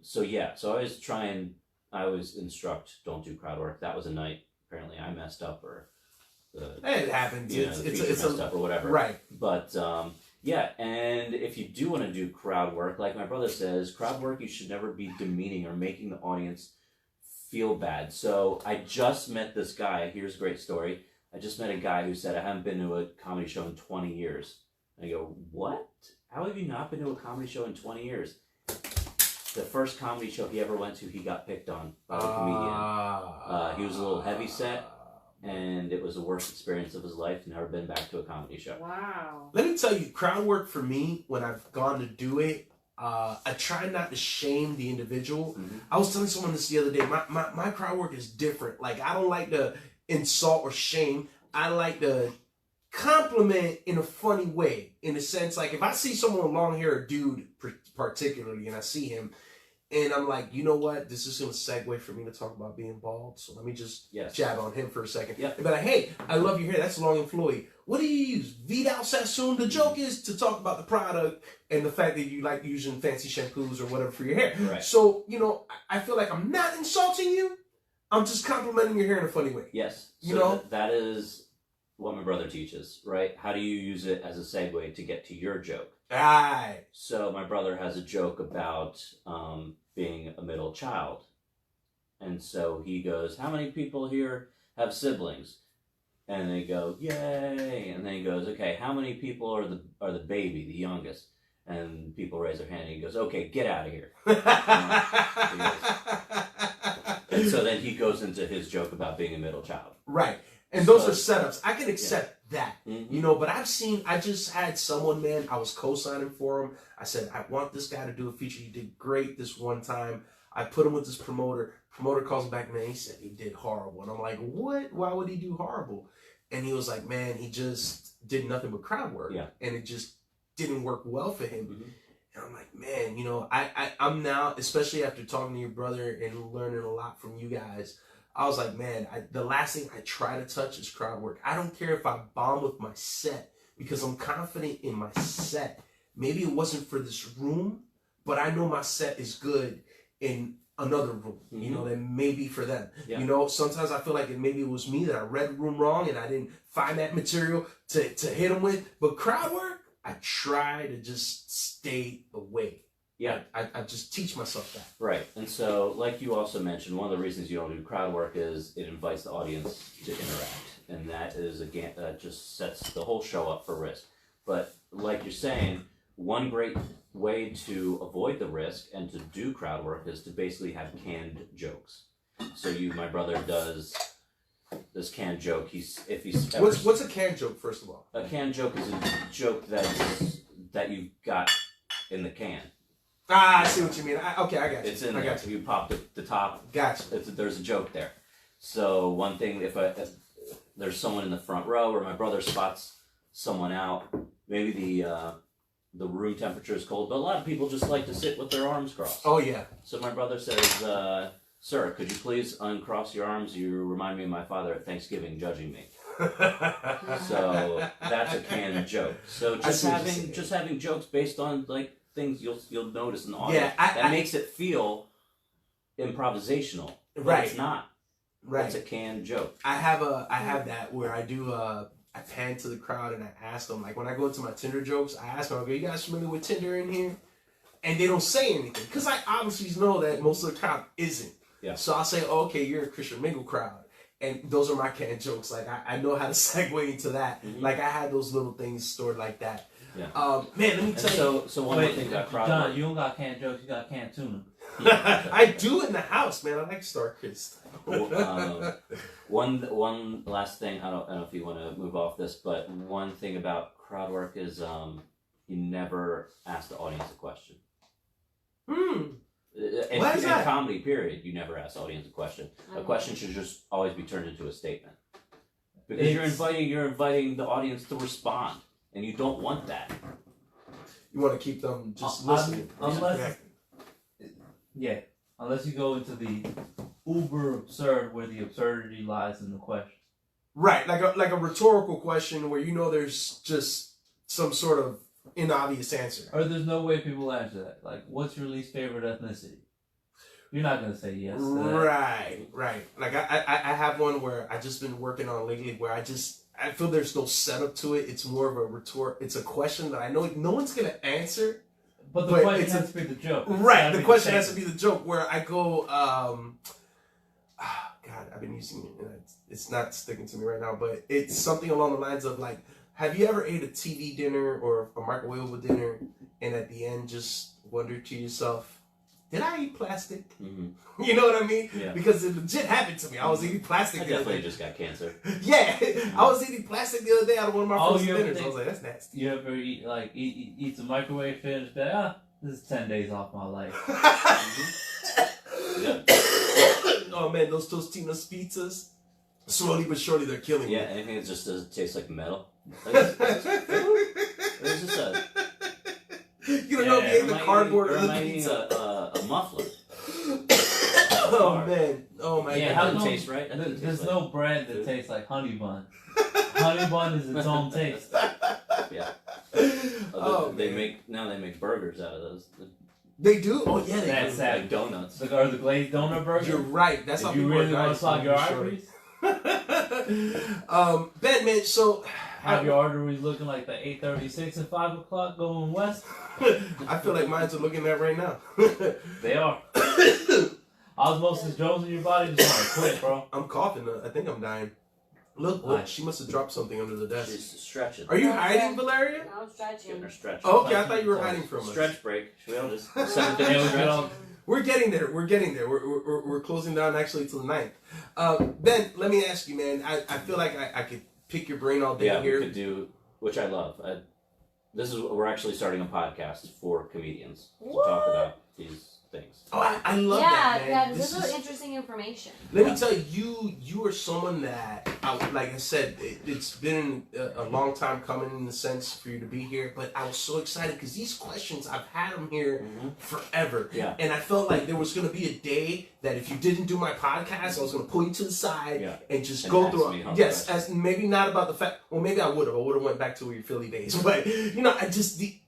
So I always instruct, don't do crowd work. That was a night apparently I messed up, or it happens. It's messed up or whatever. Right. But and if you do want to do crowd work, like my brother says, crowd work, you should never be demeaning or making the audience feel bad. So I just met this guy. Here's a great story. I just met a guy who said, I haven't been to a comedy show in 20 years. And I go, what? How have you not been to a comedy show in 20 years? The first comedy show he ever went to, he got picked on by the comedian. He was a little heavy set, and it was the worst experience of his life. Never been back to a comedy show. Wow. Let me tell you, crowd work for me, when I've gone to do it, I try not to shame the individual. I was telling someone this the other day. My crowd work is different. Like, I don't like to insult or shame. I like to compliment in a funny way. In a sense, like, if I see someone with long hair, a dude particularly, and I see him, and I'm like, you know what? This is going to segue for me to talk about being bald. So let me just jab on him for a second. Yep. And be like, hey, I love your hair. That's long and flowy. What do you use? Vidal Sassoon? The joke is to talk about the product and the fact that you like using fancy shampoos or whatever for your hair. Right. So, I feel like I'm not insulting you. I'm just complimenting your hair in a funny way. Yes. So that is what my brother teaches, right? How do you use it as a segue to get to your joke? Aye. So my brother has a joke about being a middle child. And so he goes, how many people here have siblings? And they go, yay. And then he goes, okay, how many people are the baby, the youngest? And people raise their hand and he goes, okay, get out of here. And so then he goes into his joke about being a middle child. Right. And those are setups. I can accept that, Mm-hmm. you know, but I just had someone, man, I was co-signing for him. I said, I want this guy to do a feature. He did great this one time. I put him with this promoter. Promoter calls back, man, he said he did horrible. And I'm like, what? Why would he do horrible? And he was like, man, he just did nothing but crowd work. Yeah. And it just didn't work well for him. Mm-hmm. And I'm like, man, you know, I'm now, especially after talking to your brother and learning a lot from you guys, I was like, man, the last thing I try to touch is crowd work. I don't care if I bomb with my set because I'm confident in my set. Maybe it wasn't for this room, but I know my set is good in another room, you know, that maybe for them. Yeah. You know, sometimes I feel like maybe it was me that I read the room wrong and I didn't find that material to hit them with. But crowd work, I try to just stay away. Yeah. I just teach myself that. Right. And so, like you also mentioned, one of the reasons you don't do crowd work is it invites the audience to interact. And that is, again, just sets the whole show up for risk. But like you're saying, one great way to avoid the risk and to do crowd work is to basically have canned jokes. So my brother does this canned joke. What's a canned joke, first of all? A canned joke is a joke that you've got in the can. Ah, I see what you mean. Okay, I got you. It's in I there. got you. You pop the top. Gotcha. There's a joke there. So one thing, if there's someone in the front row, or my brother spots someone out, maybe the room temperature is cold, but a lot of people just like to sit with their arms crossed. Oh yeah. So my brother says, "Sir, could you please uncross your arms? You remind me of my father at Thanksgiving judging me." So that's a canned joke. So just having jokes based on like things you'll notice in the audience that makes it feel improvisational. Right. It's not. Right. It's a canned joke. I have that where I do I pan to the crowd and I ask them, like when I go into my Tinder jokes, I ask them, okay, you guys familiar with Tinder in here? And they don't say anything because I obviously know that most of the crowd isn't. Yeah. So I'll say, oh, okay, you're a Christian Mingle crowd. And those are my canned jokes. Like I know how to segue into that. Mm-hmm. Like I had those little things stored like that. Yeah. Man, let me tell you. So one more thing about crowd John, work. you don't got canned jokes, you got canned tuna. I do in the house, man. I like Star Kids. One last thing. I don't know if you want to move off this, but one thing about crowd work is you never ask the audience a question. Why is that? In comedy, period, you never ask the audience a question. A question should just always be turned into a statement. Because you're inviting the audience to respond, and you don't want that. You want to keep them just listening. Unless you go into the uber absurd where the absurdity lies in the question. Right, like a rhetorical question where you know there's just some sort of inobvious answer. Or there's no way people answer that. Like, what's your least favorite ethnicity? You're not gonna say yes to that. Right. Like I have one where I just been working on lately where I feel there's no setup to it. It's more of a retort. It's a question that I know no one's gonna answer. But the question has to be the joke. Right, the question has to be the joke where I go, God, I've been using it and it's not sticking to me right now, but it's something along the lines of like, have you ever ate a TV dinner or a microwavable dinner and at the end just wondered to yourself, did I eat plastic? Mm-hmm. You know what I mean? Yeah. Because it legit happened to me. I was eating plastic I the other definitely day. just got cancer. Yeah, I was eating plastic the other day out of one of my first dinners. think, I was like, that's nasty. You ever eat some microwave food and be like, this is 10 days off my life. Yeah. Oh man, those Tostino's pizzas, slowly but surely they're killing me. Yeah, anything that just doesn't taste like metal. Like, it's just a... You don't know if you ate the cardboard or the pizza. A muffler. Oh man! Oh my Yeah, god! how That doesn't come taste right. That doesn't taste There's like... no bread that tastes like honey bun. Honey bun is its own taste. Yeah. They make burgers out of those. They do? Oh yeah, they That's do. sad. Like donuts. Or the glazed donut burger. You're right. That's if how you people really are want to clog your arteries. Ben, man, so Have your arteries looking like the 836 and 5 o'clock going west. I feel like mine's are looking at right now. They are. Osmosis Jones in your body just want to quit, bro. I'm coughing. I think I'm dying. Look, Nice. she must have dropped something under the desk. She's stretching. Are you hiding, Valeria? I'm stretching. Getting her stretch. Oh, okay, I thought you were hiding from us. Stretch break. Should we all just Yeah, 7:30 we stretch? can We're getting there. We're closing down actually till the 9th. Ben, let me ask you, man. I feel like I could pick your brain all day Yeah, here. we could do, which I love. We're actually starting a podcast for comedians to talk about these things. Oh, I love that, man. Yeah, this is interesting information. Let me tell you, you are someone that, like I said, it's been a long time coming in the sense for you to be here, but I was so excited because these questions, I've had them here forever. Yeah. And I felt like there was going to be a day that if you didn't do my podcast, I was going to pull you to the side and just go ask through me it. all the Yes, questions. as maybe not about the fact, well, maybe I would have went back to your Philly days, but, you know,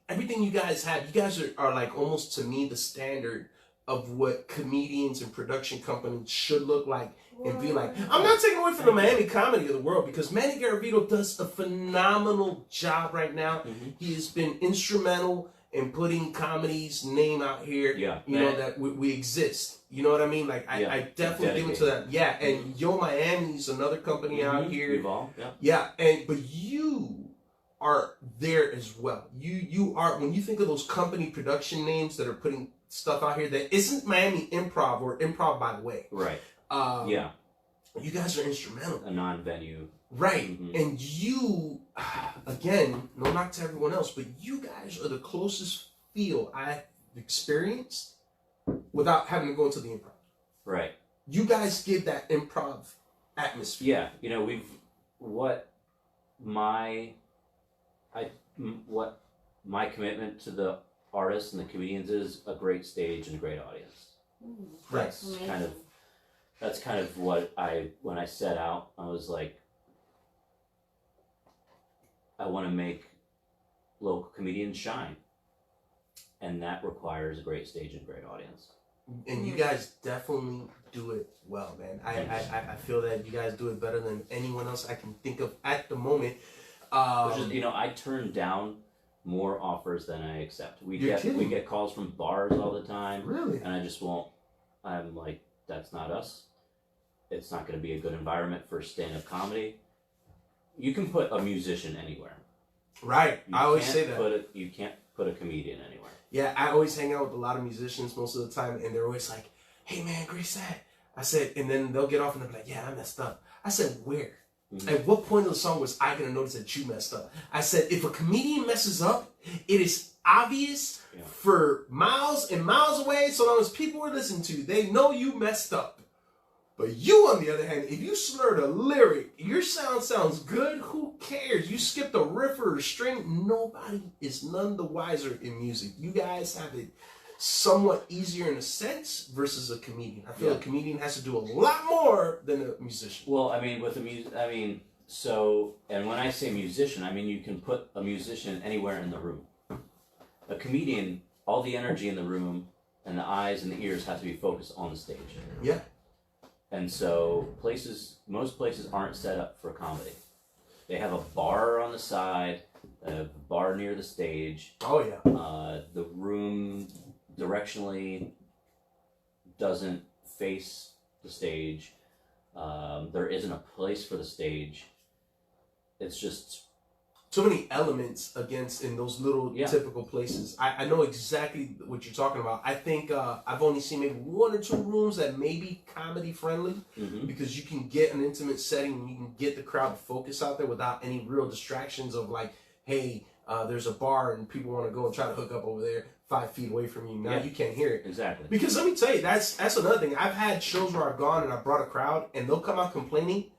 everything you guys have, you guys are like almost to me the standard of what comedians and production companies should look like and be like. I'm not taking away from the Miami comedy of the world because Manny Garavito does a phenomenal job right now. He has been instrumental in putting comedy's name out here. Yeah. You know, that we exist. You know what I mean? Like, I definitely give it to that. Yeah, and Yo Miami's another company out here. Evolve, Yeah, but you are there as well. You are, when you think of those company production names that are putting stuff out here that isn't Miami Improv or Improv by the way. Right. You guys are instrumental. A non-venue. Right. And you, again, no knock to everyone else, but you guys are the closest feel I've experienced without having to go into the improv. Right. You guys give that improv atmosphere. Yeah. You know, what my commitment to the artists and the comedians is a great stage and a great audience. Right. That's kind of what when I set out, I was like, I want to make local comedians shine, and that requires a great stage and a great audience. And you guys definitely do it well, man. I feel that you guys do it better than anyone else I can think of at the moment. Which is, you know, I turn down more offers than I accept. We You're kidding. get calls from bars all the time. Really? And I just won't. I'm like, that's not us. It's not going to be a good environment for stand-up comedy. You can put a musician anywhere. Right. I always say that. You can't put a comedian anywhere. Yeah, I always hang out with a lot of musicians most of the time, and they're always like, "Hey man, great set." I said, and then they'll get off and they'll be like, "Yeah, I messed up." I said, "Where? At what point of the song was I gonna notice that you messed up?" I said, "If a comedian messes up, it is obvious for miles and miles away. So long as people are listening to you, they know you messed up. But you, on the other hand, if you slurred a lyric, your sound sounds good. Who cares? You skipped a riff or a string. Nobody is none the wiser in music. You guys have it somewhat easier in a sense versus a comedian. I feel a comedian has to do a lot more than a musician." Well, I mean, with and when I say musician, I mean you can put a musician anywhere in the room. A comedian, all the energy in the room and the eyes and the ears have to be focused on the stage. Yeah. And so most places aren't set up for comedy. They have a bar on the side, a bar near the stage. Oh yeah. The room directionally doesn't face the stage. There isn't a place for the stage. It's just so many elements in those little typical places. I know exactly what you're talking about. I think I've only seen maybe one or two rooms that may be comedy friendly because you can get an intimate setting and you can get the crowd to focus out there without any real distractions of like, hey, there's a bar and people want to go and try to hook up over there 5 feet away from you. Now you can't hear it. Exactly. Because let me tell you, that's another thing. I've had shows where I've gone and I brought a crowd and they'll come out complaining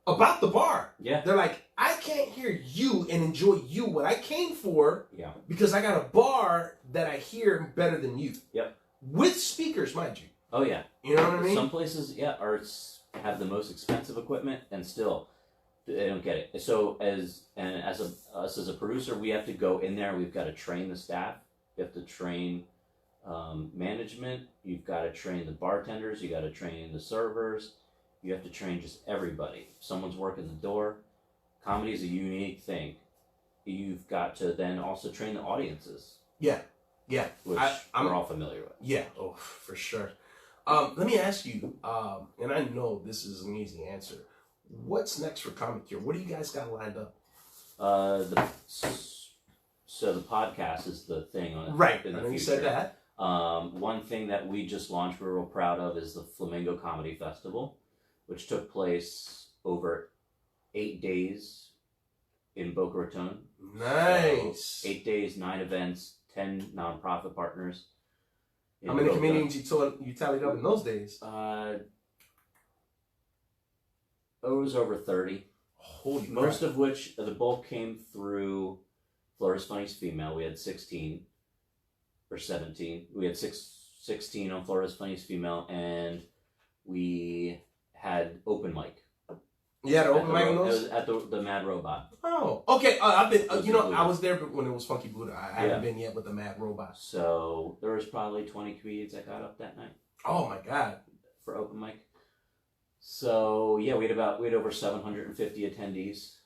about the bar. Yeah. They're like, I can't hear you and enjoy you what I came for because I got a bar that I hear better than you. Yep. With speakers, mind you. Oh yeah. You know what I mean? Some places have the most expensive equipment and still they don't get it. So as a producer, we have to go in there. We've got to train the staff. You have to train management. You've got to train the bartenders. You got to train the servers. You have to train just everybody. If someone's working the door, comedy is a unique thing. You've got to then also train the audiences. Yeah. Which we're all familiar with. Yeah. Oh, for sure. Let me ask you, and I know this is an easy answer. What's next for Comic Cure? What do you guys got lined up? So the podcast is the thing on it. Right, In I the know you future. said that. One thing that we just launched, we're real proud of, is the Flamingo Comedy Festival, which took place over 8 days in Boca Raton. Nice. So 8 days, 9 events, 10 nonprofit partners. in How many Boca. comedians you tallied up in those days? It was over 30. Holy Most crap. of which, the bulk came through Florida's Funniest Female. We had 16 or 17. We had 16 on Florida's Funniest Female, and we had open mic. You had an open mic on It those? was at the Mad Robot. Oh, okay. I've been, Funky I Buddha. was there when it was Funky Buddha. I haven't been yet with the Mad Robot. So there was probably 20 comedians that got up that night Oh my God. for open mic. So yeah, we had over 750 attendees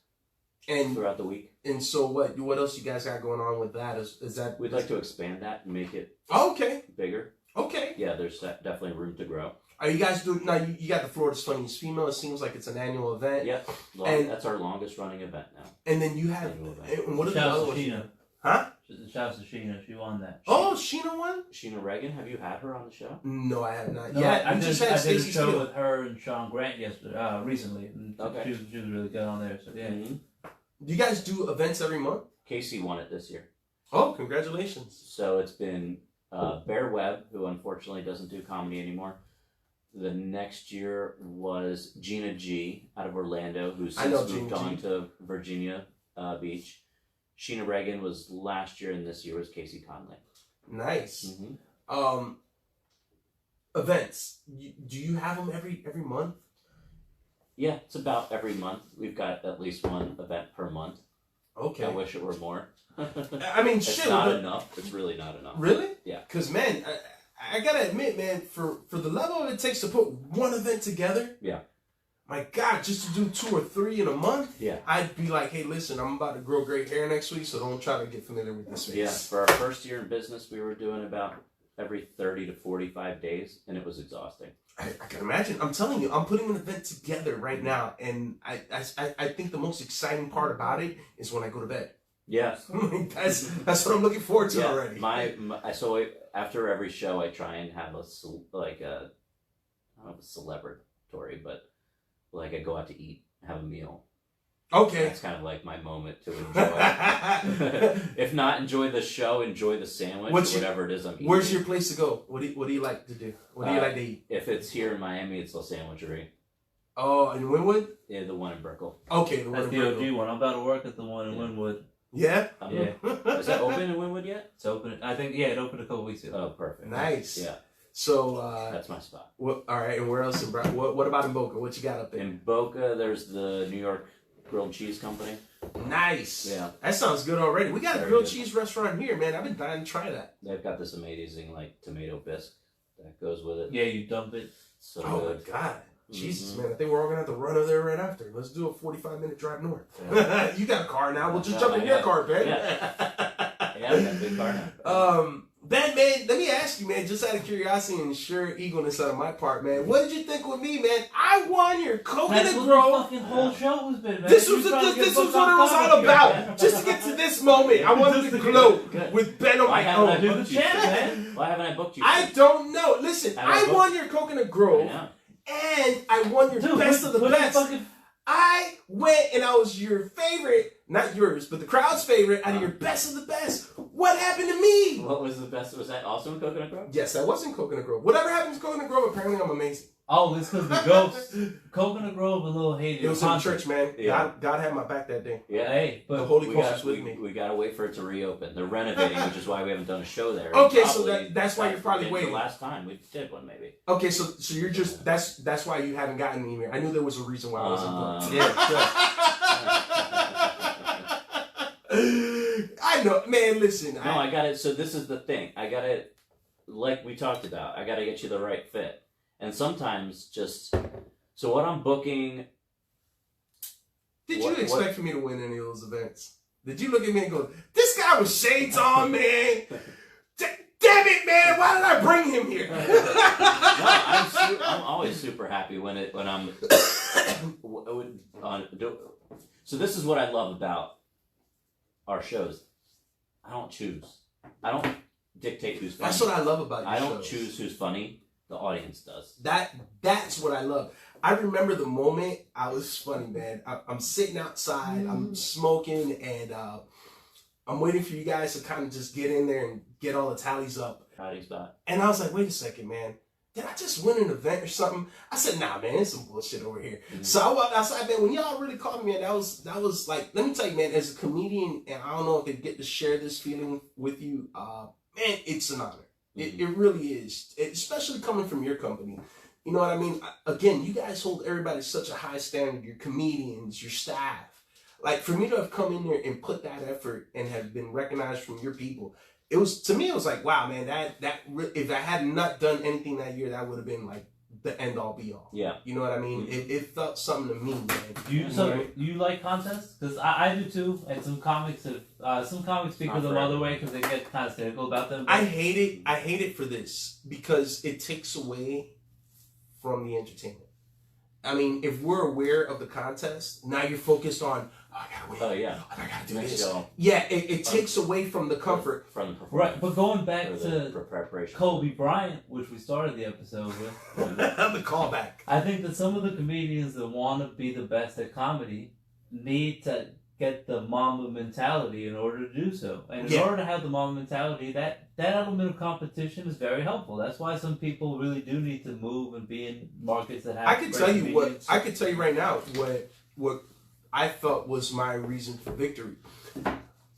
And throughout the week. and so what else you guys got going on with that? Is that We'd like to expand that and make it Oh, okay. bigger. Okay. Yeah, there's definitely room to grow. Are you guys doing now? You got the Florida's Funniest Female. It seems like it's an annual event. Yep, And- that's our longest running event now. And then you have Annual event. and what are the Shouts other to ones? Sheena. Huh? Shouts to Sheena. She won that. Oh, Sheena won? Sheena Reagan, have you had her on the show? No, I have not. No, Yeah, I we did, just I had did a Stacey show Steele. with her and Sean Grant yesterday, recently. And Okay. she was really good on there. So yeah. Mm-hmm. Do you guys do events every month? Casey won it this year. Oh, congratulations! So it's been Bear Webb, who unfortunately doesn't do comedy anymore. The next year was Gina G out of Orlando, who's I know since moved Gina on G. to Virginia Beach. Sheena Reagan was last year, and this year was Casey Conley. Nice. Mm-hmm. Events. Do you have them every month? Yeah, it's about every month. We've got at least one event per month. Okay. I wish it were more. I mean, It's shit. not but- enough. It's really not enough. Really? Yeah. Because man, I gotta admit, man, for the level it takes to put one event together. Yeah. My God, just to do 2 or 3 in a month. Yeah. I'd be like, hey, listen, I'm about to grow gray hair next week, so don't try to get familiar with this face. Yeah, for our first year in business, we were doing about every 30 to 45 days, and it was exhausting. I can imagine. I'm telling you, I'm putting an event together right now, and I think the most exciting part about it is when I go to bed. Yeah. that's what I'm looking forward to Yeah, already. so after every show, I try and have I don't know if it's celebratory, but like I go out to eat, have a meal. Okay. That's kind of like my moment to enjoy. If not enjoy the show, enjoy the sandwich or whatever it is I'm eating. Where's your place to go? What do you like to do? What do you like to eat? If it's here in Miami, it's La Sandwichery. Oh, in Wynwood? Yeah, the one in Brickell. Okay, the That's one the in OG Brickell. one. I'm about to work at the one in Yeah. Wynwood. Yeah? Yeah. Is that open in Wynwood yet? It's open. I think, yeah, it opened a couple weeks ago. Oh, perfect. Nice. Yeah, So, that's my spot. all right, and where else in Brickell? What about in Boca? What you got up there? In Boca, there's the New York Grilled Cheese Company. Nice. Yeah. That sounds good already. We got a Very grilled good. cheese restaurant here, man. I've been dying to try that. They've got this amazing like tomato bisque that goes with it. Yeah, you dump it. So Oh, good. my God. Jesus, Mhm. man. I think we're all going to have to run over there right after. Let's do a 45-minute drive north. Yeah. You got a car now. We'll just No, jump in I your got- car, Ben. Yeah, I got a big car now. Ben, man, let me ask you, man, just out of curiosity and sheer eagerness out of my part, man, what did you think with me, man? I won your That's Coconut what the Grove. fucking whole show has been, man. This You was trying to get this was booked what it on was all Comic about. Con. Just to get to this moment, I wanted Just to to get- gloat Good. with Ben on Why my haven't I own. You're booked the you? champ, man. Why haven't I booked you? I don't know. Listen, Have I I booked- won your Coconut I Grove, know. and I won your Dude, best of the what best. fucking- I went and I was your favorite, not yours, but the crowd's favorite out of your best of the best. What happened to me? What was the best? Was that also in Coconut Grove? Yes, that was in Coconut Grove. Whatever happened to Coconut Grove, apparently I'm amazing. Oh, it's because the ghost. Coconut Grove a little hated. It was in the church, man. Yeah. God had my back that day. Yeah. Hey, The but Holy We Ghost got, was with we, me. we gotta wait for it to reopen. They're renovating, which is why we haven't done a show there. Okay, so Probably that's why you're probably the waiting. last time we did one, maybe. Okay, so you're just that's why you haven't gotten me here. I knew there was a reason why I wasn't booked. I know, man. Listen, No, I got it. So this is the thing. I got it. Like we talked about, I got to get you the right fit. And sometimes just so what I'm booking. Did What- you expect for me to win any of those events? Did you look at me and go, "This guy with shades on, man"? Damn damn it, man! Why did I bring him here? No, I'm always super happy when I'm on. So this is what I love about our shows. I don't choose. I don't dictate who's funny. That's what I love about your I don't shows. choose who's funny. The audience does. That's what I love. I remember the moment I was funny, man. I'm sitting outside, I'm smoking, and I'm waiting for you guys to kind of just get in there and get all the tallies up. Howdy spot. And I was like, wait a second, man. Did I just win an event or something? I said, nah, man, it's some bullshit over here. Mm-hmm. So I walked outside, man. When y'all really called me, man, that was like, let me tell you, man, as a comedian, and I don't know if I get to share this feeling with you, man, it's an honor. It really is, especially coming from your company. You know what I mean? Again, you guys hold everybody to such a high standard. Your comedians, your staff. Like, for me to have come in there and put that effort and have been recognized from your people, it was, to me, it was like, wow, man, if I had not done anything that year, that would have been like the end all be all. Yeah. You know what I mean? It felt something to me, man. You like contests? Because I do too, and some comics speak of them other way because they get kind of cynical about them. I hate it for this because it takes away from the entertainment. I mean, if we're aware of the contest, now you're focused on, oh, I gotta win. Oh yeah. I gotta do Next this. show. Yeah, it takes away from the comfort. From the performance. Right, but going back Or to the preparation. Kobe Bryant, which we started the episode with, The callback. I think that some of the comedians that want to be the best at comedy need to get the Mamba mentality in order to do so. And in order to have the Mamba mentality, that element of competition is very helpful. That's why some people really do need to move and be in markets that have. I could tell you right now what I felt was my reason for victory.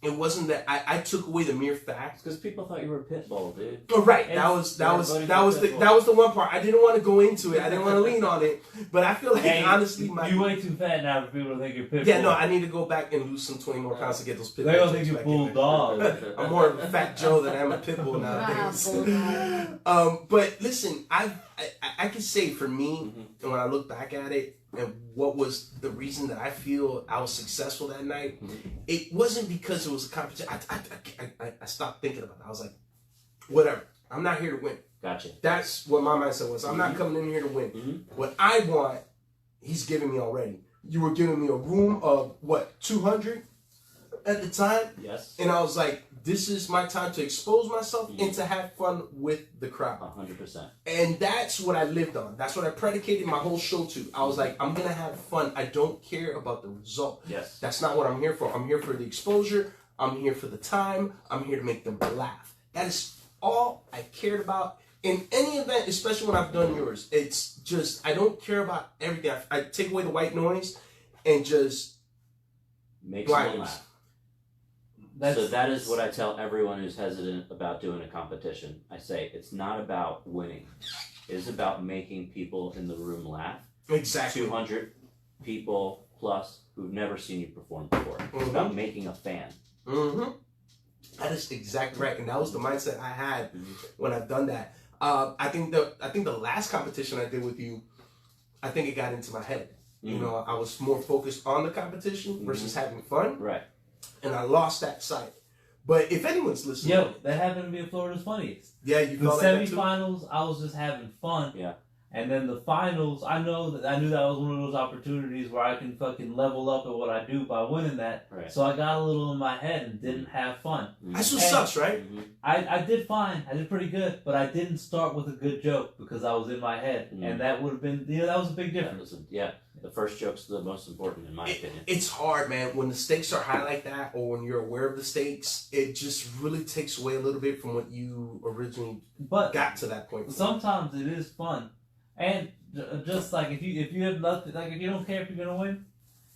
It wasn't that I took away the mere fact. Because people thought you were a pit bull, dude. Oh, right. That was the one part. I didn't want to go into it. I didn't want to lean on it. But I feel like honestly, you way too fat now for people to think you're pit bull. Yeah, no, I need to go back and lose some 20 more pounds to get those pit bulls. They're gonna think you're bulldog. I'm more of a fat Joe than I am a pit bull nowadays. But listen, I can say for me, and when I look back at it, and what was the reason that I feel I was successful that night, it wasn't because it was a competition. I stopped thinking about it. I was like, whatever. I'm not here to win. Gotcha. That's what my mindset was. I'm not coming in here to win. What I want, he's giving me already. You were giving me a room of, 200 at the time? Yes. And I was like, this is my time to expose myself and to have fun with the crowd. 100%. And that's what I lived on. That's what I predicated my whole show to. I was like, I'm going to have fun. I don't care about the result. Yes. That's not what I'm here for. I'm here for the exposure. I'm here for the time. I'm here to make them laugh. That is all I cared about. In any event, especially when I've done yours, it's just, I don't care about everything. I take away the white noise and just make someone laugh. So that is what I I tell everyone who's hesitant about doing a competition. I say, it's not about winning. It is about making people in the room laugh. Exactly. 200 people plus who've never seen you perform before. It's about making a fan. That is exactly right. And that was the mindset I had when I've done that. I think the last competition I did with you, I think it got into my head. You know, I was more focused on the competition versus having fun. Right. And I lost that sight. But if anyone's listening, that happened to be at Florida's Funniest. Yeah, you the felt like that too? semifinals, I was just having fun. Yeah. And then the finals, I knew that was one of those opportunities where I can fucking level up at what I do by winning that. Right. So I got a little in my head and didn't have fun. That's what sucks, right? I did fine. I did pretty good, but I didn't start with a good joke because I was in my head, and that would have been, that was a big difference. Yeah, the first joke's the most important in my opinion. It's hard, man. When the stakes are high like that, or when you're aware of the stakes, it just really takes away a little bit from what you originally got to that point. Sometimes it is fun. And just like if you have nothing, like if you don't care if you're gonna win,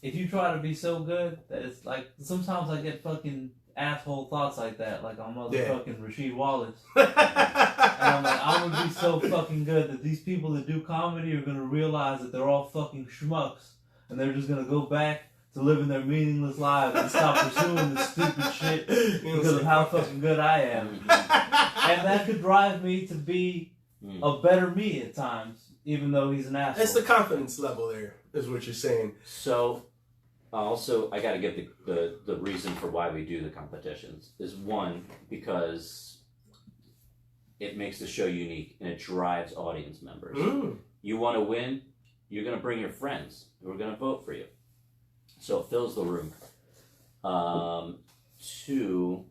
if you try to be so good that it's like sometimes I get fucking asshole thoughts like that, like I'm motherfucking Rasheed Wallace, and I'm like, I'm gonna be so fucking good that these people that do comedy are gonna realize that they're all fucking schmucks, and they're just gonna go back to living their meaningless lives and stop pursuing this stupid shit because of how fucking good I am, and that could drive me to be a better me at times. Even though he's an asshole. That's the confidence level there, is what you're saying. So, also, I got to give the reason for why we do the competitions. Is one, because it makes the show unique and it drives audience members. Mm. You want to win, you're going to bring your friends who are going to vote for you. So it fills the room. 2,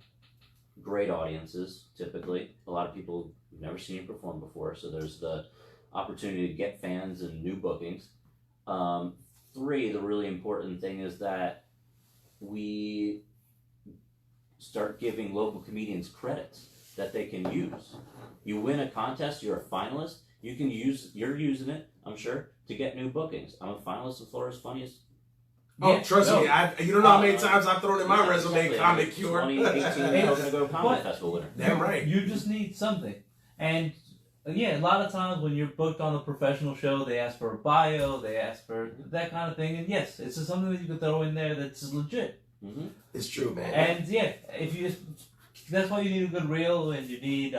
great audiences, typically. A lot of people who've never seen you perform before, so there's the opportunity to get fans and new bookings. 3, the really important thing is that we start giving local comedians credits that they can use. You win a contest, you're a finalist, you're using it, I'm sure, to get new bookings. I'm a finalist of Florida's Funniest. Oh, trust me, you don't know how many times I've thrown in my resume exactly. Comic Cure. 2018, I was going to go Comedy Festival winner. Damn right. You just need something. And yeah, a lot of times when you're booked on a professional show, they ask for a bio, they ask for that kind of thing. And yes, it's just something that you can throw in there that's legit. Mm-hmm. It's true, man. And yeah, that's why you need a good reel, and you need,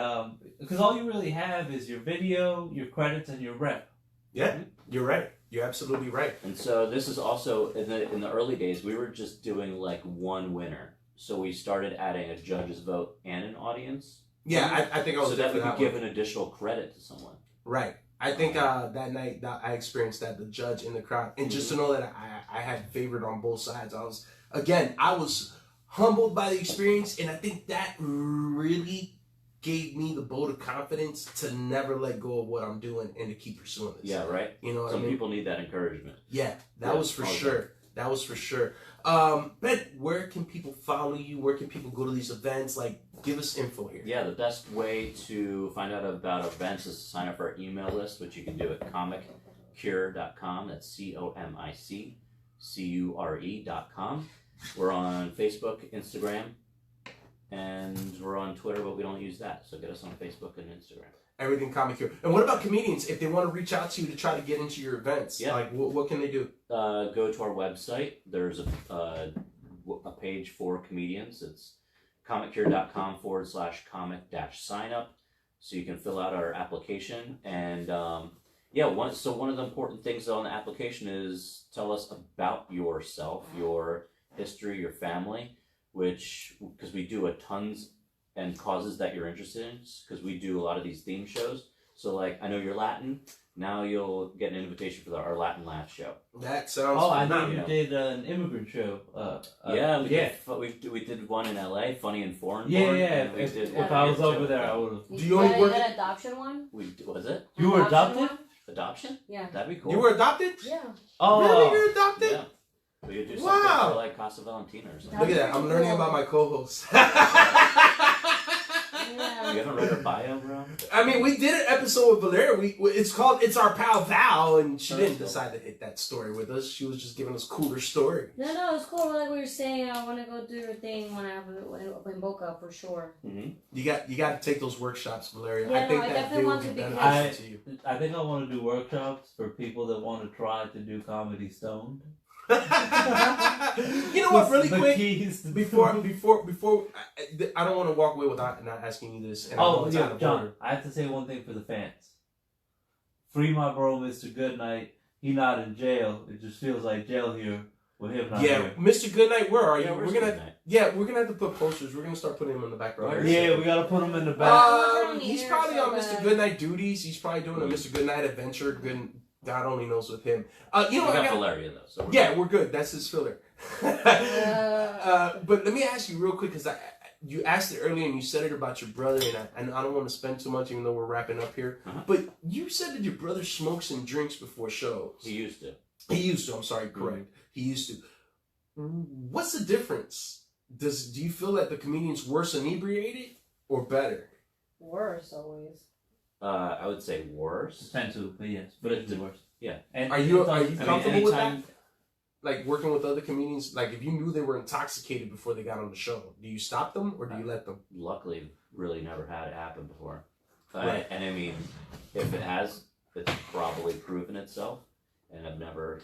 because all you really have is your video, your credits, and your rep. Yeah, you're right. You're absolutely right. And so this is also, in the early days, we were just doing like one winner. So we started adding a judge's vote and an audience. Yeah, I think I was so that we definitely could give an additional credit to someone. Right. I think that night that I experienced that, the judge in the crowd. And just to know that I had favored on both sides. I was humbled by the experience, and I think that really gave me the bolt of confidence to never let go of what I'm doing and to keep pursuing this. Yeah, right? You know what Some I mean? people need that encouragement. Yeah, that was for sure. That was for sure. Ben, where can people follow you? Where can people go to these events? Like, give us info here. Yeah, the best way to find out about events is to sign up for our email list, which you can do at comiccure.com. That's COMICCURE.com. We're on Facebook, Instagram, and we're on Twitter, but we don't use that. So get us on Facebook and Instagram. Everything Comic Cure. And what about comedians? If they want to reach out to you to try to get into your events, like what can they do? Go to our website. There's a page for comedians. It's comiccure.com/comic-sign-up. So you can fill out our application. And one of the important things on the application is tell us about yourself, your history, your family, because we do a tons and causes that you're interested in, because we do a lot of these theme shows. So like, I know you're Latin, now you'll get an invitation for our Latin Laugh show. That sounds I know phenomenal. you did an immigrant show. We did one in LA, Funny and Foreign. If I was over there, I would have. Do you only work an adoption one? Was it? You were adopted? Adoption? Yeah. That'd be cool. You were adopted? Yeah. Oh, Really? You're adopted? Yeah. We could do something for like Casa Valentina or something. Look at that. I'm learning about my co-host. You haven't read her bio, bro? I mean, we did an episode with Valeria. It's Our Pal Val, and she didn't decide to hit that story with us. She was just giving us cooler story. No, it's cool. Like we were saying, I want to go do your thing when I have in Boca for sure. Mm-hmm. You got to take those workshops, Valeria. Yeah, I think I that definitely they want would to be because- beneficial to you. I think I want to do workshops for people that want to try to do comedy stoned. You know what? Really The quick, keys to before I don't want to walk away without not asking you this. And I know it's out of John, order. I have to say one thing for the fans. Free my bro, Mr. Goodnight. He not in jail. It just feels like jail here with him not Yeah, here. Mr. Goodnight, where are you? Yeah, we're gonna have to put posters. We're gonna start putting him in the background. Yeah, we gotta put him in the back. He's probably on Mr. Goodnight duties. He's probably doing a Mr. Goodnight adventure. God only knows with him. We got Valeria though. So we're good. That's his filler. But let me ask you real quick, because you asked it earlier and you said it about your brother, and I don't want to spend too much, even though we're wrapping up here. But you said that your brother smokes and drinks before shows. He used to. I'm sorry, correct. He used to. What's the difference? Do you feel that the comedian's worse inebriated or better? Worse always. I would say worse. Tend to, but yes, but it's worse. Yeah. And Are you I mean, comfortable with that? anytime- Like working with other comedians, like if you knew they were intoxicated before they got on the show, do you stop them or do you let them? Luckily, really never had it happen before. Right. And I mean, if it has, it's probably proven itself, and I've never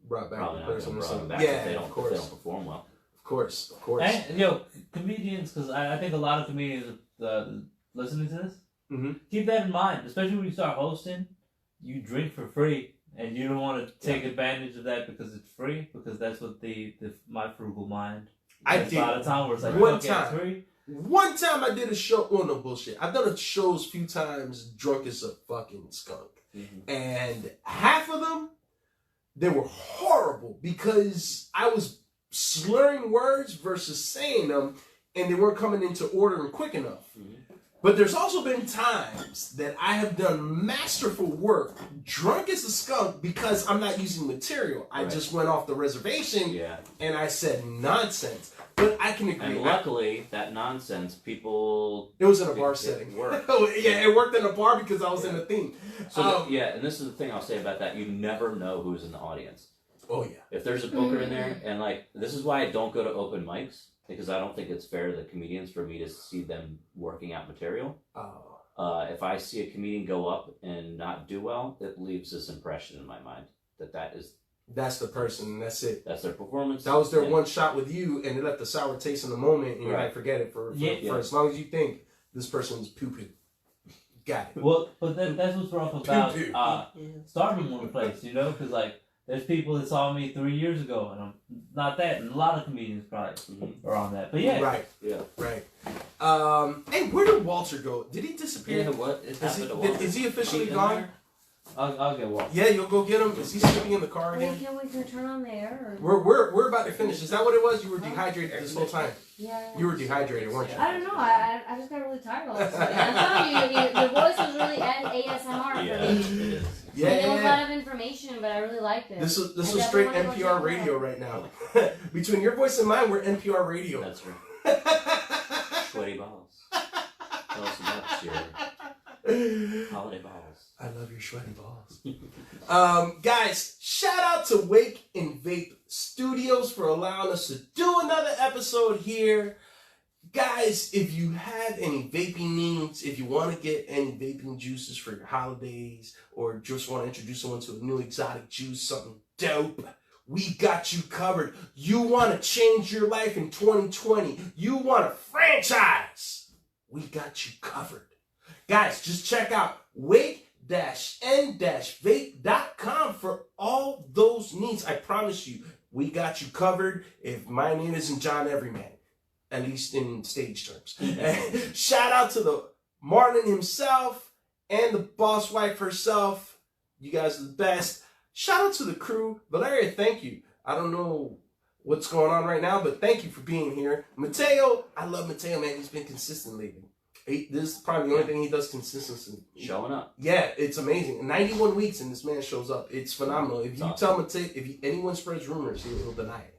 Brought back probably the not person gonna or brought them something. back Yeah, if they don't of course. perform well. Of course. And comedians, because I think a lot of comedians listening to this, keep that in mind, especially when you start hosting. You drink for free, and you don't want to take advantage of that because it's free. Because that's what my frugal mind. I There's did a lot of time where it's like, one okay, time. it's free. One time I did a show. Oh no, bullshit. I've done shows a few times drunk as a fucking skunk, and half of them they were horrible because I was slurring words versus saying them, and they weren't coming into order and quick enough. But there's also been times that I have done masterful work drunk as a skunk because I'm not using material. I just went off the reservation and I said nonsense. But I can agree. And luckily, that nonsense, people... It was in a bar setting. Worked. It worked in a bar because I was in the theme. So, and this is the thing I'll say about that. You never know who's in the audience. Oh, yeah. If there's a booker in there, and like, this is why I don't go to open mics. Because I don't think it's fair to the comedians for me to see them working out material. If I see a comedian go up and not do well, it leaves this impression in my mind that's the person. That's it. That's their performance. That was their one shot with you, and it left a sour taste in the moment, and you might forget it for as long as you think this person's poo-poo. Got it. Well, but that's what's rough about starting one place, you know? Because, like, there's people that saw me 3 years ago, and I'm not that, and a lot of comedians probably are on that. But yeah. Right. Hey, where did Walter go? Did he disappear? Yeah, what? Is he officially gone? I'll get Walter. Yeah, you'll go get him? Is he sleeping in the car again? Can't wait to turn on the air. We're about to finish. Is that what it was? You were dehydrated this whole time? Yeah. You were dehydrated, weren't you? I don't know. I just got really tired all of a sudden. I'm telling you, your voice was really ASMR for me. Yeah. There was a lot of information, but I really liked it. This was straight NPR radio right now. Between your voice and mine, we're NPR radio. That's right. Sweaty balls. Tell us about your holiday balls. I love your sweaty balls. Guys, shout out to Wake and Vape Studios for allowing us to do another episode here. Guys, if you have any vaping needs, if you want to get any vaping juices for your holidays, or just want to introduce someone to a new exotic juice, something dope, we got you covered. You want to change your life in 2020. You want a franchise. We got you covered. Guys, just check out wake-n-vape.com for all those needs. I promise you, we got you covered. If my name isn't John Everyman, at least in stage terms. Shout out to the Marlon himself and the boss wife herself. You guys are the best. Shout out to the crew. Valeria, thank you. I don't know what's going on right now, but thank you for being here. Mateo, I love Mateo, man. He's been consistent lately. This is probably the only thing he does consistently. Showing up. Yeah, it's amazing. 91 weeks and this man shows up. It's phenomenal. If you tell Mateo, anyone spreads rumors, he'll deny it.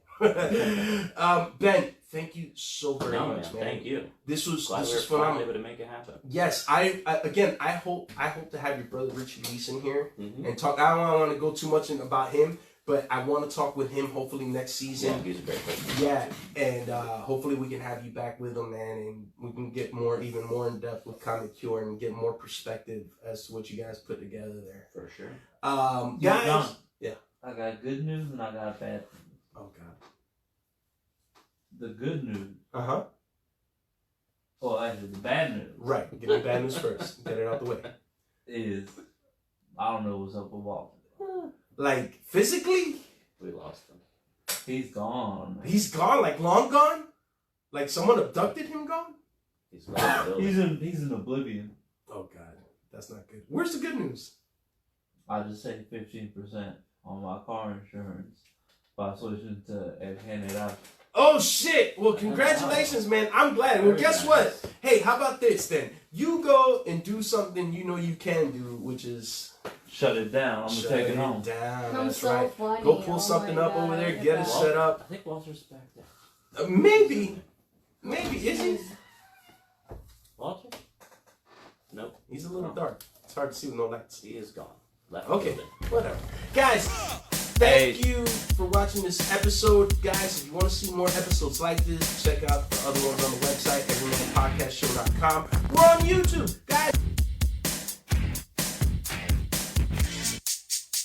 Ben, thank you so very much, man. Thank you. This was phenomenal. Able to make it happen. Yes, I hope to have your brother Richie Leis in here and talk. I don't want to go too much about him, but I want to talk with him hopefully next season. Yeah, he's a great person. Yeah, and hopefully we can have you back with him, man, and we can get even more in depth with Comic Cure and get more perspective as to what you guys put together there. For sure. Guys, John, yeah. I got good news and I got bad news. Oh God. The good news. Well, actually, the bad news. Right. Give me bad news first. Get it out the way. Is I don't know what's up with Walter. Like physically, We lost him. He's gone. Man. he's gone. Like long gone. Like someone abducted him. Gone. He's gone. He's in oblivion. Oh God, that's not good. Where's the good news? I just saved 15% on my car insurance by switching to Canada. Oh shit! Well, congratulations, man. I'm glad. Well, guess what? Hey, how about this then? You go and do something you know you can do, which is shut it down. I'm gonna take it home. Down. I'm That's so right. funny. Go pull something up over there. Get it set up. I think Walter's back there. Maybe is he? Walter? Nope. He's a little dark. It's hard to see with no lights. He is gone. Left Okay, building. whatever. Guys, thank you for watching this episode. Guys, if you want to see more episodes like this, check out the other ones on the website, everymanpodcastshow.com. We're on YouTube. Guys,